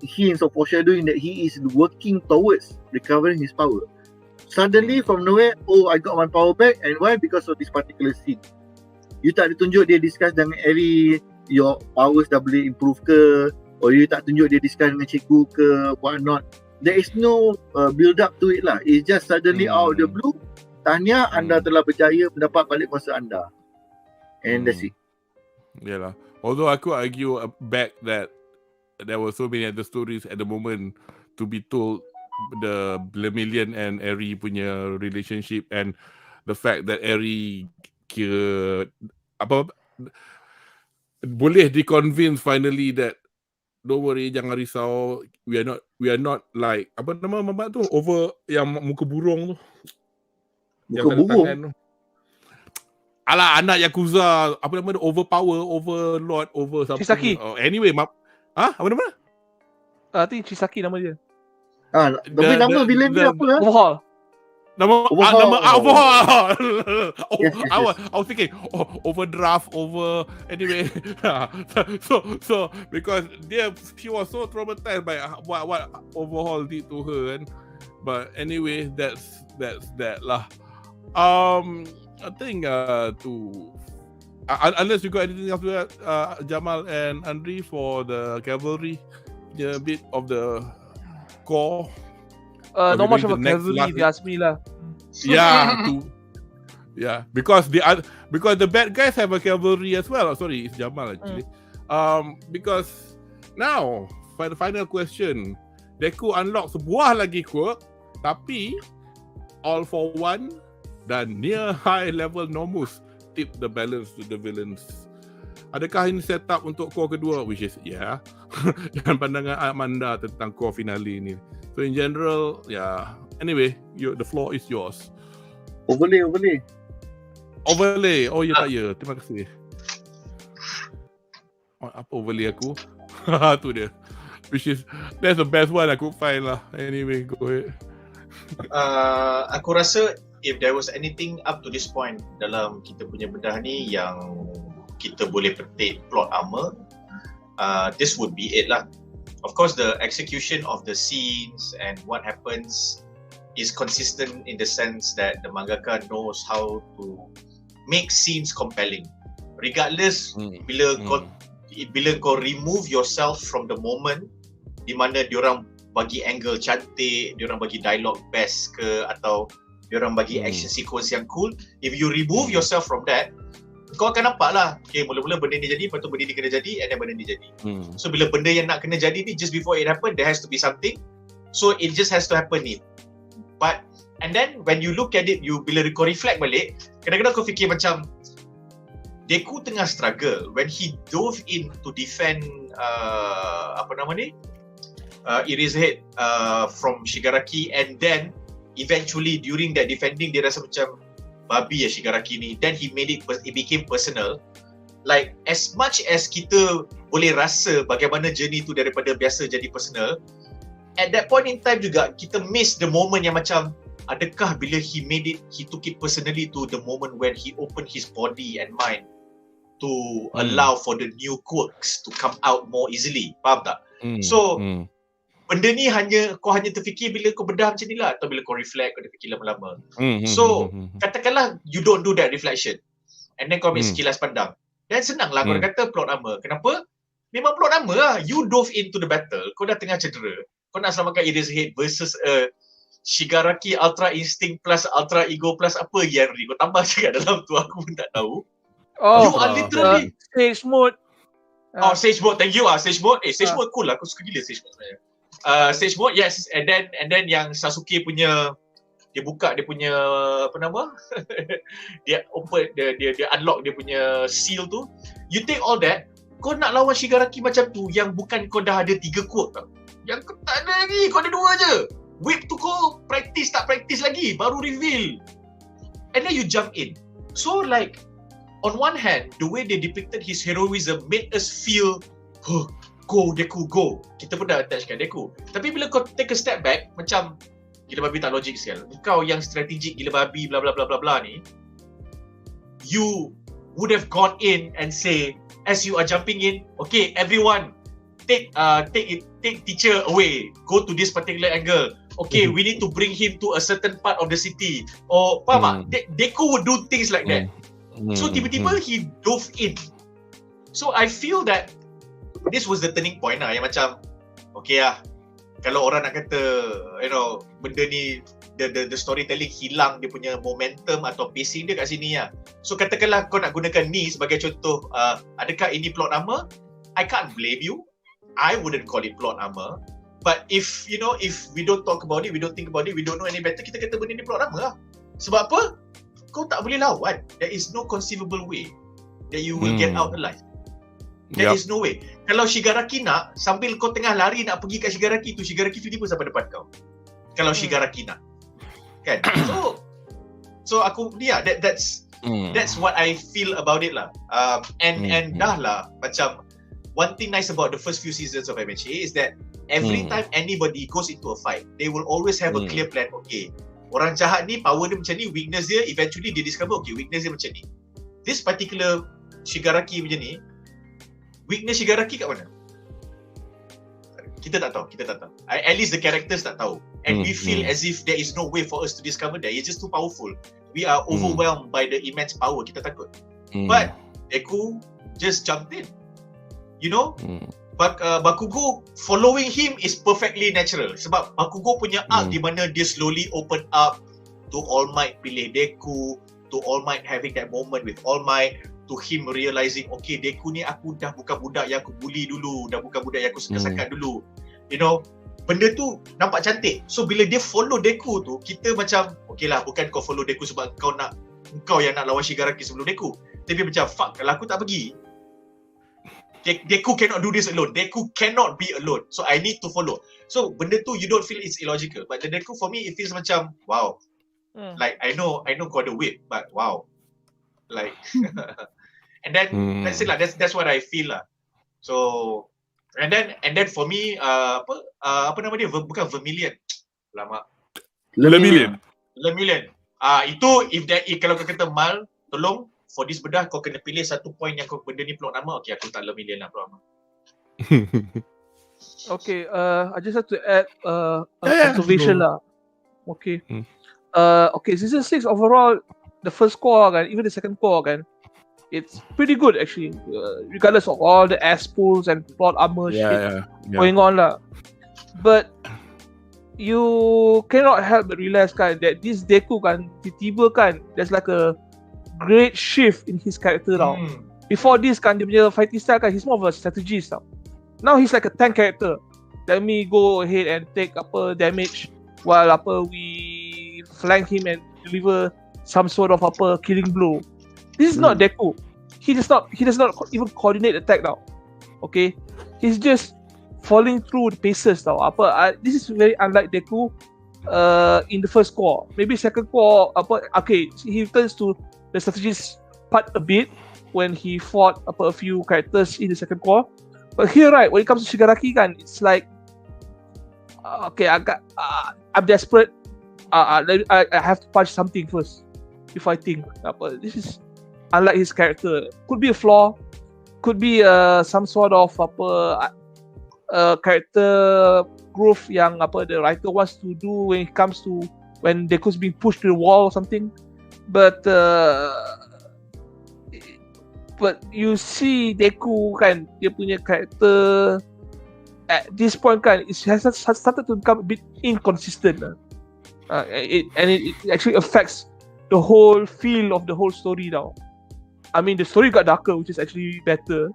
hints of foreshadowing that he is working towards recovering his power. Suddenly from nowhere, I got my power back, and why? Because of this particular scene. You tak ditunjuk dia discuss dengan Eri your powers dah boleh improve ke, or you tak tunjuk dia discuss dengan cikgu ke, what not. There is no build up to it lah. It's just suddenly out of the blue, tahniah, anda telah berjaya mendapat balik kuasa anda. And that's it. Yalah. Although I could argue back that there were so many other stories at the moment to be told, the Lemillion and Eri punya relationship and the fact that Eri kira boleh di-convince finally that don't worry, jangan risau, we are not like apa nama mamak tu over yang muka burung tu, muka burung tu. Alah, anak Yakuza apa nama tu, overpower, overlord, over something. Chisaki. Anyway, apa nama? I think Chisaki nama dia. Tapi nama villain dia apa lah? Overhaul. Nama Overhaul. Yes. I was thinking overdraft, anyway. so because she was so traumatized by what Overhaul did to her, and But anyway, that's that lah. I think unless you got anything else to add, Jamal and Andri, for the cavalry, a bit of the core. Not much of a cavalry, if you ask me lah. Yeah, because the bad guys have a cavalry as well. Sorry, it's Jamal actually. Because now, for the final question, Deku unlock sebuah lagi quirk, tapi all for one dan near high level Nomus tip the balance to the villains. Adakah ini set up untuk core kedua, which is dan pandangan Amanda tentang core finale ini. So in general, anyway, the floor is yours. Overlay. Oh ya tak ya. Terima kasih. Apa overlay aku? Tu dia. Which is, that's the best one I could find lah. Anyway, go ahead. Aku rasa if there was anything up to this point dalam kita punya bedah ni yang kita boleh petik plot armor, this would be it lah. Of course, the execution of the scenes and what happens is consistent in the sense that the mangaka knows how to make scenes compelling. Regardless, bila kau remove yourself from the moment di mana diorang bagi angle cantik, diorang bagi dialogue best ke, atau diorang bagi action sequence yang cool, if you remove yourself from that, kau akan nampak lah, okay, mula-mula benda ni jadi, lepas tu benda ni kena jadi, and then benda ni jadi. So bila benda yang nak kena jadi ni, just before it happen, there has to be something, so it just has to happen ni. But, and then when you look at it, bila kau reflect balik, kadang-kadang kau fikir macam Deku tengah struggle when he dove in to defend Eraserhead from Shigaraki, and then eventually during that defending dia rasa macam babi ya Shigaraki ni, then it became personal. Like as much as kita boleh rasa bagaimana journey tu daripada biasa jadi personal, at that point in time juga kita miss the moment yang macam adakah bila he took it personally to the moment when he opened his body and mind to allow for the new quirks to come out more easily. Faham tak? Benda ni kau hanya terfikir bila kau bedah macam ni lah, atau bila kau reflect, kau terfikir lama-lama. So, katakanlah you don't do that reflection, and then kau ambil sekilas pandang, then senang lah kau kata plot armor. Kenapa? Memang plot armor lah. You dove into the battle, kau dah tengah cedera, kau nak selamatkan Eraserhead versus Shigaraki Ultra Instinct plus Ultra Ego plus apa yang kau tambah cakap dalam tu, aku pun tak tahu. You are literally Stage mode. Stage mode, thank you Stage mode. Stage mode cool lah, aku suka gila Stage mode sebenarnya. Stage mode, yes, and then yang Sasuke punya, dia buka dia punya dia unlock dia punya seal tu. You take all that, kau nak lawan Shigaraki macam tu yang bukan kau dah ada 3 quote tau. Yang kau tak ada lagi, kau ada 2 je. Whip tu kau tak practice lagi, baru reveal. And then you jump in. So like, on one hand, the way they depicted his heroism made us feel, go Deku, go. Kita pun dah attach kat Deku. Tapi bila kau take a step back, macam gila babi tak logik sekali. Kau yang strategik gila babi bla bla bla bla bla ni, you would have gone in and say, as you are jumping in, okay, everyone take teacher away, go to this particular angle. Okay, we need to bring him to a certain part of the city. Or faham tak? Deku would do things like that. So tiba-tiba he dove in. So I feel that this was the turning point lah, yang macam okay lah, kalau orang nak kata benda ni the storytelling hilang dia punya momentum atau pacing dia kat sini lah. So katakanlah kau nak gunakan ni sebagai contoh, adakah ini plot armor? I can't blame you. I wouldn't call it plot armor. But if we don't talk about it, we don't think about it, we don't know any better, kita kata benda ni plot armor lah. Sebab apa? Kau tak boleh lawan. There is no conceivable way that you will get out alive. There is no way. Kalau Shigaraki nak, sambil kau tengah lari nak pergi kat Shigaraki tu, Shigaraki tiba-tiba sampai depan kau. Kalau Shigaraki nak. Kan? So aku that's what I feel about it lah. And dah lah, macam one thing nice about the first few seasons of MHA is that every time anybody goes into a fight, they will always have a clear plan. Okay, orang jahat ni power dia macam ni, weakness dia eventually dia discover, okay, weakness dia macam ni. This particular Shigaraki macam ni, weakness Shigaraki kat mana? Kita tak tahu. At least the characters tak tahu. And we feel as if there is no way for us to discover that. It's just too powerful. We are overwhelmed by the immense power. Kita takut. But Deku just jumped in. You know? Bakugo following him is perfectly natural. Sebab Bakugo punya arc di mana dia slowly open up to All Might pilih Deku, to All Might having that moment with All Might, to him realizing, okay, Deku ni aku dah bukan budak yang aku bully dulu, dah bukan budak yang aku sekat-sekat dulu. You know, benda tu nampak cantik. So bila dia follow Deku tu, kita macam, okay lah, bukan kau follow Deku sebab kau yang nak lawan Shigaraki sebelum Deku. Tapi macam, fuck, kalau aku tak pergi, Deku cannot do this alone. Deku cannot be alone. So I need to follow. So benda tu you don't feel it's illogical. But the Deku for me, it feels macam, wow. Like I know kau ada weight, but wow. Like and then that's it lah. That's what I feel lah. So and then for me apa nama dia? Bukan Vermilion. Lama. Lemillion. Itu if kalau kau kata Mal, tolong for this bedah kau kena pilih satu point yang kau benda ni plot nama. Okay, aku tak Lemillion lah plot nama. Okay, I just have to add observation lah. Okay. Okay, season 6 overall, the first core kan, even the second core kan, it's pretty good actually, regardless of all the ass pulls and plot armor going on lah. But you cannot help but realize kan that this Deku kan, tiba-tiba kan, there's like a great shift in his character now. Before this kan, dia punya fighting style kan, he's more of a strategist now. Now he's like a tank character. Let me go ahead and take damage while we flank him and deliver some sort of killing blow. This is not Deku. He does not even coordinate attack now. Okay, he's just falling through the paces now. This is very unlike Deku in the first core. Maybe second core okay, he turns to the strategist part a bit when he fought a few characters in the second core. But here, right, when it comes to Shigaraki kan, it's like okay, I'm desperate. I have to punch something first before I think. This is unlike his character. Could be a flaw, could be some sort of character growth yang the writer wants to do when it comes to when Deku's being pushed to the wall or something. But you see Deku kan, dia punya character at this point kan, it has started to become a bit inconsistent. It actually affects the whole feel of the whole story now. I mean, the story got darker, which is actually better.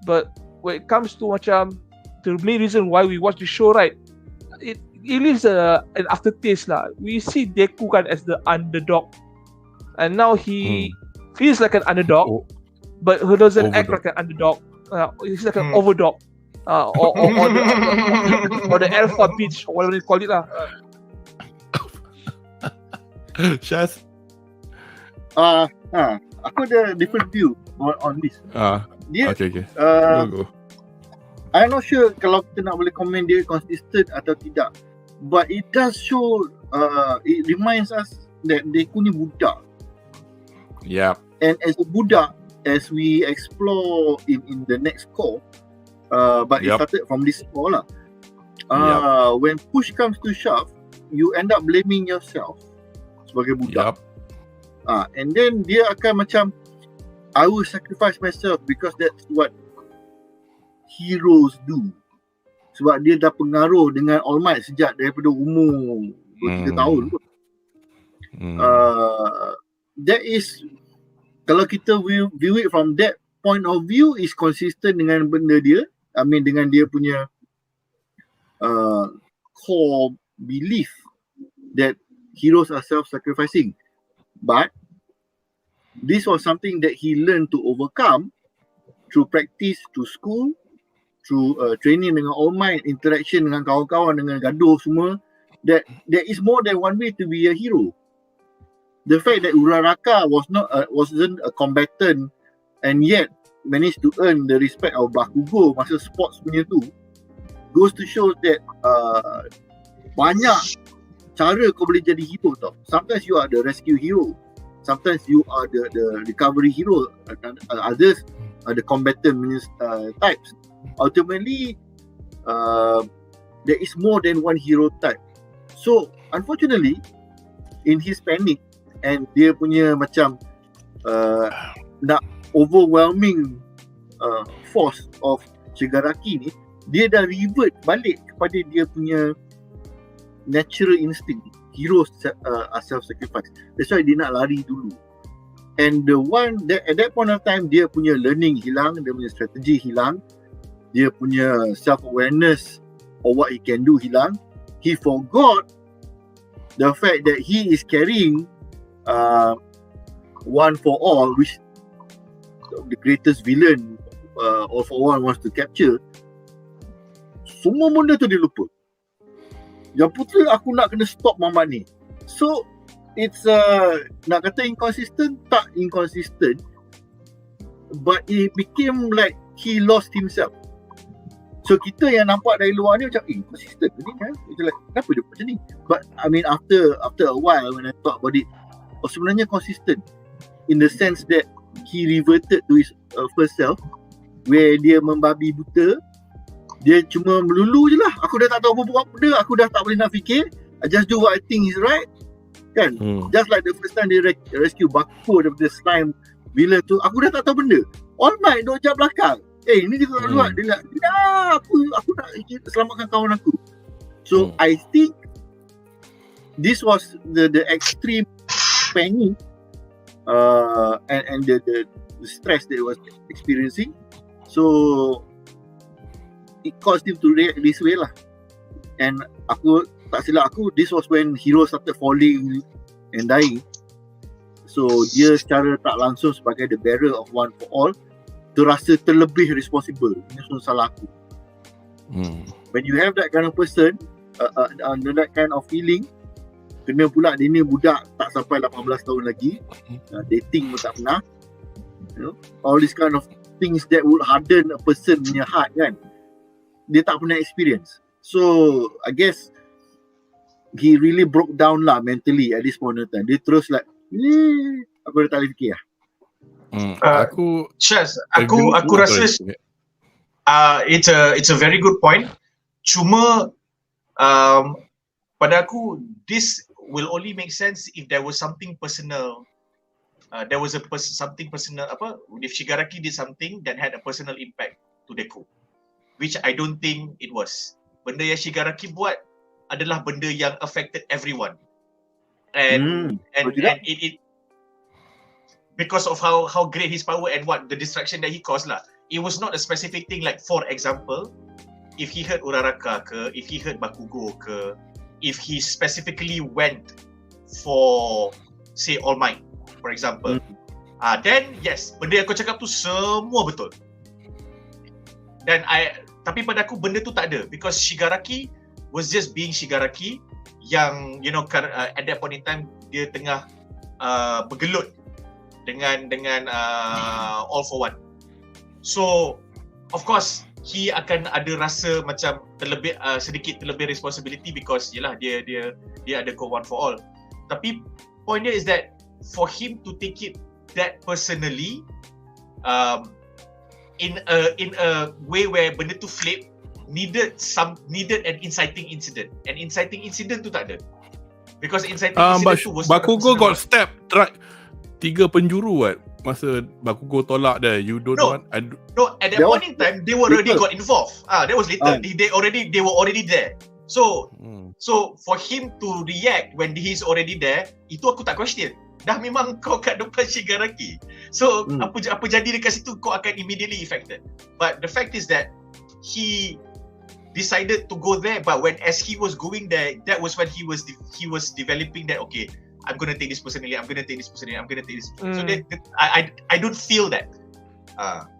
But when it comes to macam the main reason why we watch the show, right, it leaves an aftertaste lah. We see Deku kan as the underdog, and now he feels like an underdog, but he doesn't act like an underdog. He's like an overdog, or the alpha bitch, or whatever they call it lah. Syaz? Aku ada different view on this. Okay. Go. I'm not sure kalau kita nak boleh komen dia consistent atau tidak. But it does show, it reminds us that Deku ni budak. Yep. And as a budak, as we explore in the next core, but it started from this core lah. When push comes to shove, you end up blaming yourself sebagai budak. And then dia akan macam, I will sacrifice myself because that's what heroes do. Sebab dia dah pengaruh dengan All Might sejak daripada umur 3 tahun. That is, kalau kita view it from that point of view, is consistent dengan benda dia. I mean dengan dia punya core belief that heroes are self-sacrificing. But this was something that he learned to overcome through practice, through school, through training dengan All Might, interaction dengan kawan-kawan, dengan gaduh semua. That there is more than one way to be a hero. The fact that Uraraka wasn't a combatant and yet managed to earn the respect of Bakugo masa sports punya tu, goes to show that banyak cara kau boleh jadi hero tau. Sometimes you are the rescue hero, sometimes you are the recovery hero, others are the combatant types. Ultimately, there is more than one hero type. So unfortunately, in his panic and dia punya macam nak overwhelming force of Shigaraki ni, dia dah revert balik kepada dia punya natural instinct. Heroes are self-sacrifice. That's why dia nak lari dulu. And the one that at that point of time, dia punya learning hilang, dia punya strategi hilang, dia punya self-awareness of what he can do hilang. He forgot the fact that he is carrying one for all, which the greatest villain all for one wants to capture. Semua benda tu dia lupa. Yang putera aku nak kena stop Mamat ni. So it's nak kata inconsistent, tak inconsistent, but it became like he lost himself. So kita yang nampak dari luar ni macam inconsistent ni kan, macam like kenapa dia macam ni. But I mean after a while when I thought about it, sebenarnya consistent in the sense that he reverted to his first self, where dia membabi buta. Dia cuma melulu je lah. Aku dah tak tahu apa benda. Aku dah tak boleh nak fikir. I just do what I think is right. Kan? Just like the first time dia rescue Bakugo daripada slime villain tu. Aku dah tak tahu benda. All Might duduk jap belakang. Ni dia kat luar. Dia nak, aku nak selamatkan kawan aku. So, I think this was the extreme panic and the stress that he was experiencing. So, it caused him to react this way lah. And aku tak silap aku, this was when heroes started falling and dying. So dia secara tak langsung sebagai the bearer of one for all, terasa terlebih responsible. Ini semua salah aku. When you have that kind of person, that kind of feeling, kena pula dia ni budak tak sampai 18 tahun lagi, dating pun tak pernah, you know, all these kind of things that would harden a person punya heart kan. Dia tak pernah experience. So I guess he really broke down lah mentally at this point in time. Dia terus like aku dah tak boleh fikir lah. Aku rasa it's a very good point. Cuma pada aku this will only make sense if there was something personal. There was something personal if Shigaraki did something that had a personal impact to Deku, which I don't think it was. Benda yang Shigaraki buat adalah benda yang affected everyone, and it because of how great his power and what the distraction that he caused lah. It was not a specific thing, like for example, if he hurt Uraraka ke, if he hurt Bakugo ke, if he specifically went for say All Might for example, then yes, benda yang kau cakap tu semua betul. Dan tapi pada aku benda tu tak ada, because Shigaraki was just being Shigaraki yang at that point in time dia tengah bergelut dengan All for One. So of course he akan ada rasa macam sedikit terlebih responsibility, because yelah dia ada code One for All. Tapi point dia is that for him to take it that personally, in a way where benda tu flip, needed an inciting incident. An inciting incident tu tak ada, because inciting incident tu was Bakugo got stabbed 3 penjuru masa Bakugo tolak dia. You don't want at that point in time they were already got involved. That was later. They were already there. So for him to react when he's already there, itu aku tak question. Dah memang kau kat depan Shigaraki. So apa jadi dekat situ, kau akan immediately affected. But the fact is that he decided to go there, but as he was going there, that was when he was developing that, okay, I'm going to take this personally, I'm going to take this personally, I'm going to take this. So I don't feel that.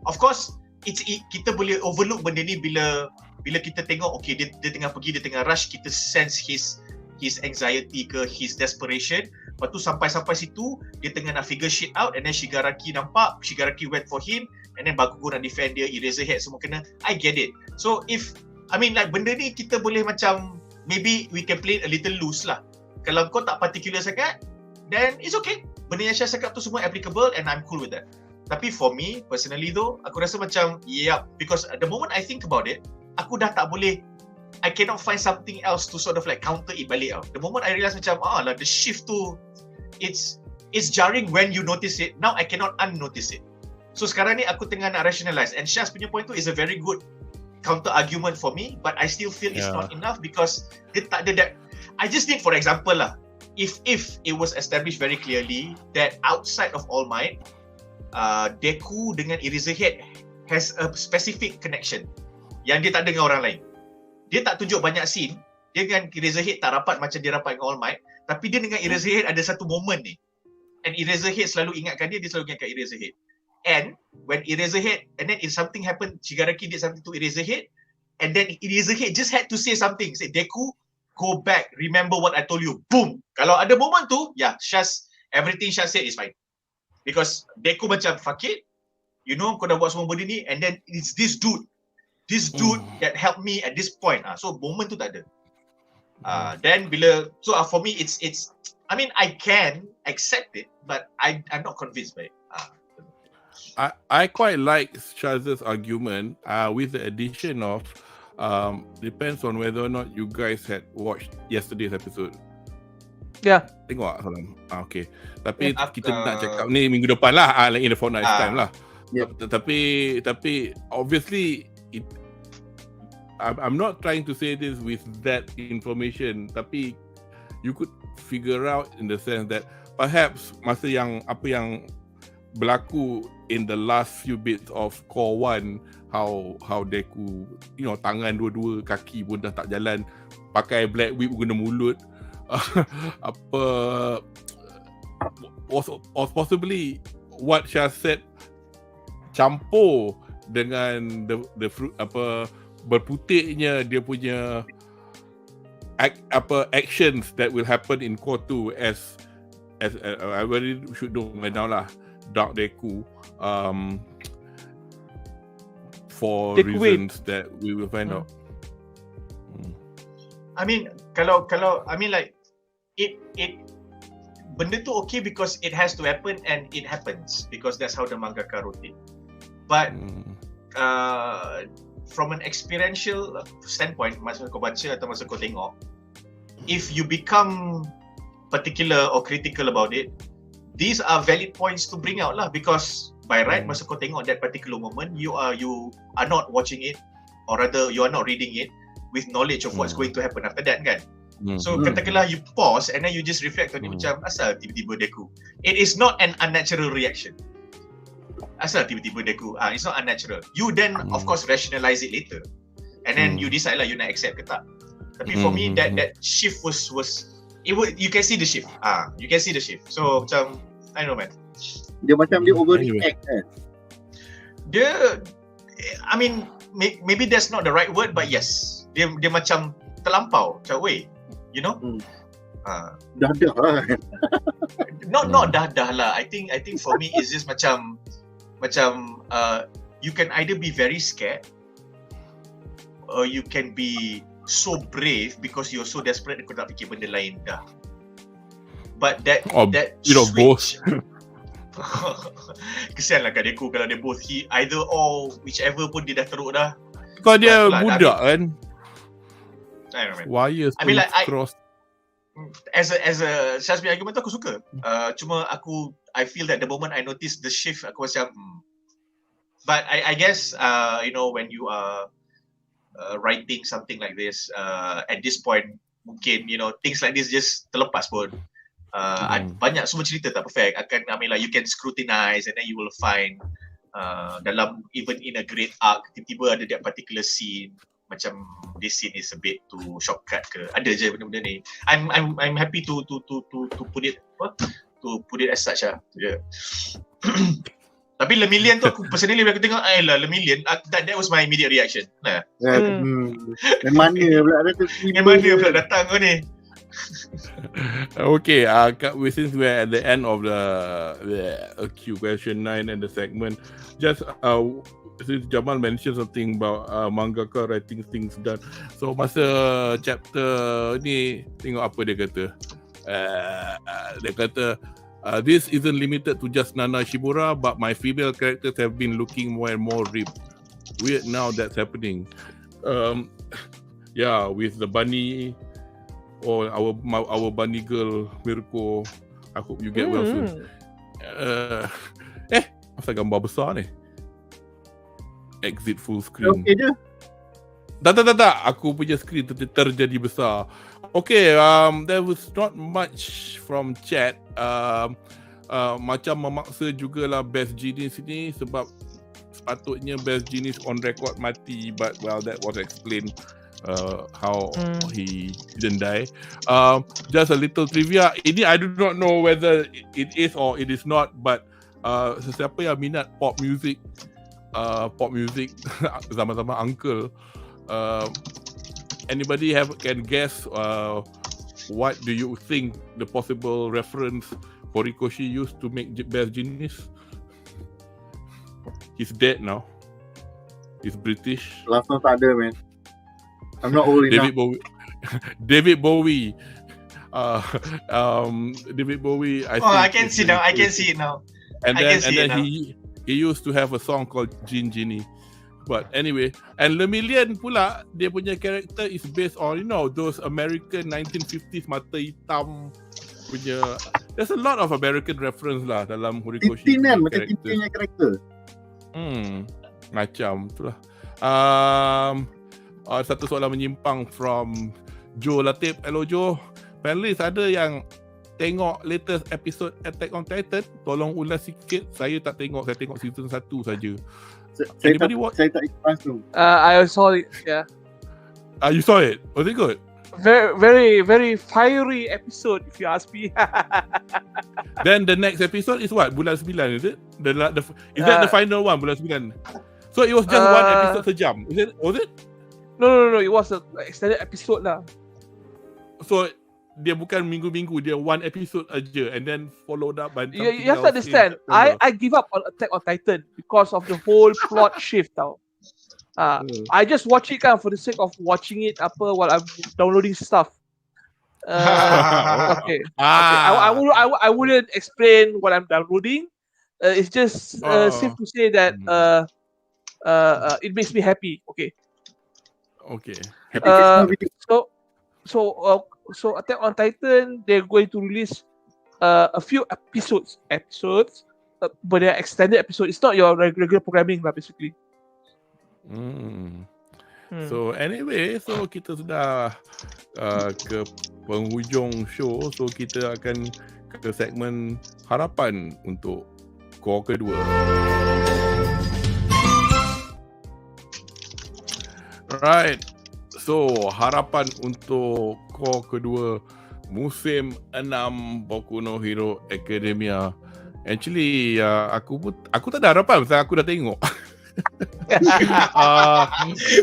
Of course, kita boleh overlook benda ni bila kita tengok, okay, dia tengah pergi, dia tengah rush, kita sense his anxiety ke, his desperation. Lepas tu sampai situ, dia tengah nak figure shit out, and then Shigaraki nampak, Shigaraki went for him, and then Bakugo nak defend dia, Eraserhead semua kena. I get it. So benda ni kita boleh macam, maybe we can play a little loose lah. Kalau kau tak particular sangat, then it's okay. Benda yang Syah cakap tu semua applicable, and I'm cool with that. Tapi for me, personally though, aku rasa macam, because the moment I think about it, aku dah tak boleh, I cannot find something else to sort of like counter it balik. The moment I realise macam lah, the shift tu it's jarring when you notice it. Now I cannot unnotice it. So sekarang ni aku tengah nak rationalize, and Syaz punya point tu is a very good counter argument for me, but I still feel it's not enough because dia tak ada that. I just need, for example lah, if it was established very clearly that outside of All Might, Deku dengan Eraserhead has a specific connection yang dia tak ada dengan orang lain. Dia tak tunjuk banyak scene, dia dengan Eraserhead tak rapat macam dia rapat dengan All Might, tapi dia dengan Eraserhead ada satu moment ni, and Eraserhead selalu ingatkan dia selalu ingatkan Eraserhead. And when Eraserhead, and then if something happened, Shigaraki did something to Eraserhead, and then Eraserhead just had to say something, say, Deku, go back, remember what I told you. Boom. Kalau ada moment tu, Syaz, everything Syaz said is fine. Because Deku macam, fuck it, you know, kau dah buat semua benda ni, and then it's this dude that helped me at this point. So moment tu tak ada. Then bila, so for me, it's I mean, I can accept it, but I'm not convinced by it. I quite like Shaz's argument with the addition of depends on whether or not you guys had watched yesterday's episode. Yeah. Tengok Salam. Okay. Tapi kita nak cakap ni minggu depan lah, like in the fortnight's time lah. Tapi obviously I'm not trying to say this with that information, tapi you could figure out in the sense that perhaps masa yang apa yang berlaku in the last few bits of Core 1, how Deku, you know, tangan dua-dua, kaki pun dah tak jalan, pakai black whip guna mulut, apa was possibly what Syaz said campur dengan the fruit, apa berputiknya dia punya actions that will happen in Core 2 as I really should know by now lah, Dark Deku, for Deku reasons that we will find out. I mean, kalau I mean like it benda tu okay because it has to happen and it happens because that's how the mangaka wrote it. But from an experiential standpoint, masa kau baca atau masa kau tengok, if you become particular or critical about it, these are valid points to bring out lah, because by right masa kau tengok that particular moment, you are not watching it, or rather you are not reading it with knowledge of what's going to happen after that kan. So katakanlah you pause and then you just reflect on it, macam asal tiba-tiba Deku, it is not an unnatural reaction. Asal tiba-tiba Deku, it's not unnatural. You then of course rationalize it later, and then you decide lah you nak accept ke tak. Tapi for me that shift was you can see the shift. You can see the shift. So macam I don't know man. Dia macam dia overreact kan. Dia, I mean maybe that's not the right word, but yes. Dia macam terlampau. Macam weh, you know? Dah lah. Not dah lah. I think for me it's just macam you can either be very scared or you can be so brave because you're so desperate kau tak fikir benda lain dah. But that switch, kesian lah kat Deku kalau dia both, he either or whichever pun dia dah teruk dah. Kau dia budak kan? I don't know man. Wires I mean like cross. As a Syaz punya argument tu aku suka. Cuma I feel that the moment I notice the shift, aku macam but I guess you know, when you are writing something like this at this point, mungkin you know things like this just terlepas pun. Banyak semua cerita tak perfect. I mean like you can scrutinize and then you will find dalam even in a great arc tiba-tiba ada that particular scene macam this scene is a bit too shortcut ke. Ada je benda-benda ni. I'm happy to put it as such lah. Yeah. Tapi Le Million tu aku personally aku tengok Le Million, that was my immediate reaction. Nah. Mana pula datang kau ni? Okay, since we're at the end of the Q question 9 and the segment, just since Jamal mentioned something about mangaka writing things down, so masa chapter ni tengok apa dia kata. Dia kata this isn't limited to just Nana Shimura, but my female characters have been looking more and more ripped. Weird now that's happening. Yeah, with the bunny or our bunny girl Mirko. I hope you get well soon. Masa gambar besar ni. Exit full screen. Okay je. Tak. Aku punya screen terjadi besar. Okay, there was not much from chat. Macam memaksa jugalah Best Jeanist ni sebab sepatutnya Best Jeanist on record mati, but well, that was explained how he didn't die. Just a little trivia. Ini I do not know whether it is or it is not, but sesiapa yang minat pop music zaman-zaman uncle, anybody can guess what do you think the possible reference Horikoshi used to make Best Jeanist? He's dead now. He's British. Last time tak ada, man. I'm not old enough. David Bowie. David Bowie. I can see now. And then he used to have a song called Genie. But anyway, and Lemillion pula, dia punya character is based on, you know, those American 1950s mata hitam punya. There's a lot of American reference lah dalam Horikoshi. Tintin kan, macam Tintin punya karakter. Macam itulah. Satu soalan menyimpang from Joe Latif. Hello Joe. Panelists ada yang tengok latest episode Attack on Titan? Tolong ulas sikit. Saya tak tengok. Saya tengok season 1 saja. Saya tak ikut langsung. I saw it, yeah. You saw it? Was it good? Very, very, very fiery episode, if you ask me. Then the next episode is what? Bulan 9, is it? Is that the final one, bulan 9? So it was just one episode sejam. Was it? No. It was an extended episode lah. So dia bukan minggu-minggu, dia one episode aja and then followed up by something you have to understand. I give up on Attack on Titan because of the whole plot shift tau. I just watch it kan for the sake of watching it while I'm downloading stuff. Okay. I wouldn't explain what I'm downloading. It's just safe to say that it makes me happy. Okay. So Attack on Titan, they're going to release a few episodes, but they're extended episodes. It's not your regular programming lah, basically. So anyway, so kita sudah ke penghujung show. So kita akan ke segmen harapan untuk core kedua. Right. So harapan untuk core kedua musim 6 Boku no Hero Academia. Actually aku tak ada harapan pasal aku dah tengok.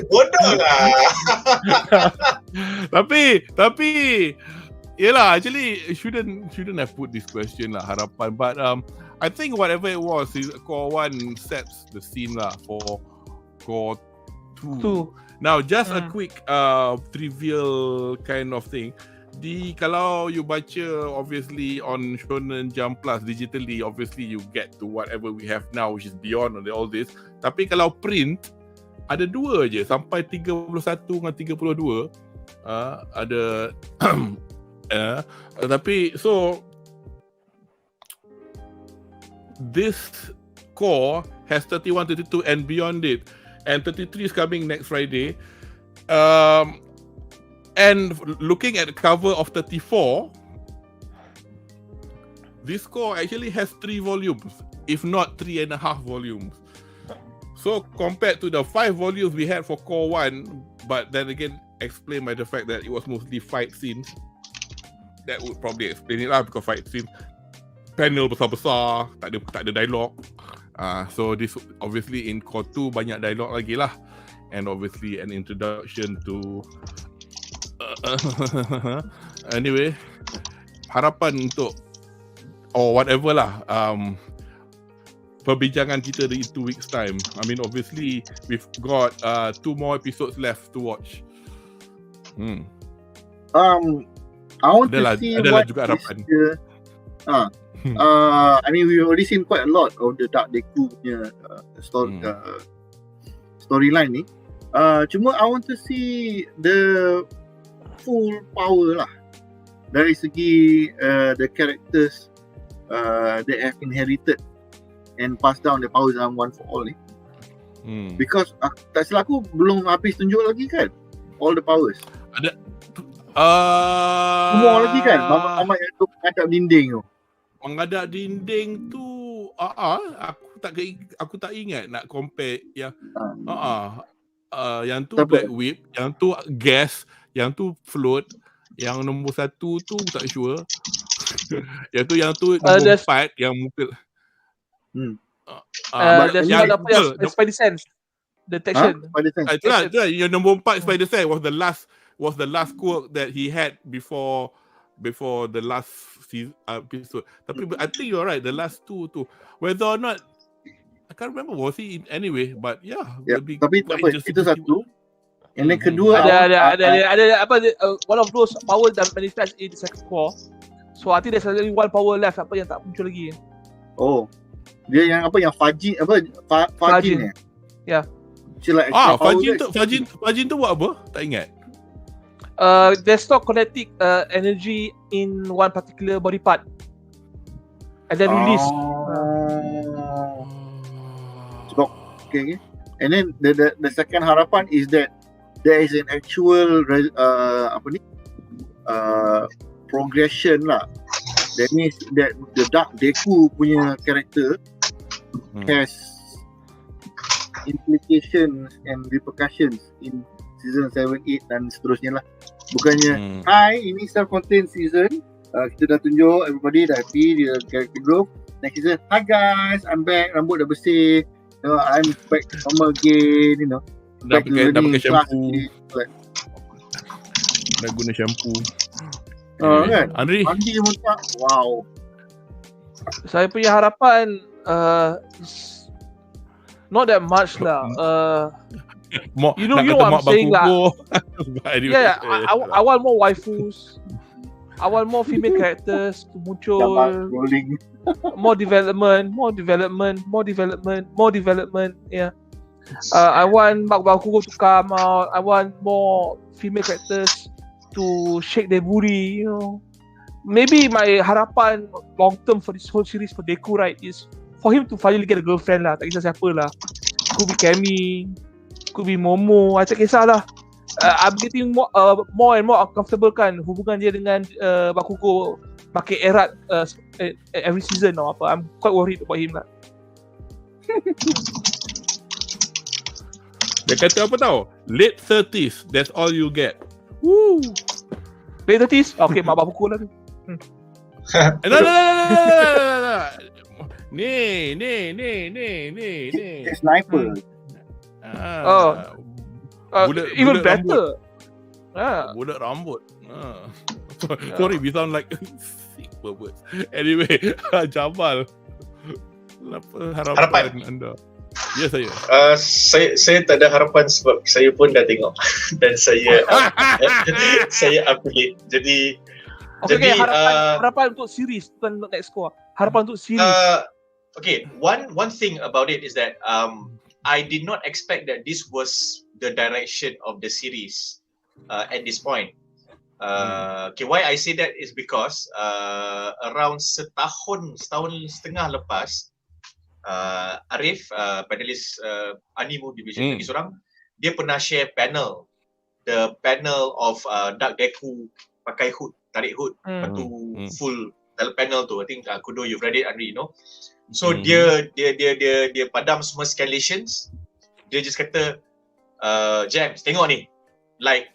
Bodoh lah. Tapi yelah, actually shouldn't have put this question lah, harapan, but I think whatever it was, core 1 sets the scene lah for core 2. Now just a quick trivial kind of thing. Kalau you baca obviously on Shonen Jump Plus digitally, obviously you get to whatever we have now, which is beyond all this. Tapi kalau print ada 2 je sampai 31 dengan 32. Ada tapi so this core has 31, 32 and beyond it, and 33 is coming next Friday. And looking at the cover of 34, this core actually has 3 volumes, if not 3.5 volumes. So compared to the 5 volumes we had for core 1, but then again explained by the fact that it was mostly fight scenes, that would probably explain it lah, because fight scenes, panel besar-besar, tak ada dialog. So this obviously in core 2 banyak dialog lagi lah, and obviously an introduction to anyway, harapan untuk whatever lah perbincangan kita in 2 weeks time. I mean obviously we've got 2 more episodes left to watch. I want to see what juga harapan. I mean we've already seen quite a lot of the Dark Deku punya storyline ni. Cuma I want to see the full power lah dari segi the characters that have inherited and passed down the powers dalam One for All ni. Because tak silap aku belum habis tunjuk lagi kan all the powers. Ada semua lagi kan Mamat yang tu mengadap dinding tu. Mengadap dinding tu aku tak ingat nak compare yang yang tu Black Whip, yang tu Gas, yang tu Float, yang nombor 1 tu tak sure. yang tu nombor 4 yang muka yang apa yang Spider Sense detection. Itulah yang nombor 4 Spider Sense was the last quirk that he had before the last episode. Tapi I think you're right, the last two tu whether or not I can't remember was he in anyway, but tapi apa itu satu. And then kedua ada apa one of those power that manifest in the second core. So I think there's only one power left apa yang tak muncul lagi. Oh. Dia yang apa yang Fajin ni. Ya. Fajin tu buat apa? Tak ingat. They store kinetic energy in one particular body part and then release. Okay. And then the second harapan is that there is an actual progression lah. That means that the Dark Deku punya character has implications and repercussions in season 7, 8 dan seterusnya lah. Bukannya ini self-contained season, kita dah tunjuk everybody dah happy dia character growth. Next season, hi guys, I'm back, rambut dah bersih, I'm back to normal again, dah pakai shampoo, dah guna shampoo. Kan? Andri muntah, wow. Saya punya harapan not that much lah. You know what I'm saying lah. Yeah, I want more waifus. I want more female characters to muncul. More development. Yeah. I want Bakugo to come out. I want more female characters to shake their booty, Maybe my harapan long term for this whole series for Deku, right, is for him to finally get a girlfriend lah. Tak kisah siapa lah. Could be Cammy, could be Momo, tak kisah lah. I'm getting more and more uncomfortable kan hubungan dia dengan Bakugo makin erat every season or apa. I'm quite worried about him lah. Dia kata apa tau? Late 30s, that's all you get. Woo. Late 30s? Okay, mak pukul lah tu. No. Ni. Sniper. Even better. Bulat rambut. Sorry, we sound like sick words. Anyway, Jamal. Apa harapan anda? Ya, saya tak ada harapan sebab saya pun dah tengok dan saya upgrade. Jadi harapan untuk series bukan untuk next score. Harapan untuk series. Okay, one thing about it is that I did not expect that this was the direction of the series at this point. Okay, why I say that is because around setahun setengah lepas Arif, panelis Animo Division lagi seorang, dia pernah share panel, the panel of Dark Deku pakai hood, tarik hood, lepas tu full panel tu. I think Kudo, you've read it, Andri, So dia padam semua scanlations. Dia just kata, James, tengok ni, like,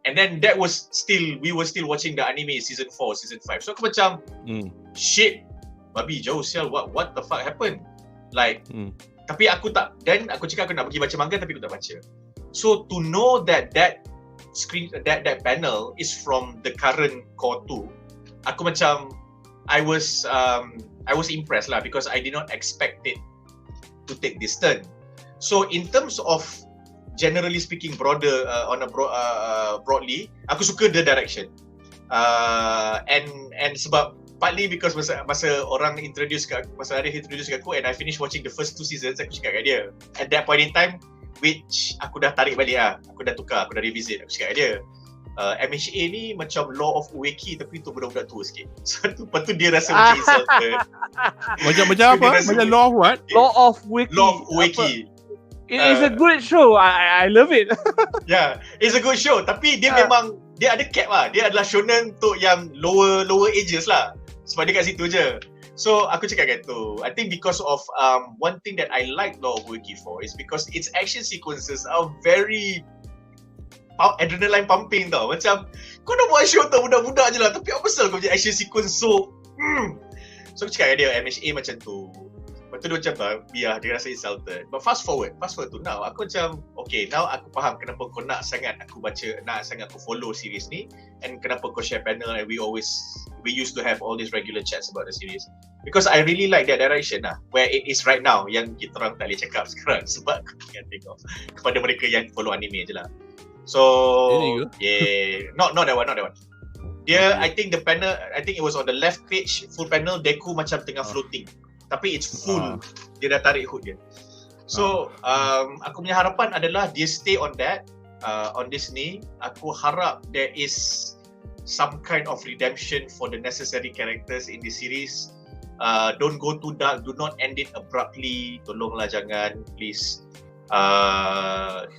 and then we were still watching the anime season 4, season 5. So aku macam, shit, babi jauh sial, what the fuck happened? Like, tapi aku cakap aku nak pergi baca manga tapi aku tak baca. So to know that panel is from the current core 2, aku macam I was impressed lah because I did not expect it to take this turn. So in terms of generally speaking broadly, aku suka the direction. And sebab partly because masa orang introduce kat, masa Arif introduce kat aku and I finished watching the first 2 seasons, aku cakap kat dia, at that point in time which aku dah tarik balik lah. Aku dah tukar, aku dah revisit. Aku cakap dia, MHA ni macam law of Ueki tapi untuk budak-budak tua sikit. So lepas tu dia rasa macam insulted. Macam apa? Macam law of what? Law of Wiki. Law of Ueki. It is a great show. I love it. Yeah, it's a good show. Tapi dia memang dia ada cap lah. Dia adalah shonen untuk yang lower ages lah. Sebab dia kat situ je. So aku cakap kat tu, I think because of one thing that I like Law of Wiki for is because its action sequences are very adrenaline pumping tau. Macam kau nak buat show tau budak-budak je lah, tapi apa pasal kau punya action sequence so So aku cakap kat dia MHA macam tu. Lepas tu dia macam biar dia rasa insulted. But fast forward to now, aku macam okay, now aku faham kenapa kau nak sangat aku baca, nak sangat aku follow series ni, and kenapa kau share panel, and we used to have all these regular chats about the series. Because I really like that direction lah, where it is right now, yang kita orang tak boleh cakap sekarang sebab aku ingat tengok kepada mereka yang follow anime je lah. So yeah, not that one. Dia, I think the panel, I think it was on the left page, full panel, Deku macam tengah floating. Tapi it's full, dia dah tarik hood dia. So, aku punya harapan adalah dia stay on that, on this ni. Aku harap there is some kind of redemption for the necessary characters in this series. Don't go too dark, do not end it abruptly. Tolonglah jangan, please.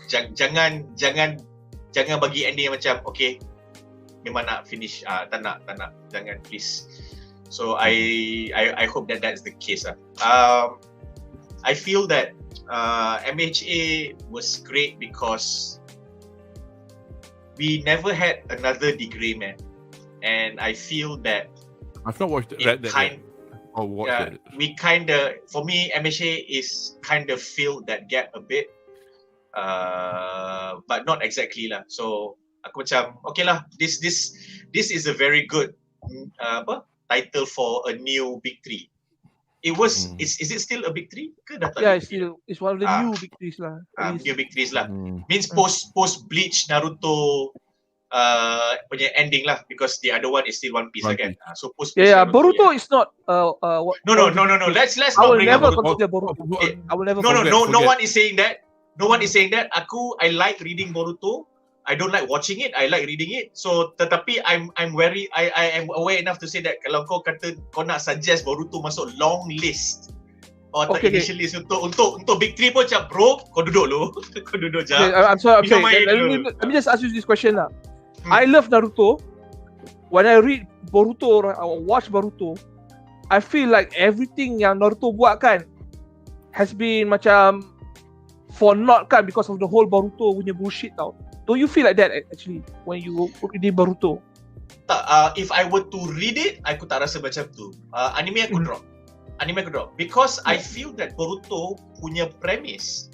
Jangan bagi ending yang macam, okay, memang nak finish, tak nak, jangan, please. So I hope that that's the case. I feel that MHA was great because we never had another degree man, and I feel that I've not watched it. We kinda, for me, MHA is kind of filled that gap a bit, but not exactly lah. So aku macam okay lah. This is a very good title for a new big three. It was is it still a big three? Ke dah tak? Yeah, it's one of the new big threes lah. New big threes lah. Means post Bleach Naruto punya ending lah, because the other one is still One Piece again. So post Bleach yeah, Naruto, Boruto is not No. Let's I not will bring never up consider Boruto. I will never No one is saying that. No one is saying that. I like reading Boruto. I don't like watching it. I like reading it. So tetapi I'm wary. I am aware enough to say that kalau kau kata kau nak suggest Boruto masuk long list or initial list untuk big three pun macam bro, kau duduk lu. Kau duduk je. I'm sorry. Let me just ask you this question lah. I love Naruto. When I read Boruto or watch Boruto, I feel like everything yang Naruto buat kan has been macam for naught kan, because of the whole Boruto punya bullshit tau. Do you feel like that actually when you read Boruto? Tak, if I were to read it, aku tak rasa macam tu. Anime aku drop. Because I feel that Boruto punya premise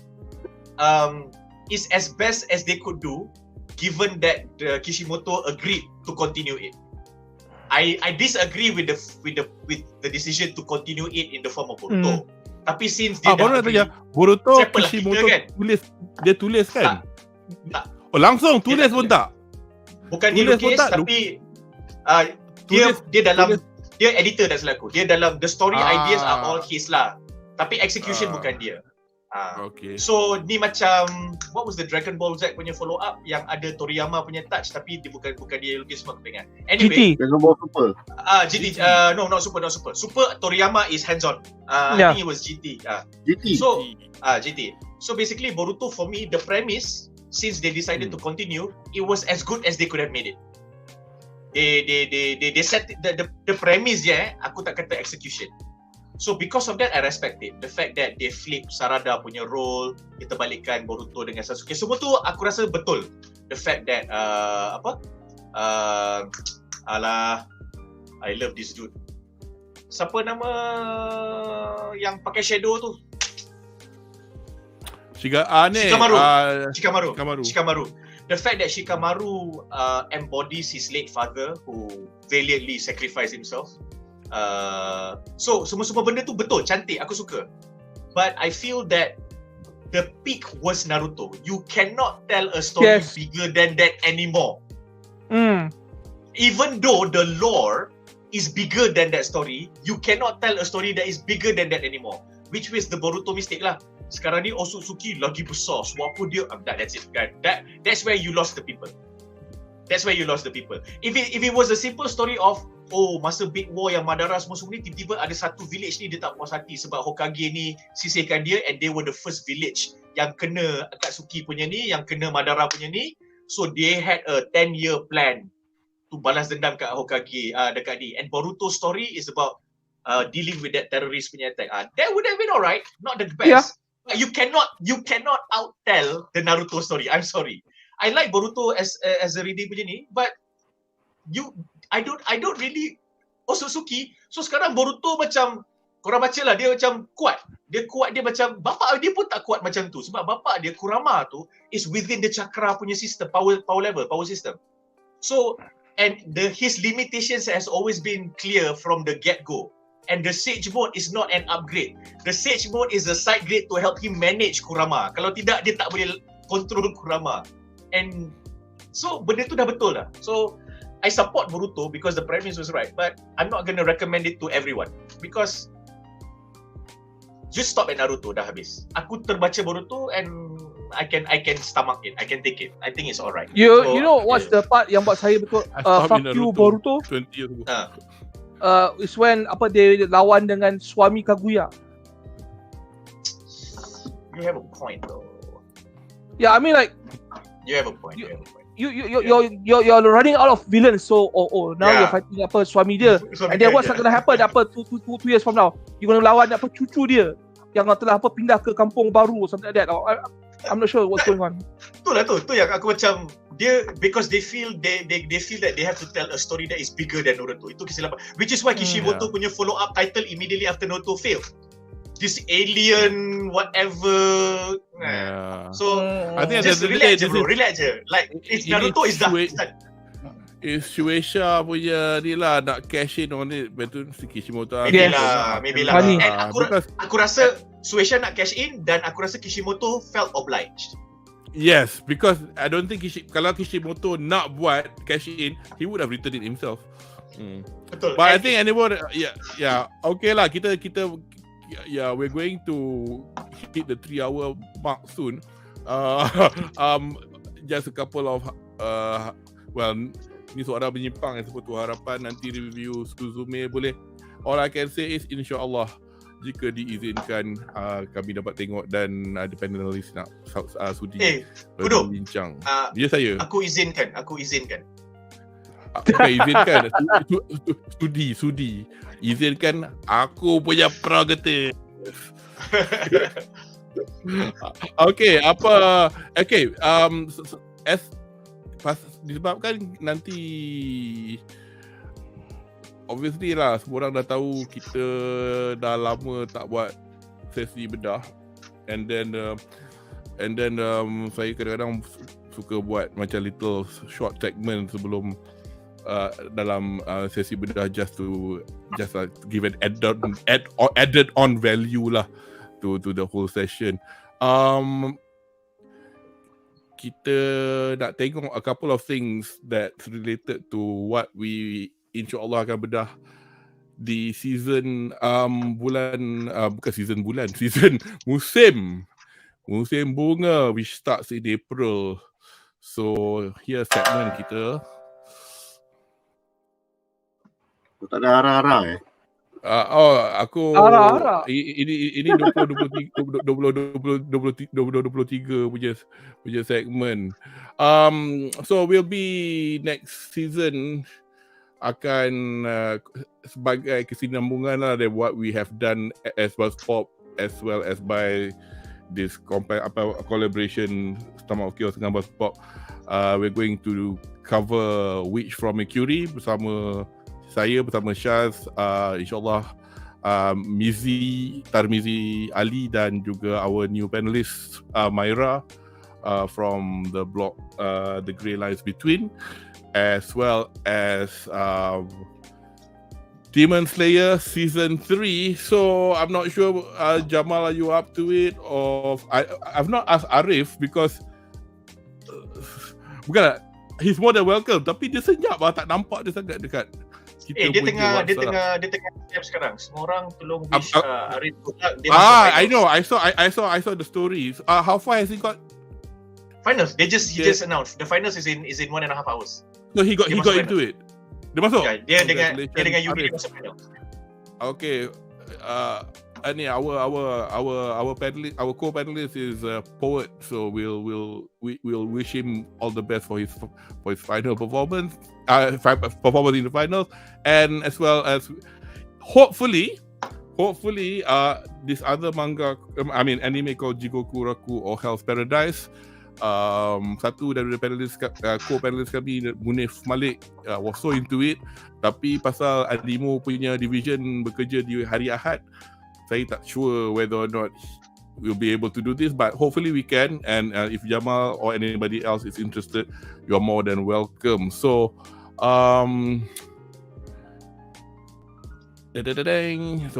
is as best as they could do, given that Kishimoto agreed to continue it. I disagree with the decision to continue it in the form of Boruto. Tapi since dia dah agree, Boruto Kishimoto kan? tulis kan? Tak. Oh, langsung tulis pun tak? Bukan dia lukis, tapi dia dalam, dia editor dah selaku. Dia dalam, the story ideas are all his lah. Tapi execution bukan dia. Okay. So ni macam, what was the Dragon Ball Z punya follow up yang ada Toriyama punya touch, tapi dia bukan dia lukis semua, aku ingat. Anyway, Dragon Ball Super. GT. No, not Super. Super Toriyama is hands on. I think it was GT. GT. So GT. So basically Boruto for me, the premise, since they decided to continue, it was as good as they could have made it. They set the premise je, aku tak kata execution. So because of that, I respect it. The fact that they flip Sarada punya role, kita balikkan Boruto dengan Sasuke, semua tu aku rasa betul. The fact that I love this dude. Siapa nama yang pakai shadow tu? Shikamaru. The fact that Shikamaru embodies his late father who valiantly sacrificed himself. So semua benda tu betul, cantik, aku suka. But I feel that the peak was Naruto. You cannot tell a story bigger than that anymore. Even though the lore is bigger than that story, you cannot tell a story that is bigger than that anymore. Which was the Boruto mistake lah. Sekarang ni Otsutsuki lagi besar. Sebab apa dia? That's it. That's where you lost the people. That's where you lost the people. If it was a simple story of masa Big War yang Madara semua ni, tiba-tiba ada satu village ni dia tak puas hati sebab Hokage ni sisihkan dia, and they were the first village yang kena Akatsuki punya ni, yang kena Madara punya ni. So they had a 10-year plan to balas dendam kat Hokage dekat ni. And Boruto story is about dealing with that terrorist punya attack. That would have been alright, not the best. Yeah. But you cannot outtell the Naruto story. I'm sorry. I like Boruto as a reading punya ni, but I don't really Otsutsuki. So sekarang Boruto macam korang baca lah, dia macam kuat. Dia macam bapak dia pun tak kuat macam tu sebab bapak dia Kurama tu is within the chakra punya system, power level, power system. So and his limitations has always been clear from the get-go. And the Sage mode is not an upgrade. The Sage mode is a side grade to help him manage Kurama. Kalau tidak, dia tak boleh control Kurama. And so benda tu dah betul dah. So I support Boruto because the premise was right, but I'm not going to recommend it to everyone because just stop at Naruto, dah habis. Aku terbaca Boruto and I can stomach it. I can take it. I think it's alright. You know what's the part yang buat saya betul fuck you Boruto? 20 years ago. Is when dia lawan dengan suami Kaguya. You have a point though. Yeah, I mean like You have a point. You're running out of villains. So now you're fighting suami dia. And then what's gonna happen 2 years from now? You're gonna lawan cucu dia yang telah pindah ke kampung baru or something like that. I'm not sure what's going on. Itulah tu yang aku macam dia, because they feel that they have to tell a story that is bigger than Naruto. Itu kesilapan. Which is why Kishimoto punya follow up title immediately after Naruto failed. This alien whatever. So I think just relax je. Like if Naruto is done. If Shueisha punya ni lah nak cash in on it, betul si Kishimoto. Maybe lah. And aku rasa Shueisha nak cash in dan aku rasa Kishimoto felt obliged. Yes, because I don't think kalau Kishimoto nak buat cash in, he would have written it himself. Betul. But I think anyone, okay lah, kita we're going to hit the 3-hour mark soon. Just a couple of ni suara menyimpang yang seperti harapan nanti review Suzume boleh. All I can say is insya-Allah jika diizinkan kami dapat tengok dan ada panelis nak sudi berbincang. Ya saya. Aku izinkan. Bukan izinkan. Sudi. Izinkan aku punya prerogatif. Disebabkan nanti obviously lah semua orang dah tahu kita dah lama tak buat sesi bedah, and then saya kadang-kadang suka buat macam little short segment sebelum dalam sesi bedah just give an added on value lah to the whole session. Kita nak tengok a couple of things that's related to what we insyaAllah akan bedah di season musim bunga which starts in April. So here segment kita. Tak ada hara-hara aku ini 2023 punya segmen. So will be next season akan sebagai kesinambungan lah dari what we have done as BuzzPop as well as by this collaboration Stomachofchaos dengan BuzzPop. We're going to cover Witch from Mercury bersama saya, bersama Syaz, insyaAllah Tarmizi Ali dan juga our new panelist Myra from the blog The Grey Lines Between, as well as Demon Slayer Season 3. So I'm not sure Jamal, are you up to it? Or I've not asked Arif because bukanlah, he's more than welcome, tapi dia senyap lah, tak nampak dia sangat dekat kita dia punya tengah step sekarang. Semua orang tolong wish Arif good luck. I know. I saw the stories. How far has he got? Finals. He just announced. The finals is in 1.5 hours. So he got into it. Dia masuk. Dia dengan Yudi dia masuk final. Okay. Our panelist, our co-panelist is poet, so we'll wish him all the best for his final performance, performance in the finals, and as well as hopefully this other manga, anime called Jigokuraku or Hell's Paradise. Satu dari panelis co-panelis kami, Munif Malik, was so into it, tapi pasal Adimo punya division bekerja di hari Ahad, saya tak sure whether or not we'll be able to do this, but hopefully we can. And if Jamal or anybody else is interested, you're more than welcome. So so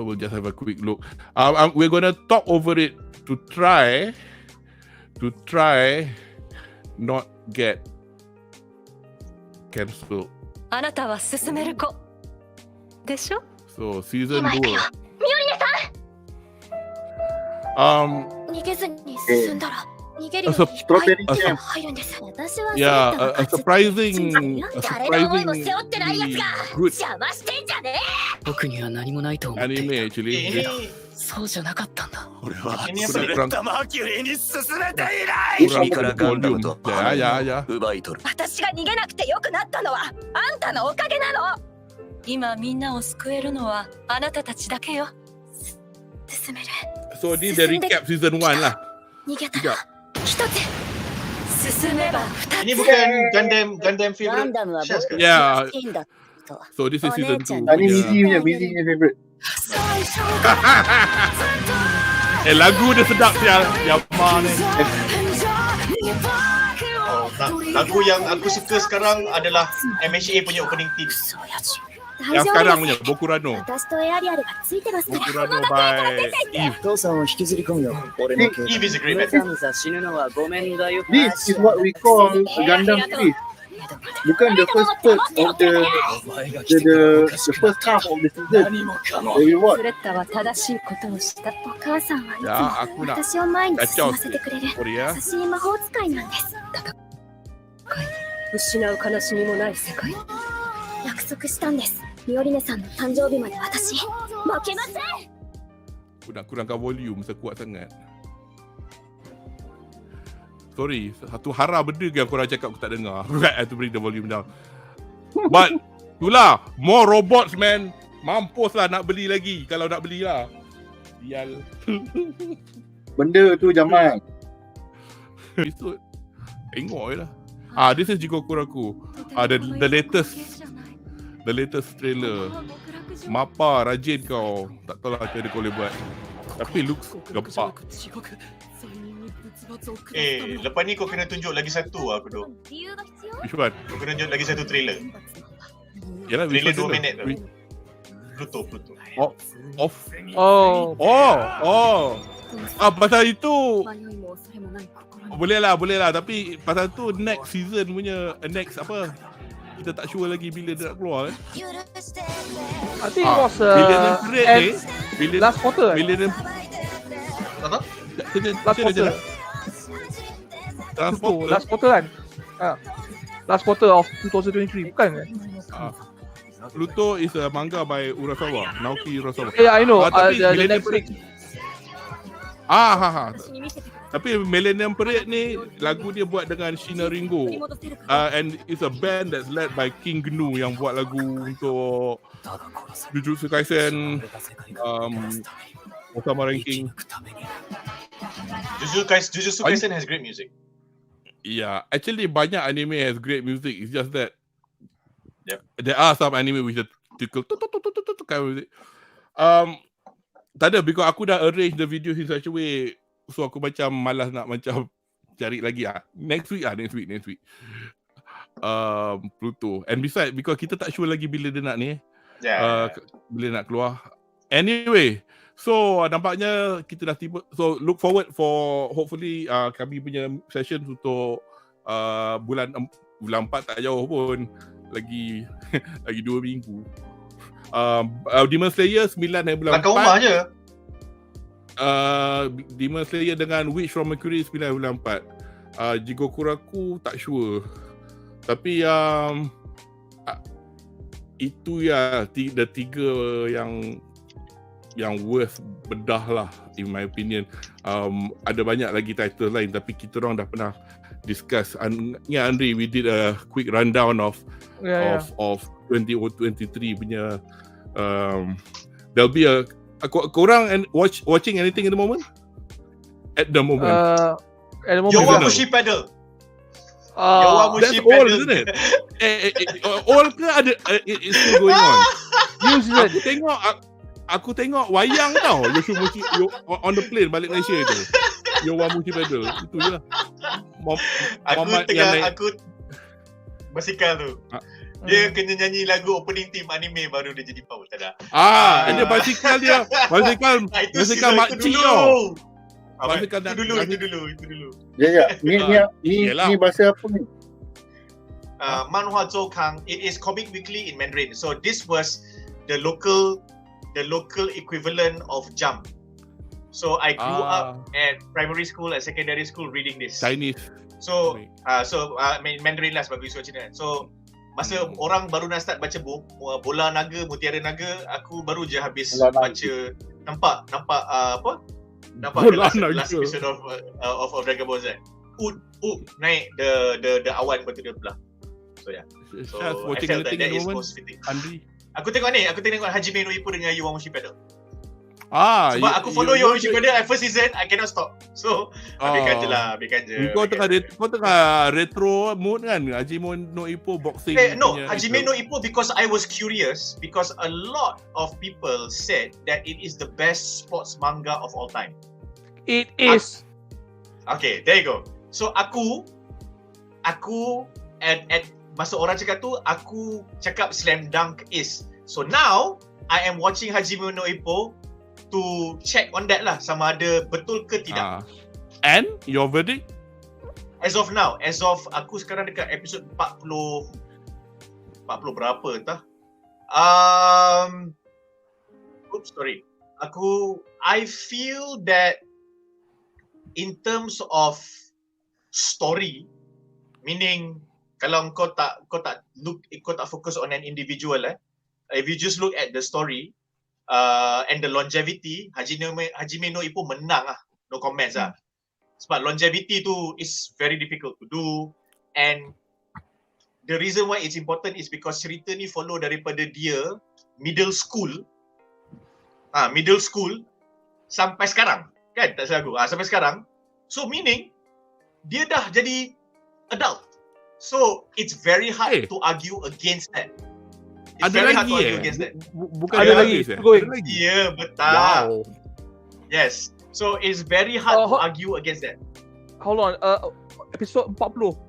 we'll just have a quick look. We're gonna talk over it to try not get cancelled. あなたは進める子でしょ? So season 2. 逃げずに進んだら逃げるようにいっぱい入るんです。私は a surprising 誰の思いも背負ってないやつが good 邪魔してんじゃねえ。僕には何もないと思ってい anime た。 actually. そうじゃなかったんだ。俺はini ス apa レ ni? ッタマーキュリーに進めていない君からガンダムとパンダムを奪い取る。私が逃げなくてよくなったのはあんたのおかげなの。今みんなを救えるのはあなたたちだけよ。進める。 So this the recap season 1 lah. 逃げたら一つ進めば二つ。 Ini bukan Gundam favorite. Syaz ke? Yeah. So this is season 2. Ini Mizi punya favorite. Lagu dia sedap sial. Yama ni. Lagu yang aku suka sekarang adalah MHA punya opening theme. Yang sekarang punya Bokurano. Bokurano by Eve. 父さんを引きずり込むよ。俺の計 Eve is a great 画。 band. さんさ死ぬのはごめんだよ。 This is what we call a Gundam series. Bukan the first part of the first half of the season. 何もかも。 That we watch. スレッタは正しいことをした。お母さんはいつ Ya, も aku nak 私を前に進ませてくれる Korea. 優しい魔法使いなんです。失う悲しみもない世界。約束したんです。ミオリネさんの誕生日まで私負けません。 Aku nak kurangkan volume, saya kuat sangat. Sorry, satu hara benda yang korang cakap aku tak dengar. I have to bring the volume down. But itulah, more robots man. Mampus lah nak beli lagi. Kalau nak beli lah. Sial. Benda tu Jamal. Episode. Tengok je lah. This is Jigokuraku. The latest trailer. Mapa rajin kau. Tak tahu lah macam mana kau boleh buat. Tapi looks gempak. Lepas ni kau kena tunjuk lagi satu aku tu. Which one? Kau kena tunjuk lagi satu trailer. Yalah, Trailer which one 2 minit tu. Pluto. Off. Oh. Pasal itu boleh lah tapi pasal tu next season punya next apa kita tak sure lagi bila dia nak keluar kan. I think it was Millennium Parade ni last quarter. Millennium Apa? Last quarter. Last quarter kan? Last quarter of 2023 bukan kan? Pluto is a manga by Urasawa, Naoki Urasawa. Yeah, I know. Tapi The Millennium Netflix. Tapi Millennium Parade ni lagu dia buat dengan Shina Ringo. And it's a band that's led by King Gnu yang buat lagu untuk Jujutsu Kaisen, Osama Ranking. Jujutsu Kaisen has great music. Yeah, actually banyak anime has great music. It's just that there are some anime with the tickle kind of music. Tak ada, because aku dah arrange the video in such a way, so aku macam malas nak macam cari lagi next week. Pluto. And besides, because kita tak sure lagi bila dia nak ni, bila nak keluar. Anyway, so nampaknya kita dah tiba. So look forward for hopefully kami punya session untuk bulan 4 tak jauh pun. Lagi 2 minggu. Demon Slayer 9 hari bulan 4. Belakang rumah je. Demon Slayer dengan Witch from Mercury 9 hari bulan 4. Jigokuraku tak sure. Tapi itu ya the 3 yang worth bedah lah in my opinion. Ada banyak lagi title lain tapi kita orang dah pernah discuss. Andre, we did a quick rundown of 2023 punya. There'll be a korang watching anything at the moment? At the moment. Yowamushi Pedal. That's all, isn't it? All ke ada it's still going on. Aku tengok wayang tau. Yowamushi on the plane balik Malaysia tu. Yowamushi Pedal. Itu je lah. Aku basikal tu. Dia kena nyanyi lagu opening theme anime baru dia jadi power. Tak ada. Dia basikal dia. Basikal makcik tau. Itu dulu. Ya. Ni bahasa apa ni? Manhwa Zoukang. It is comic weekly in Mandarin. So this was the local equivalent of Jump. So I grew up at primary school and secondary school reading this. Chinese. So Mandarin lah sebagai isu Cina. So masa orang baru nak start baca Bola Naga, Mutiara Naga, aku baru je habis baca nampak the last episode of Dragon Ball Z. Naik the awan betul dia belah. So yeah. So I felt that is most fitting. Aku tengok Hajime no Ippo dengan Yowamushi Pedal. Sebab aku follow Yowamushi Pedal at first season, I cannot stop. So biarkan je. Kau tengah retro mood kan? Hajime no Ippo boxing. Hajime no Ippo because I was curious because a lot of people said that it is the best sports manga of all time. It is. Okay, there you go. So aku at masa orang cakap tu, aku cakap Slam Dunk is. So now I am watching Hajime no Ippo to check on that lah, sama ada betul ke tidak. And your verdict? As of now, aku sekarang dekat episod 40 berapa tah? Sorry. I feel that in terms of story, meaning kalau kau tak fokus on an individual, if you just look at the story and the longevity, Hajime no Ippo menang lah, no comments lah. Sebab longevity tu is very difficult to do, and the reason why it's important is because cerita ni follow daripada dia middle school sampai sekarang, kan? Tak salah aku. Sampai sekarang. So meaning dia dah jadi adult. So it's very hard to argue against that. It's very hard to argue against that. Bukan ada lagi. Ya, betul. Wow. Yes. So it's very hard to argue against that. Hold on. Episode 40.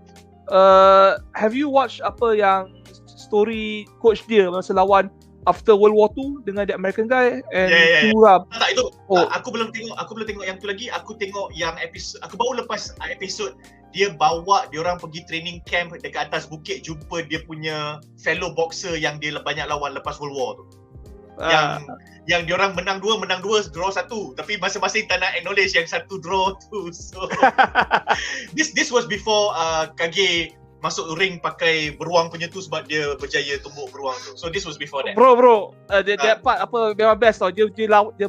Have you watched apa yang story coach dia masa lawan after World War 2 dengan the American guy and Tura? Tak, itu aku belum tengok yang tu lagi. Aku tengok yang episode, aku baru lepas episode dia bawa diorang pergi training camp dekat atas bukit, jumpa dia punya fellow boxer yang dia banyak lawan lepas World War tu. Yang diorang menang dua, draw satu, tapi masing-masing tak nak acknowledge yang satu draw tu. So this was before Kage masuk ring pakai beruang punya tu sebab dia berjaya tumbuk beruang tu. So this was before that. Bro, that part apa memang best tau. Dia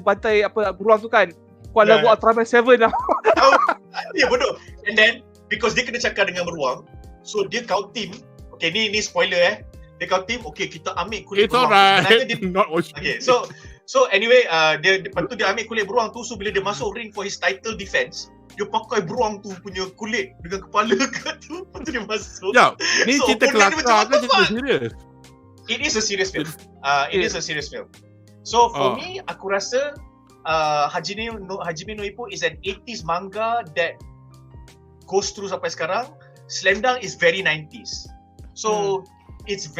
bantai apa beruang tu kan. Kuat lagu Ultraman 7 lah. Ya bodoh. And then because dia kena cakap dengan beruang, so dia kau team. Okay, ni spoiler Dia kau team, okay kita ambil kulit beruang. Alright. Okay, so anyway, lepas tu dia ambil kulit beruang tu, so bila dia masuk ring for his title defense, dia pakai beruang tu punya kulit dengan kepala kat tu, lepas tu dia masuk. Ya, ni so, cerita kelakar ke cerita serius? It is a serious film. It is a serious film. So for me, aku rasa Hajime no Ippo is an 80s manga that goes through sampai sekarang. Slam Dunk is very 90s. So it's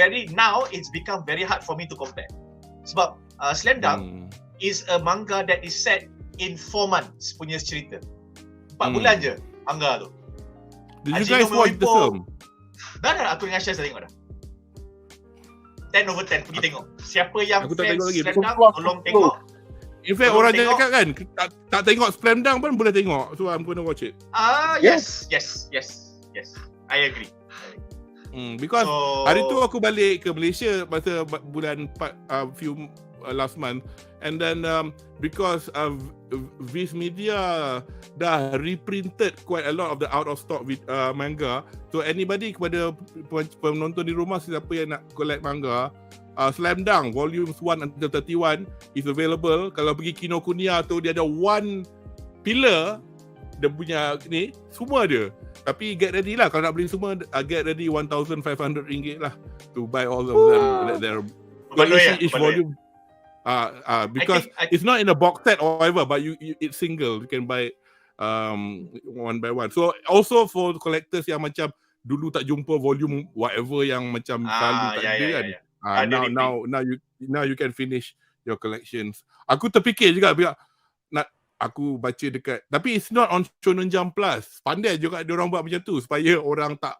become very hard for me to compare. Sebab Slam Dunk is a manga that is set in 4 months punya cerita. 4 bulan je manga tu. Did you guys watch the film? Dah, aku dengan Syaz dah tengok dah. 10/10 pergi tengok. Siapa yang Aku tak fans tengok lagi. Slam Dunk, tolong tengok. In fact, Tolong orang tengok. cakap kan tak tengok Slam Dunk pun boleh tengok. So I'm gonna watch it. Yes. I agree. Because So, hari tu aku balik ke Malaysia masa bulan 4 last month, and then because Viz Media dah reprinted quite a lot of the out of stock manga, so anybody, kepada penonton di rumah, siapa yang nak collect manga, Slam Dunk volumes 1 until 31 is available. Kalau pergi Kinokuniya tu, dia ada one pillar, dia punya ni semua ada. Tapi get ready lah, kalau nak beli semua, get ready RM1,500 lah to buy all of them. Each volume. Because it's not in a box set or whatever, but it's single. You can buy one by one. So also for collectors yang macam dulu tak jumpa volume whatever yang macam selalu tak ada kan. Now you can finish your collections. Aku terfikir juga nak aku baca dekat, tapi it's not on Shonen Jump Plus. Pandai juga dia orang buat macam tu supaya orang tak,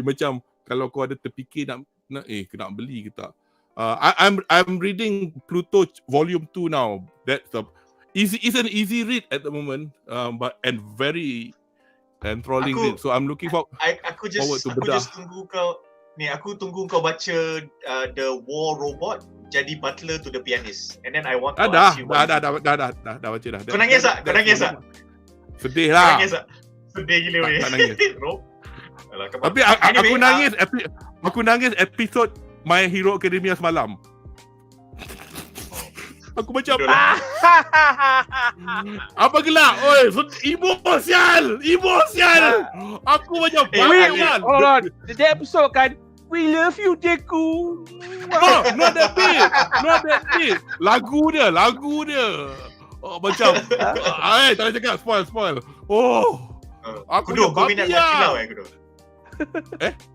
macam kalau kau ada terfikir nak beli ke tak. I'm reading Pluto Volume 2 now. That's it's an easy read at the moment, but and very enthralling read. So I'm looking forward to Bedah. Aku tunggu kau baca The War Robot jadi butler to the pianist, and then I want to ask you. Dah baca dah. Kau nangis tak? Sedih lah. Sedih gila weh. Tak nangis. Tapi aku nangis episod My Hero Academia semalam. Aku macam apa gelak? Oi, emosional. Aku macam wait, hold on. The episode kan, we love you, Deku. No, not that bit. Lagu dia. Oh, macam tak nak cakap, spoil. Oh. Aku kau minat Makilau kudu.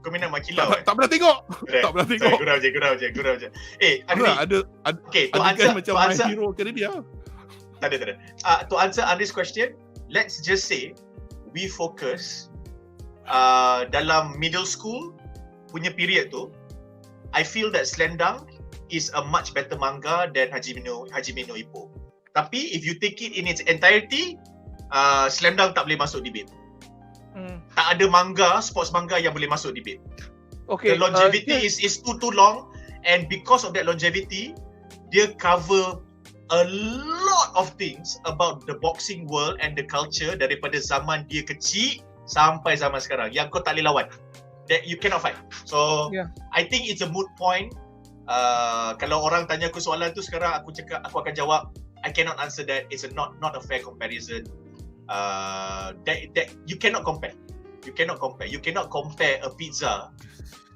Kau minat Makilau tak pernah tengok. Gurau je. Okay, to My Hero Academia. Tak ada. To answer Andre's question, let's just say we focus dalam middle school punya period tu. I feel that Slam Dunk is a much better manga than Hajime no Ippo. Tapi if you take it in its entirety, Slam Dunk tak boleh masuk debate. Tak ada sports manga yang boleh masuk debate. Okay, the longevity is too long, and because of that longevity, dia cover a lot of things about the boxing world and the culture daripada zaman dia kecil sampai zaman sekarang yang kau tak boleh lawan. That you cannot fight. So I think it's a moot point. Kalau orang tanya aku soalan tu sekarang, aku akan jawab, I cannot answer that. It's not a fair comparison. That you cannot compare. You cannot compare a pizza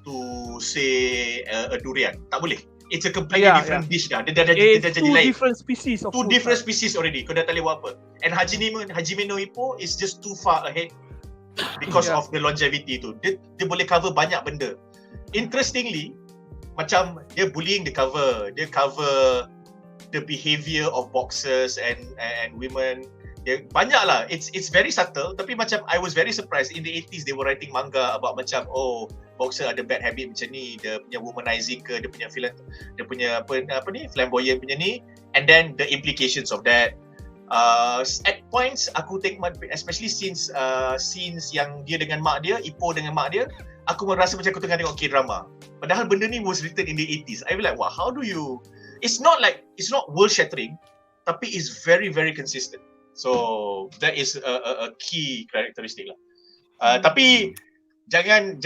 to say a durian. Tak boleh. It's a completely different dish dah. Dia dah jadi lain. Different species of two different species already. Kau dah tak boleh buat apa. And Hajime no Ippo is just too far ahead because of the longevity tu. Dia boleh cover banyak benda. Interestingly, macam dia bullying, dia cover the behaviour of boxers and women. Banyak lah. It's very subtle. Tapi macam I was very surprised in the 80s they were writing manga about macam boxer ada bad habit macam ni, dia punya womanizing ke, dia punya apa ni flamboyant punya ni, and then the implications of that. At points aku tengok, especially since scenes yang dia dengan mak dia, Ippo dengan mak dia, aku merasa macam aku tengah tengok K-drama. Padahal benda ni was written in the 80s. I feel like, wow, how do you... It's not world shattering, tapi it's very, very consistent. So that is a key characteristic lah. Tapi jangan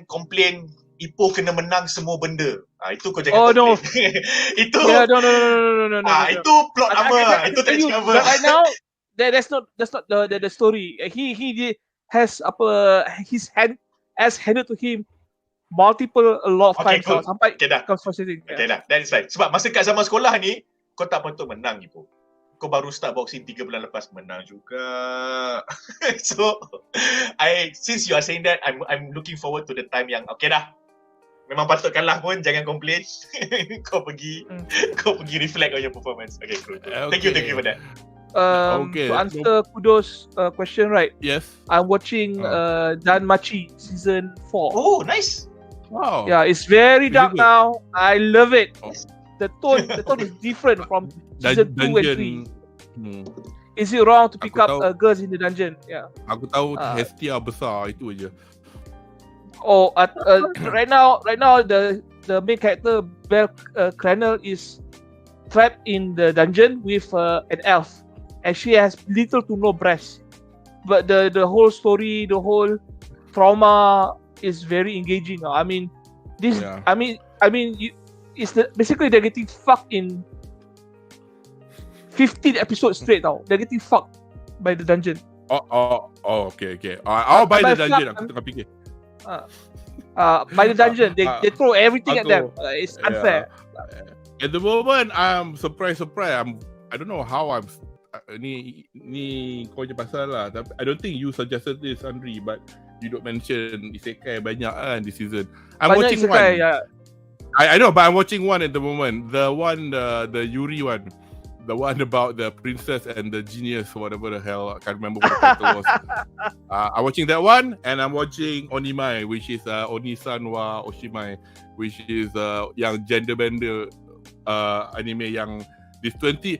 complain Ippo kena menang semua benda. Itu kau jangan complain. Itu no. Itu plot apa? Itu tak cover. Right now that's not the story. He has his hand as handed to him a lot of times cool. Sampai dah. Frustrating. Dah. That is fine. Sebab masa kat zaman sekolah ni kau tak patut menang Ippo. Kau baru start boxing 3 bulan lepas menang juga. So since you are saying that, I'm looking forward to the time yang okay dah. Memang patut kalah pun jangan complain. Kau pergi reflect on your performance. Okay, cool. Thank you for that. To answer Kudo's question, right? Yes. I'm watching Danmachi season 4. Oh, nice. Wow. Yeah, it's very Is it dark good? now. I love it. Oh. The tone is different from season 2 and 3. Hmm. Is it wrong to pick Aku up tahu. girls in the dungeon? Yeah. Aku tahu Ah. Hestia besar itu aja. Oh, right now the main character Bell Cranel is trapped in the dungeon with an elf, and she has little to no breast. But the whole story, the whole trauma is very engaging. I mean, this. Yeah. I mean, basically they're getting fucked in 15 episodes straight now. They're getting fucked by the dungeon. Okay. I'll buy By the dungeon. fuck, Aku tengah fikir. By the dungeon, they throw everything at them. It's unfair. At the moment, I'm surprised. I don't know how I'm. Ni kau je pasal lah. I don't think you suggested this, Andri, but you don't mention isekai banyak kan this season. I'm Banyak watching isekai, one. yeah. I know, but I'm watching one at the moment. The one, the Yuri one. The one about the princess and the genius, whatever the hell. I can't remember what the title was. I'm watching that one, and I'm watching Onimai, which is Onisan wa Oshimai, which is yang gender bender anime yang this 20.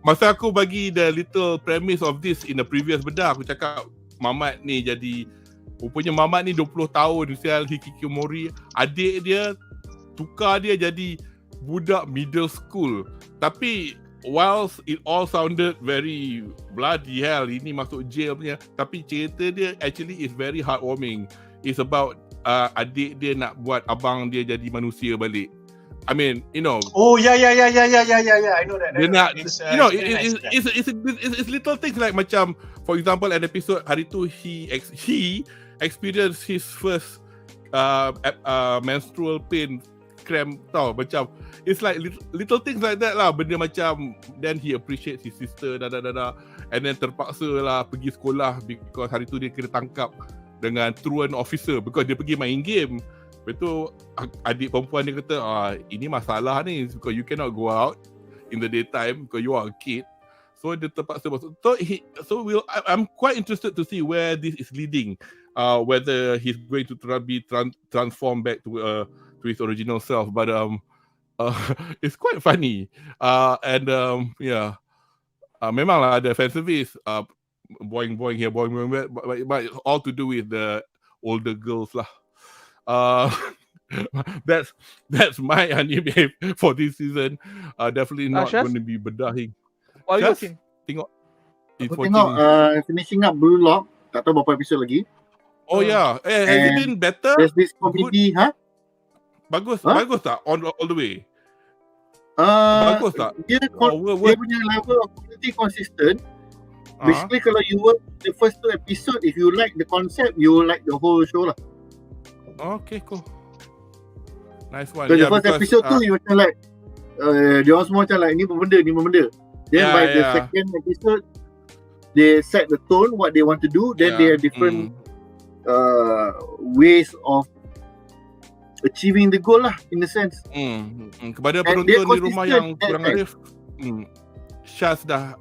Masa aku bagi the little premise of this in the previous bedah, aku cakap Mamat ni jadi, rupanya Mamat ni 20 tahun sial hikikomori. Adik dia tukar dia jadi budak middle school. Tapi whilst it all sounded very bloody hell, ini masuk jail punya, tapi cerita dia actually is very heartwarming. It's about adik dia nak buat abang dia jadi manusia balik. I mean, you know. Oh yeah. I know that. Dia nak, It's, you know, it's very nice, it's little things like macam, for example, an episode hari tu he experienced his first menstrual pain cramp tau, macam it's like little things like that lah, benda macam then he appreciates his sister and then terpaksa lah pergi sekolah because hari tu dia kena tangkap dengan truant officer because dia pergi main game. Betul, adik perempuan dia kata ini masalah ni because you cannot go out in the daytime because you are a kid. So dia terpaksa masuk. I'm quite interested to see where this is leading. Whether he's going to be transformed back to his original self, but it's quite funny. Memanglah ada fan service, boing here, boing there, but it's all to do with the older girls lah. That's my anime for this season. Definitely not going to be bedahing. What are you watching? Aku tengok finishing up Blue Lock. Tak tahu berapa episod lagi. Oh yeah, has it been better? There's this comedy, Bagus tak all the way? Bagus tak? Dia punya level of quality consistent. Basically kalau you watch the first 2 episode, if you like the concept, you will like the whole show lah. Okay, cool. Nice one. So the first episode tu you macam like dia orang semua macam like ni benda. Then by the second episode they set the tone what they want to do. Then they have different ways of achieving the goal lah, in a sense. Kepada penonton di rumah yang kurang arif, Shaz dah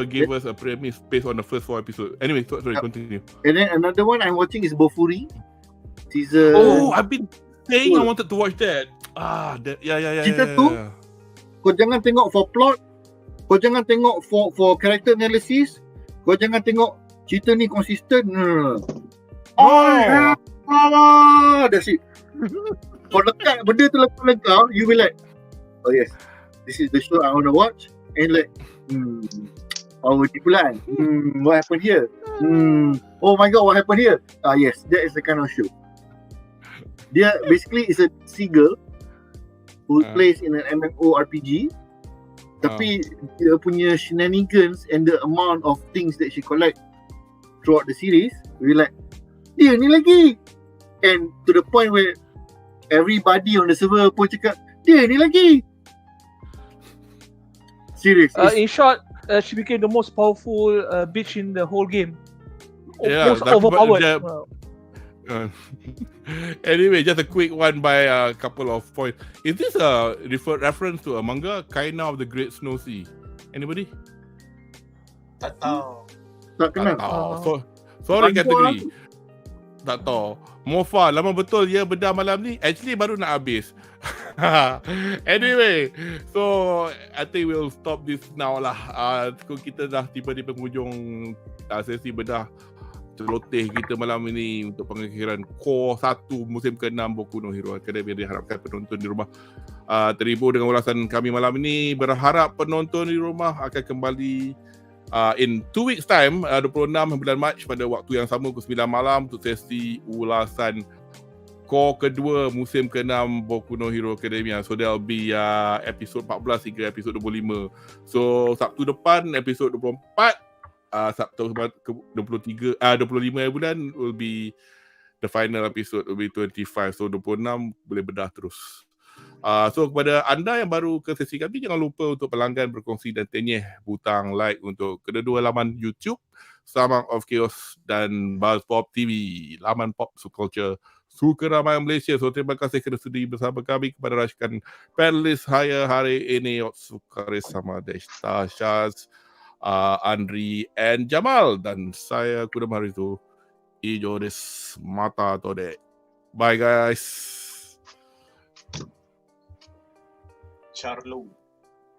gave us a premise based on the first 4 episodes. Anyway, sorry, continue. And then another one I'm watching is Bofuri season. Oh, I've been saying I wanted to watch that. Season 2. Kau jangan tengok for plot, kau jangan tengok for character analysis, kau jangan tengok cerita ni konsisten. That's it. Kau lekat benda tu lepas kau, you will like, oh yes, this is the show I want to watch. And like, power tipulan. What happened here? Oh my god, what happened here? Yes, that is the kind of show. Dia basically is a seagull who plays in an MMORPG. Tapi dia punya shenanigans and the amount of things that she collect throughout the series, we like, dia ni lagi. And to the point where everybody on the server pun cakap, dia ni lagi. Serious. In short, she became the most powerful bitch in the whole game. Most overpowered. Anyway, just a quick one by a couple of points. Is this a reference to a manga, Kaina of the Great Snow Sea? Anybody? Tak tahu. Tak kenal. Sorry, category. Tak tahu. Mofa, lama betul ya Bedah malam ni. Actually baru nak habis. Anyway, so I think we'll stop this now lah. Kita dah tiba di penghujung sesi Bedah celoteh kita malam ini untuk pengakhiran Cour 1 musim ke-6 Boku no Hero Academia. Diharapkan penonton di rumah terhibur dengan ulasan kami malam ini. Berharap penonton di rumah akan kembali in 2 weeks time, 26 bulan Mac pada waktu yang sama pukul 9 malam untuk sesi ulasan Cour kedua musim ke-6 Boku no Hero Academia. So there'll be episod 14 hingga episod 25. So Sabtu depan episod 24, Sabtu 25 bulan will be the final episode, will be 25. So 26 boleh bedah terus. So kepada anda yang baru ke sesi kami, jangan lupa untuk pelanggan, berkongsi dan tenyeh butang like untuk kedua-dua laman YouTube Stomachofchaos dan BuzzPopTV, laman pop subculture suka ramai Malaysia. So terima kasih kerana sudi bersama kami. Kepada rakan panelis saya hari ini, Sukari sama Deshta, Syaz, Andri and Jamal, dan saya Kudam hari itu Jeanist Mata Tode. Bye guys. Charlo.